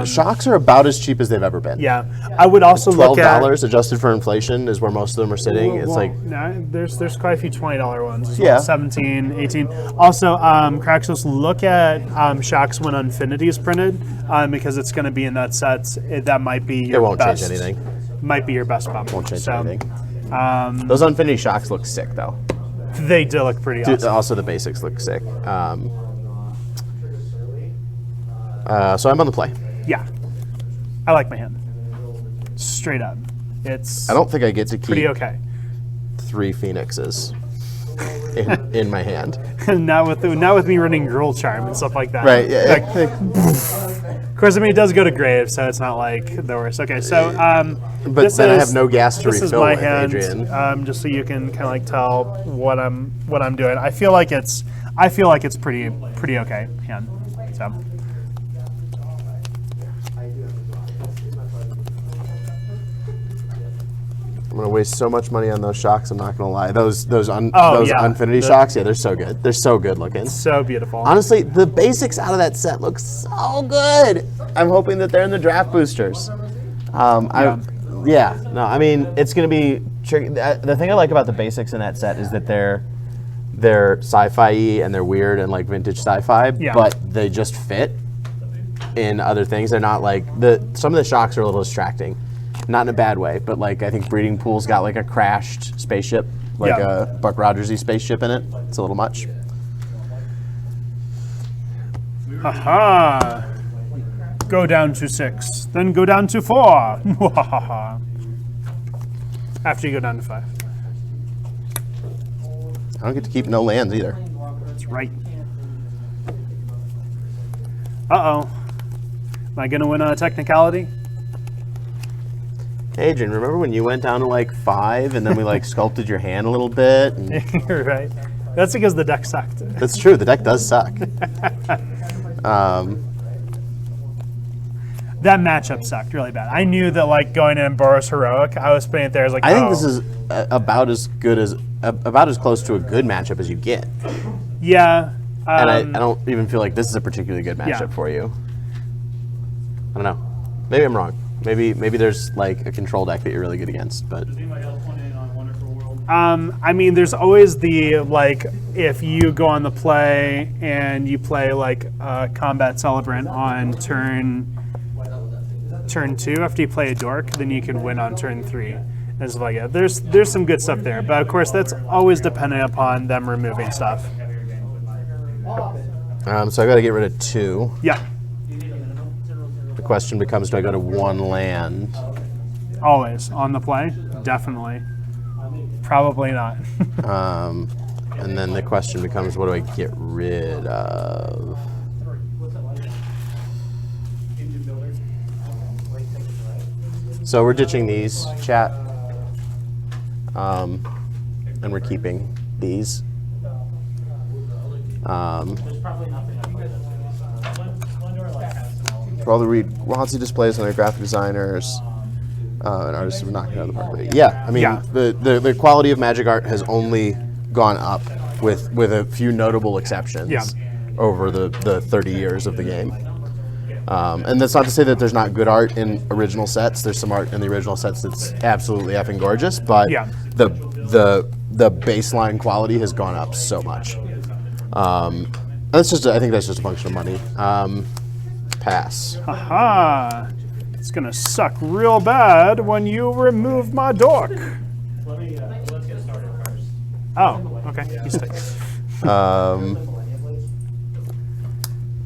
Shocks are about as cheap as they've ever been. Yeah, I would also look at $12 adjusted for inflation is where most of them are sitting. It's like no, there's quite a few $20 ones. As Yeah. well, 17, 18. Also, Kraxus, look at Shocks when Infinity is printed because it's going to be in that set. That might be your it won't best, change anything. Might be your best bump. Won't change So, anything. Those Infinity Shocks look sick though. They do look pretty awesome. Also, the basics look sick. So I'm on the play. Yeah, I like my hand. Straight up, it's I don't think I get to keep pretty okay. 3 Phoenixes in my hand. Not with me running Gruul Charm and stuff like that. Right. Yeah. Of course, I mean it does go to grave, so it's not like the worst. Okay, so But then I have no gas to this is refill my with, hand, Adrian. just so you can kind of like tell what I'm doing. I feel like it's pretty okay hand. So. I'm gonna waste so much money on those shocks. I'm not gonna lie. Those yeah. Infinity shocks, yeah, they're so good. They're so good looking. So beautiful. Honestly, the basics out of that set look so good. I'm hoping that they're in the draft boosters. I mean, it's gonna be tricky. The thing I like about the basics in that set is that they're sci-fi and they're weird and like vintage sci-fi, Yeah. but they just fit in other things. They're not like some of the shocks are a little distracting. Not in a bad way, but like I think Breeding Pool's got like a crashed spaceship, like Yeah. a Buck Rogers-y spaceship in it. It's a little much. Aha! Go down to 6, then go down to 4. After you go down to 5. I don't get to keep no lands either. That's right. Uh-oh. Am I gonna win a technicality? Adrian, remember when you went down to like 5 and then we like sculpted your hand a little bit? And You're right. That's because the deck sucked. that's true. The deck does suck. That matchup sucked really bad. I knew that like going in Boros Heroic, I was putting it there as like, I think oh. this is about as close to a good matchup as you get. Yeah. And I don't even feel like this is a particularly good matchup Yeah. for you. I don't know. Maybe I'm wrong. Maybe there's like a control deck that you're really good against, but Does anybody else want in on Wonderful World? I mean, there's always the, like, if you go on the play and you play, like, Combat Celebrant on turn 2 after you play a dork, then you can win on turn 3. And stuff like that. There's some good stuff there, but of course that's always dependent upon them removing stuff. So I got to get rid of 2. Yeah, The question becomes, do I go to 1 land? always on the play, definitely. Probably not. And then the question becomes, what do I get rid of? So we're ditching these, chat. And we're keeping these. For all the WotC displays on their graphic designers and artists who are knocking it out of the park. But yeah, I mean, Yeah. the quality of Magic art has only gone up with a few notable exceptions Yeah. over the 30 years of the game. And that's not to say that there's not good art in original sets. There's some art in the original sets that's absolutely effing gorgeous, but Yeah. the baseline quality has gone up so much. That's just, I think that's just a function of money. Pass. Haha. It's gonna suck real bad when you remove my dork. Let's get started first. Oh, okay. You stick.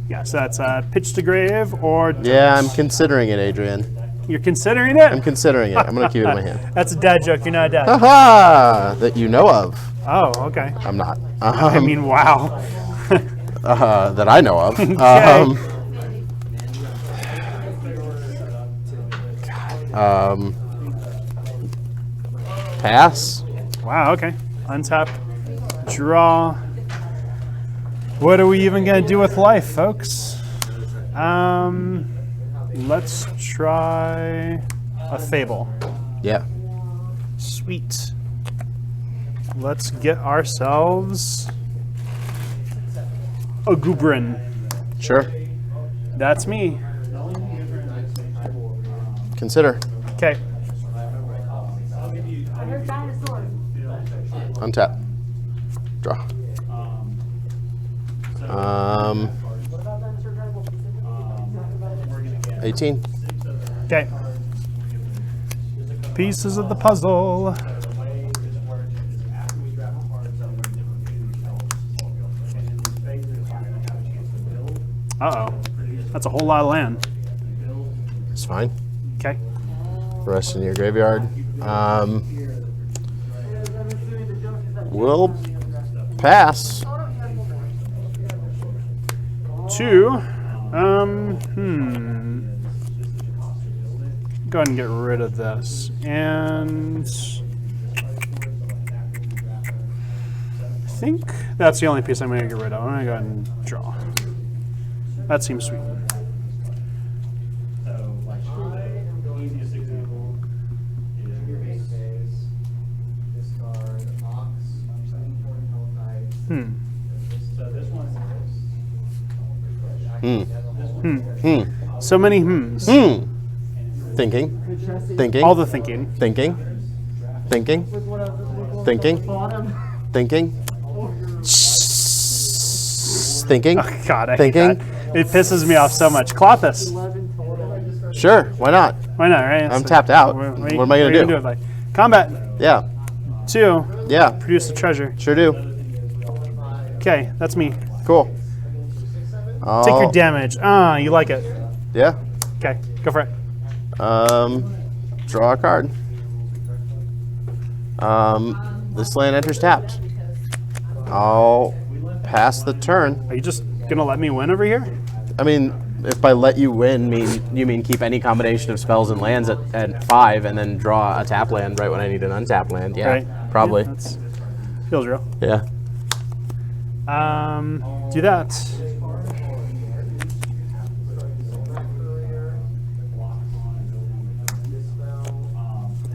Yeah, so that's pitch to grave or Yeah, I'm considering it, Adrian. you're considering it? I'm considering it. I'm gonna keep it in my hand. That's a dad joke. You're not a dad. Haha! That you know of. Oh, okay. I'm not. I mean, wow. That I know of. Pass. Wow, okay. Untap, draw. What are we even gonna do with life, folks? Let's try a Fable. Yeah. Sweet. Let's get ourselves a Gubrin. Sure. That's me. Consider. Okay. Untap. Draw. 18. Okay. Pieces of the puzzle. Uh-oh. That's a whole lot of land. It's fine. Okay. Rest in your graveyard. We'll pass. 2. Go ahead and get rid of this. And I think that's the only piece I'm going to get rid of. I'm going to go ahead and draw. That seems sweet. Easiest example is your base phase. Discard Ox. So this one is. So many hmms. Thinking. Thinking. All the thinking. Thinking. Thinking. Thinking. Thinking. Thinking. Oh, God, I Thinking. hate that. It pisses me off so much. Clothis. Sure. Why not? Why not, right? I'm tapped out. What What am I gonna do? it like? Combat. Yeah. 2. Yeah. Produce a treasure. Sure do. Okay, that's me. Cool. Take your damage. Ah, you like it. Yeah. Okay, go for it. Draw a card. This land enters tapped. I'll pass the turn. Are you just gonna let me win over here? I mean, if by let you win you mean keep any combination of spells and lands at 5 and then draw a tap land right when I need an untap land. Yeah, Right. probably. Yeah, that's feels real. Yeah. Do that.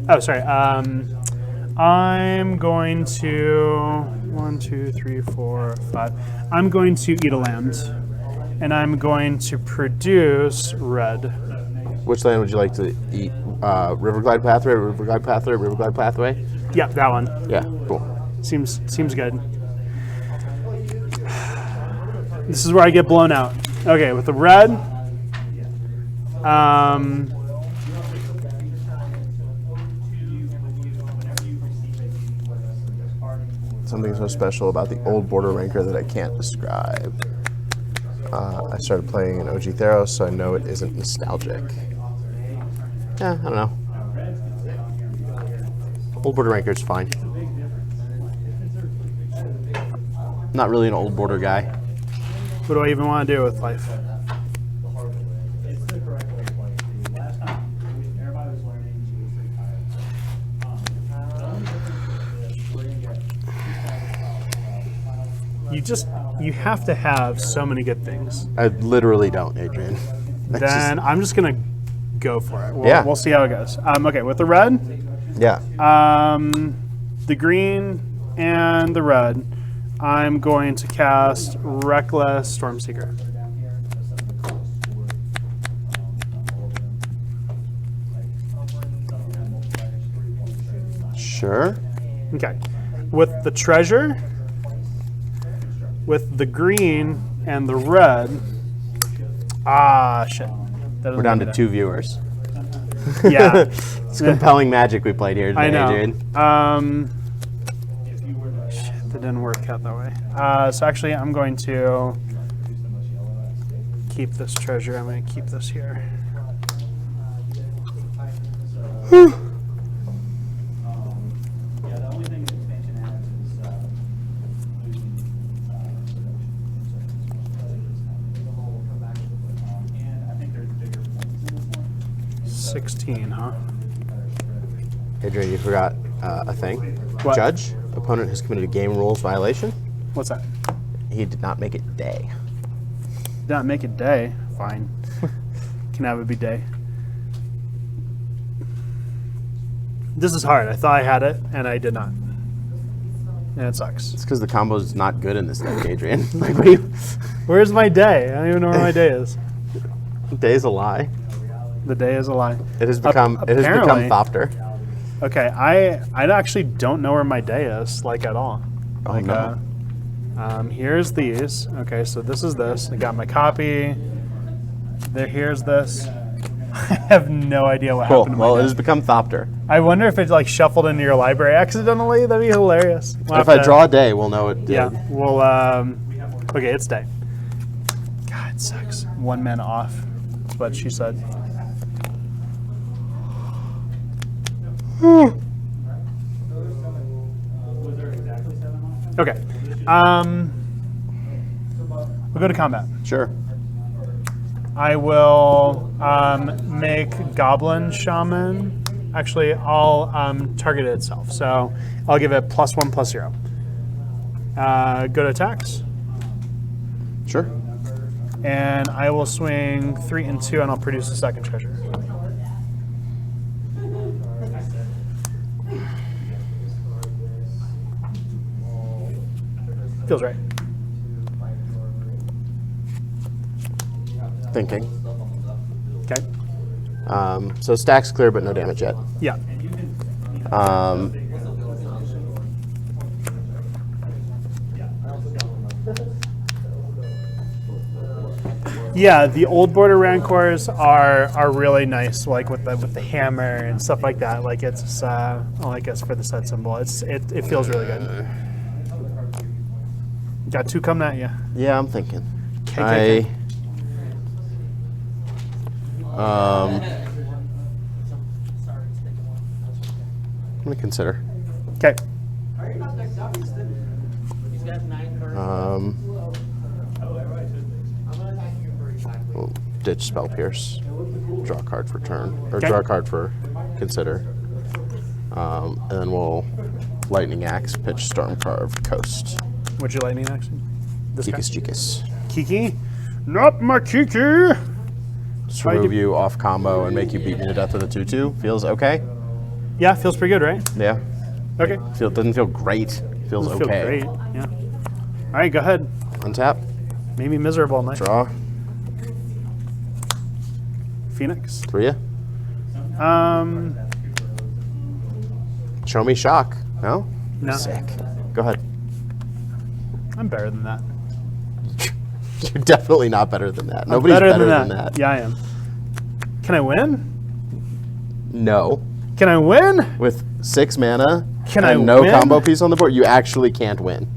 Oh, sorry. I'm going to 1, 2, 3, 4, 5. I'm going to eat a land, and I'm going to produce red. Which land would you like to eat? Riverglide Pathway, Riverglide Pathway, Riverglide Pathway? Yep, that one. Yeah, cool. Seems good. This is where I get blown out. Okay, with the red. Something so special about the old border ranker that I can't describe. I started playing in OG Theros, so I know it isn't nostalgic. Yeah, I don't know. Old border ranker's fine. Not really an old border guy. What do I even want to do with life? It's the correct way to play it. Last time, everybody was learning, she was retired. The only difference is this, we're gonna get You have to have so many good things. I literally don't, Adrian. Then I'm just gonna go for it. Yeah. We'll see how it goes. Okay, with the red, Yeah. the green, and the red, I'm going to cast Reckless Stormseeker. Sure. Okay. With the treasure, with the green and the red. Shit. We're down to 2 viewers. Yeah. It's compelling magic we played here today, I know. Adrian. Shit, that didn't work out that way. So actually, I'm going to keep this treasure. I'm going to keep this here. Yeah, the only thing the expansion adds is losing production. And I think there's bigger points in this one. 16, huh? Adrian, you forgot a thing. What? Judge, opponent has committed a game rules violation. What's that? He did not make it day. Did not make it day. Fine. Can have it be day. This is hard. I thought I had it, and I did not. And it sucks. It's because the combo's not good in this deck, Adrian. Like, what do you? Where's my day? I don't even know where my day is. Day's a lie. The day is a lie. It has become. It has become apparently- Thopter. Okay, I actually don't know where my day is, like, at all. Oh, Like, no. Here's these. Okay, so this is this. I got my copy. Here's this. I have no idea what Cool. happened to Well, my it day. has become Thopter. I wonder if it like shuffled into your library accidentally. That'd be hilarious. We'll If have I to- draw a day, we'll know it did. yeah, we'll. Okay, it's day. God, it sucks. 1 man off. That's what she said. Was there exactly 7 on it? Okay. We'll go to combat. Sure. I will make Goblin Shaman. Actually, I'll target it itself. So I'll give it +1/+0. Go to attacks. Sure. And I will swing 3 and 2, and I'll produce a second treasure. Feels right. Thinking. Okay. So stack's clear, but no damage yet. Yeah. Yeah, the old border rancors are really nice, like with the hammer and stuff like that. Like it's I guess for the set symbol, it feels really good. Got 2 coming at you. Yeah, I'm thinking. Okay. I'm gonna consider. Okay. We'll ditch Spell Pierce. Draw a card for turn, or Okay. draw a card for consider. And then we'll Lightning Axe, pitch Storm Carved Coast. What's your lightning action? This guy. Geekus Geekus. Kiki? Not my Kiki! Just Right, remove you- you off combo and make you beat me to death with a 2/2. Feels okay? Yeah, feels pretty good, right? Yeah. Okay. Doesn't feel great. Feels Doesn't okay. feel great. Yeah. All right, go ahead. Untap. Made me miserable, Mike. Draw. Phoenix. 3. Show me shock. No? No. Sick. Go ahead. I'm better than that. You're definitely not better than that. I'm Nobody's better than that. Yeah, I am. Can I win? No. Can I win? With 6 mana Can and I no win? combo piece on the board, you actually can't win.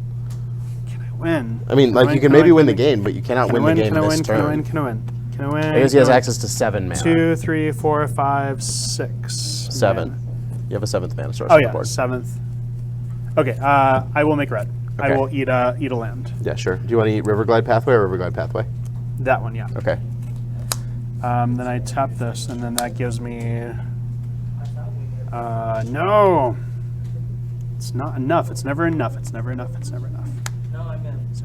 Can I win? I mean, Can I like, win? you can I maybe win the I game, but you cannot Can I win the win? game Can I this win? Can I turn. win? Can I win? Can I win? I guess he has Can I win? access to 7 mana. 2, 3, 4, 5, 6. 7. mana. You have a 7th mana source Oh on the yeah, board. 7th. Okay, I will make red. I Okay. will eat a land. Yeah, sure. Do you want to eat Riverglide Pathway or Riverglide Pathway? That one, yeah. Okay. Then I tap this, and then that gives me. No. It's not enough. It's never enough. It's never enough. It's never enough.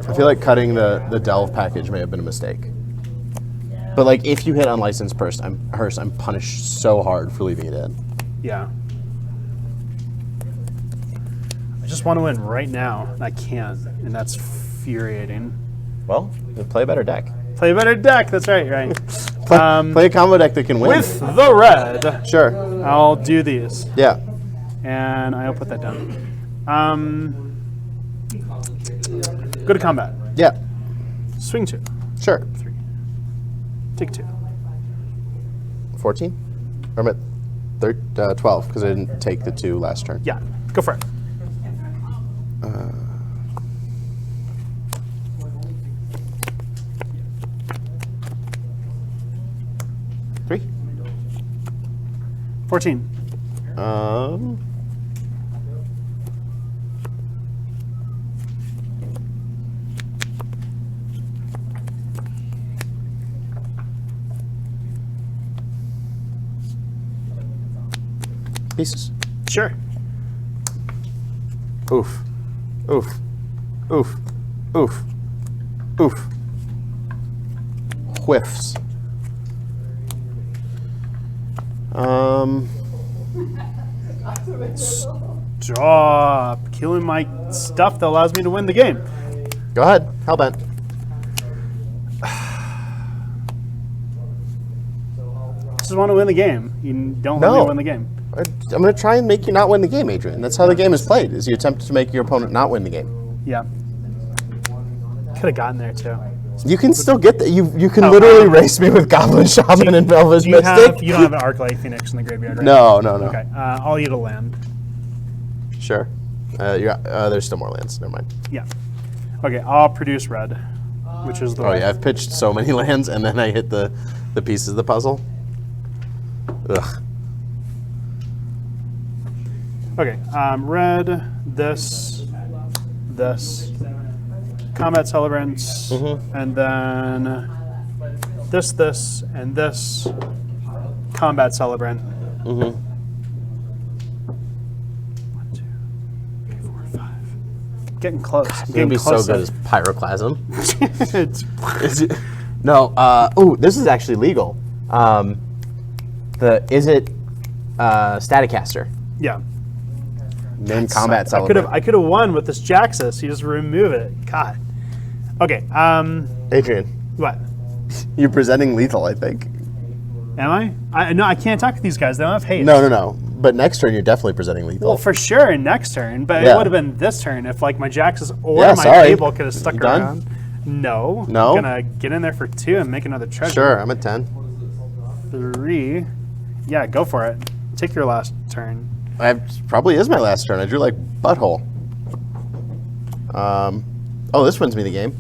I feel like cutting the Delve package may have been a mistake. But like, if you hit Unlicensed Hearse, I'm punished so hard for leaving it in. Yeah. I just want to win right now. And I can't, and that's infuriating. Well, then play a better deck. Play a better deck. That's right. Play a combo deck that can win. With the red, Sure. I'll do these, Yeah. and I'll put that down. Go to combat. Yeah. Swing 2. Sure. 3. Take 2. 14? I'm at 12 because I didn't take the 2 last turn. Yeah, go for it. Three. 14. Pieces. Sure. Oof. Oof. Oof. Oof. Oof. Whiffs. Stop killing my stuff that allows me to win the game. Go ahead. Hellbent. Just want to win the game. You don't let me No. win the game. I'm going to try and make you not win the game, Adrian. That's how the game is played, is you attempt to make your opponent not win the game. Yeah. Could have gotten there too. You can still get that. You can Oh, literally race me with Goblin Shaman and Velvet Do you Mystic. don't have an Arclight Phoenix in the graveyard, right? No. Okay. I'll eat a land. Sure. There's still more lands. Never mind. Yeah. Okay. I'll produce red, which is the. Oh yeah, I've pitched so many lands, and then I hit the pieces of the puzzle. Ugh. Okay. Red. This. Combat Celebrants, and then this, and this. Combat Celebrant. 1, 2, 3, 4, 5. Getting close. I'm It's gonna getting be so close. good as Pyroclasm. It's- No. This is actually legal. Is it Staticaster? yeah. Main combat I Celebrant. could have won with this Jaxus. You just remove it. God. Okay. Adrian, What? you're presenting lethal, I think. Am I? No, I can't talk to these guys. They don't have haste. No. But next turn, you're definitely presenting lethal. Well, for sure next turn, but Yeah. it would have been this turn if like my Jaxus or Yeah, my sorry. Fable could have stuck You done? around. No. No? I'm gonna get in there for 2 and make another treasure. Sure, I'm at 10. 3. Yeah, go for it. Take your last turn. Probably is my last turn. I drew like butthole. This wins me the game.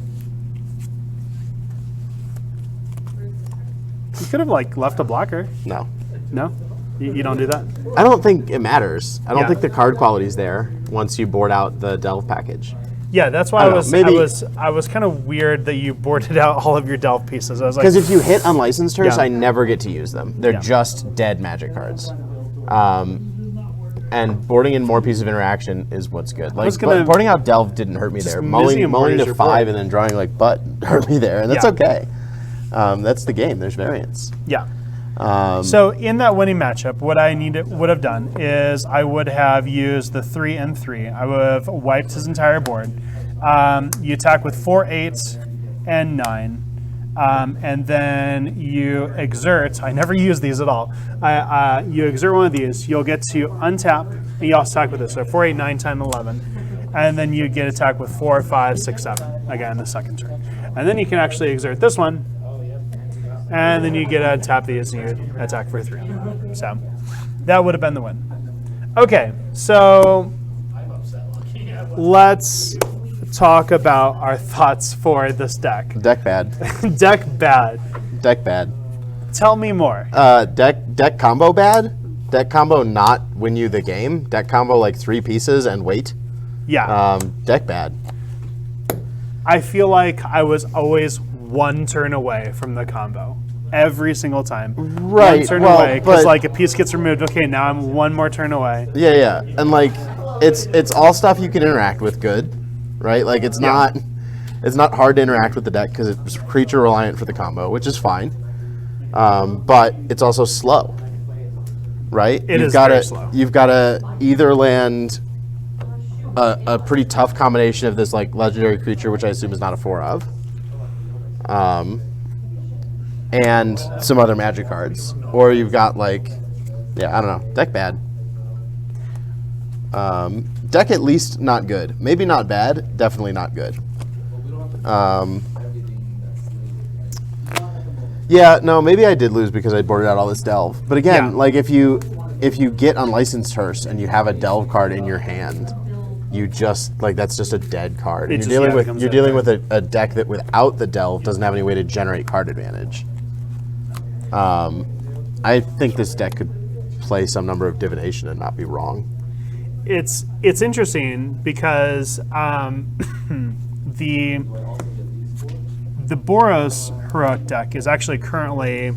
You could have like left a blocker. No. No? You don't do that? I don't think it matters. I don't Yeah. think the card quality's there once you board out the Delve package. Yeah, that's why I I don't was know, maybe- I was kind of weird that you boarded out all of your Delve pieces. I was like, Because if you hit unlicensed Hearse, Yeah. I never get to use them. They're Yeah. just dead magic cards. And boarding in more pieces of interaction is what's good. Like, was gonna- boarding out Delve didn't hurt me there. Mulling Museum Board is to your 5 board. and then drawing like butt hurt me there, and that's Yeah. okay. That's the game. There's variance. yeah. So in that winning matchup, what I would have done is I would have used the 3 and 3. I would have wiped his entire board. You attack with 4, 8, and 9. and then you exert. I never use these at all. You exert one of these, you'll get to untap, and you also attack with this. So 4, 8, 9, 10, 11. And then you get attack with 4, 5, 6, 7, again, the second turn. And then you can actually exert this one, and then you get to tap these and you attack for 3. So that would have been the win. Okay, so let's talk about our thoughts for this deck. Deck bad. Deck bad. Deck bad. Tell me more. Deck combo bad. Deck combo not win you the game. Deck combo like 3 pieces and wait. Yeah. Deck bad. I feel like I was always one turn away from the combo. Every single time. Right. One turn well, away. Because but- like a piece gets removed. Okay, now I'm one more turn away. Yeah. And like it's all stuff you can interact with good, right? Like it's not hard to interact with the deck because it's creature reliant for the combo, which is fine. But it's also slow, right? Is very slow. You've got to either land a pretty tough combination of this like legendary creature, which I assume is not a 4 of, and some other magic cards, or you've got like, I don't know, deck bad. Deck at least not good, maybe not bad, definitely not good. Yeah, no, maybe I did lose because I boarded out all this delve. But again, like if you get Unlicensed Hearse and you have a delve card in your hand, you just like that's just a dead card. And you're dealing with a deck that without the delve doesn't have any way to generate card advantage. I think this deck could play some number of divination and not be wrong. It's interesting because the Boros heroic deck is actually currently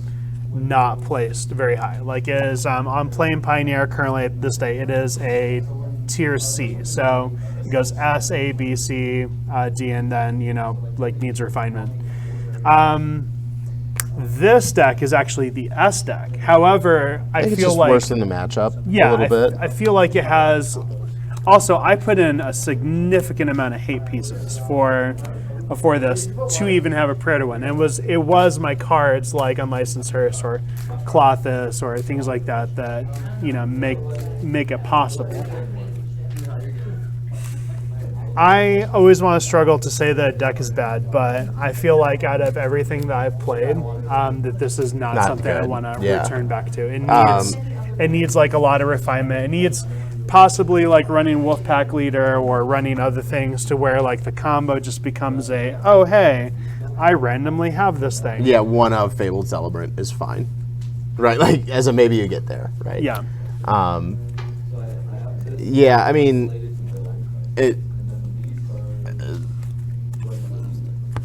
not placed very high. Like is on Playing Pioneer currently at this day, it is a tier C. So it goes S, A, B, C, D, and then like needs refinement. This deck is actually the S deck. However, I think feel it's just like worse in the matchup a little bit. I feel like it has. Also, I put in a significant amount of hate pieces for this to even have a prayer to win. It was my cards like Unlicensed Hearse or Clothis or things like that make it possible. I always want to struggle to say that deck is bad, but I feel like out of everything that I've played, that this is not something good. I want to Yeah. return back to. It needs like a lot of refinement. It needs possibly like running Wolfpack Leader or running other things to where like the combo just becomes oh hey, I randomly have this thing. Yeah, one of Fable Celebrant is fine, right? Like as a maybe you get there, right? Yeah. Yeah, I mean, it.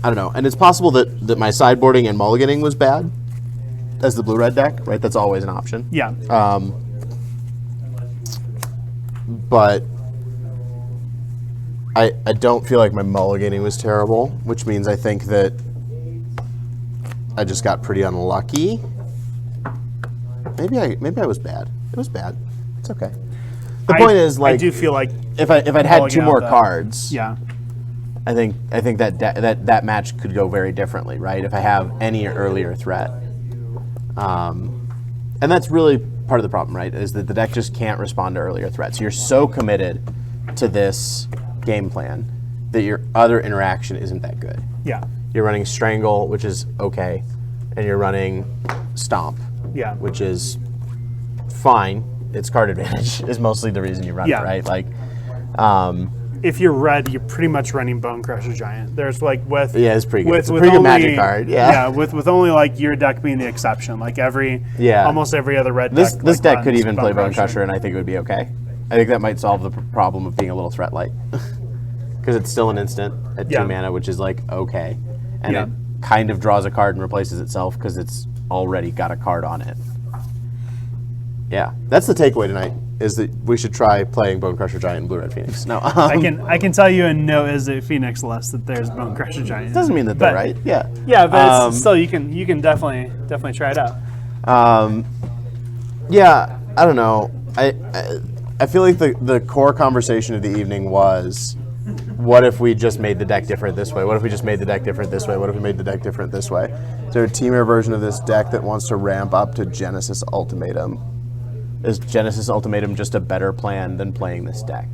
I don't know, and it's possible that my sideboarding and mulliganing was bad as the blue-red deck, right? That's always an option. Yeah. But I don't feel like my mulliganing was terrible, which means I think that I just got pretty unlucky. Maybe I was bad. It was bad. It's okay. The point is, like, I do feel like if I'd had 2 mulligan more out cards, yeah. I think that match could go very differently, right? If I have any earlier threat, and that's really part of the problem, right? Is that the deck just can't respond to earlier threats. You're so committed to this game plan that your other interaction isn't that good. Yeah. You're running Strangle, which is okay, and you're running Stomp, Yeah. which is fine. It's card advantage is mostly the reason you run it, right? Like, if you're red, you're pretty much running Bone Crusher Giant. There's like it's pretty good. It's a with pretty good only, magic card. Yeah. with only like your deck being the exception. Like almost every other red This deck. this like, deck could runs even play Bone Crusher, and I think it would be okay. I think that might solve the problem of being a little threat light, because it's still an instant at 2 mana, which is like okay, and it kind of draws a card and replaces itself because it's already got a card on it. Yeah, that's the takeaway tonight. Is that we should try playing Bone Crusher Giant and Blue Red Phoenix. No, I can tell you in no Izzet Phoenix list that there's Bone Crusher Giant. Doesn't mean that they're right. Yeah. Yeah, but it's still you can definitely try it out. Yeah, I don't know. I feel like the core conversation of the evening was what if we just made the deck different this way? What if we just made the deck different this way? What if we made the deck different this way? Is there a teamer version of this deck that wants to ramp up to Genesis Ultimatum? Is Genesis Ultimatum just a better plan than playing this deck?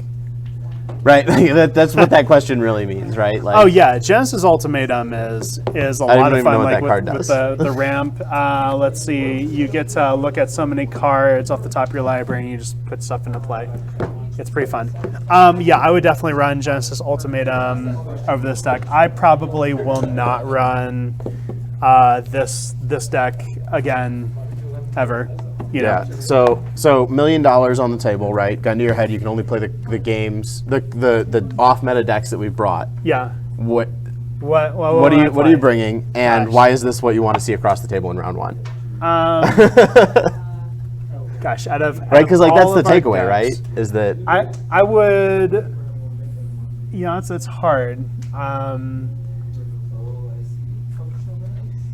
Right, that's what that question really means, right? Like, Oh yeah, Genesis Ultimatum is a I lot don't of even fun. know what Like that card with does. the ramp. Let's see, you get to look at so many cards off the top of your library, and you just put stuff into play. It's pretty fun. Yeah, I would definitely run Genesis Ultimatum over this deck. I probably will not run this deck again, ever. You know? Yeah. So $1 million on the table, right? Gun to your head. You can only play the games, the off meta decks that we've brought. Yeah. What What are am I you playing? bringing, and Gosh. why is this what you want to see across the table in round one? Gosh, out of Right, because like that's the our takeaway, right? decks, Is that I would. Yeah, it's hard.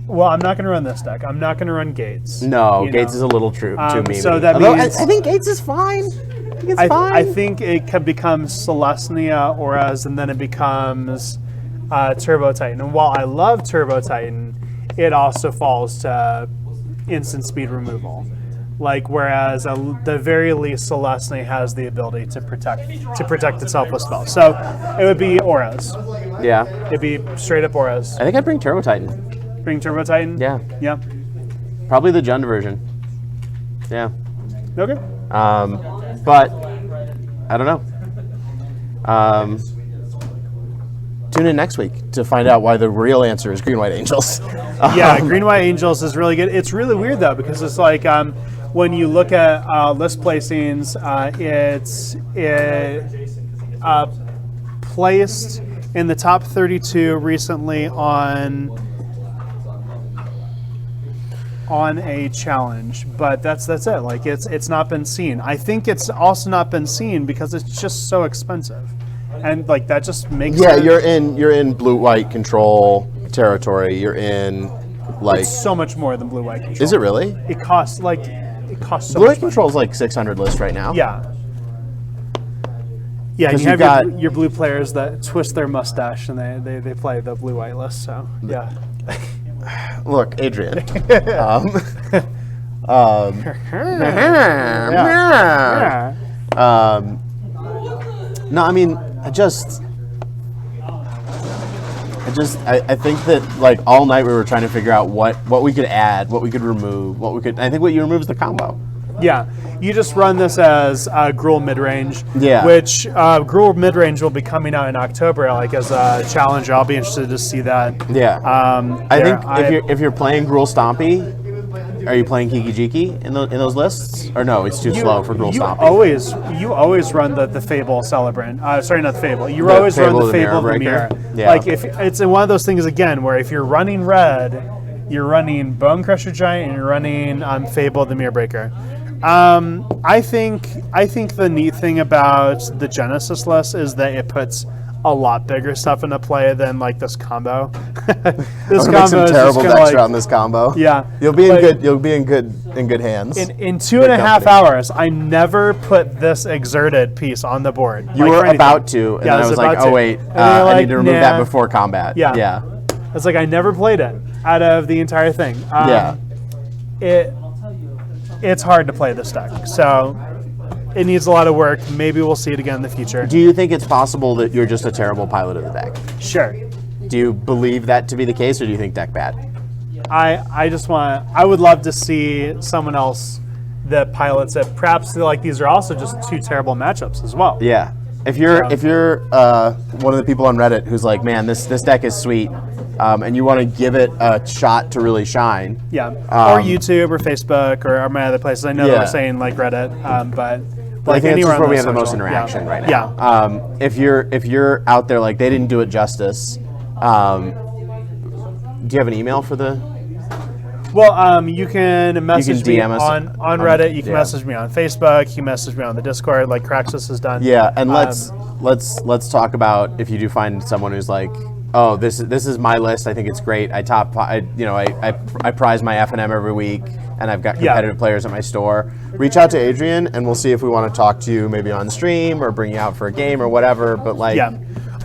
Well, I'm not going to run this deck. I'm not going to run Gates. no you Gates know. is a little too memey. so that Although means- I think Gates is fine. I think it's I fine. think it could become Celestia Auras, and then it becomes Turbo Titan. And while I love Turbo Titan, it also falls to instant speed removal. Like, whereas the very least Celestia has the ability to protect itself with spells. So it would be Auras. Yeah. It'd be straight up Auras. I think I'd bring Turbo Titan. Bring Turbo Titan. Yeah. Yeah. Probably the Jund version. Yeah. Okay. But I don't know. Tune in next week to find out why the real answer is Green White Angels. Yeah, Green White Angels is really good. It's really weird though, because it's like when you look at list placings, it's placed in the top 32 recently on a challenge, but that's it. Like it's not been seen. I think it's also not been seen because it's just so expensive, and like that just makes Yeah, it you're in blue white control territory. You're in like so much more than blue white control. is it really? It costs so Blue much white money. control is like 600 list right now. Yeah. Yeah, and 'Cause you have you've got- your blue players that twist their mustache and they play the blue white list. So yeah. Look, Adrian. No, I mean, I think that like all night we were trying to figure out what we could add, what we could remove, I think what you remove is the combo. Yeah, you just run this as Gruul midrange, Yeah. which Gruul midrange will be coming out in October, like as a challenger. I'll be interested to see that. Yeah. I there, think if you're playing Gruul Stompy, are you playing Kiki Jiki in those lists? Or no, it's too slow for Gruul you Stompy. you always run the Fable Celebrant. Sorry, not the Fable. You The always run Fable the of the Fable of the Mirror Mirror. Breaker? Yeah. Like if it's in one of those things again, where if you're running red, you're running Bone Crusher Giant and you're running Fable of the Mirror Breaker. I think the neat thing about the Genesis list is that it puts a lot bigger stuff into play than like this combo. This I'm gonna make some is just terrible kinda decks like- around this combo. Yeah, You'll be in but good hands. In 2.5 hours, I never put this exerted piece on the board. You like, were for anything. about to, and Yeah, then I was like, about oh to. wait, And then you're I like, need to remove nah. that before combat. Yeah. Yeah. It's like I never played it out of the entire thing. Yeah. It's hard to play this deck, so it needs a lot of work. Maybe we'll see it again in the future. Do you think it's possible that you're just a terrible pilot of the deck? Sure. Do you believe that to be the case, or do you think deck bad? I would love to see someone else that pilots it. Perhaps like these are also just two terrible matchups as well. Yeah. If you're one of the people on Reddit who's like, man, this deck is sweet, and you want to give it a shot to really shine. Yeah. Or YouTube or Facebook or my other places. I know Yeah. we're saying like Reddit, but I like think that's anywhere just where on we the have the most social. interaction Yeah. right now. Yeah. If you're out there like they didn't do it justice, do you have an email for the? Well, you can message me DM us on on- Reddit. You can yeah. message me on Facebook. You can message me on the Discord, like Craxus has done. Yeah, and let's talk about if you do find someone who's like, oh, this is my list. I think it's great. I prize my F&M every week, and I've got competitive players at my store. Reach out to Adrian, and we'll see if we want to talk to you maybe on stream or bring you out for a game or whatever. But like,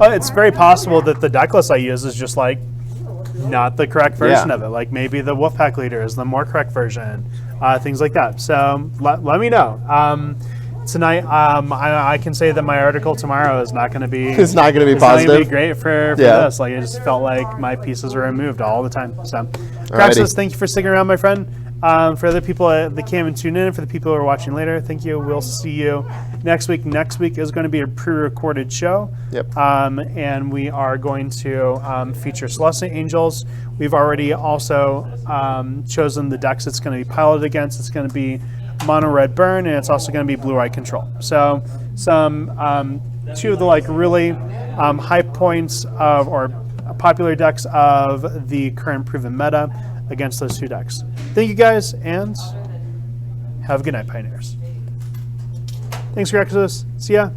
it's very possible that the deck list I use is just like not the correct version of it. Like maybe the Wolfpack leader is the more correct version, things like that. So let me know. Tonight, I can say that my article tomorrow is not going to be. It's not going to be It's not positive. going to be great for this. Like I just felt like my pieces were removed all the time. So, Craxus, thank you for sticking around, my friend. For other people that came and tuned in, for the people who are watching later, thank you. We'll see you next week. Next week is going to be a pre-recorded show. Yep. And we are going to feature Celestial Angels. We've already also chosen the decks it's going to be piloted against. It's going to be Mono Red Burn, and it's also going to be Blue Eye Control. So some two of the like really high points of or popular decks of the current proven meta against those two decks. Thank you guys, and have a good night, Pioneers. Thanks, Craxus. See ya.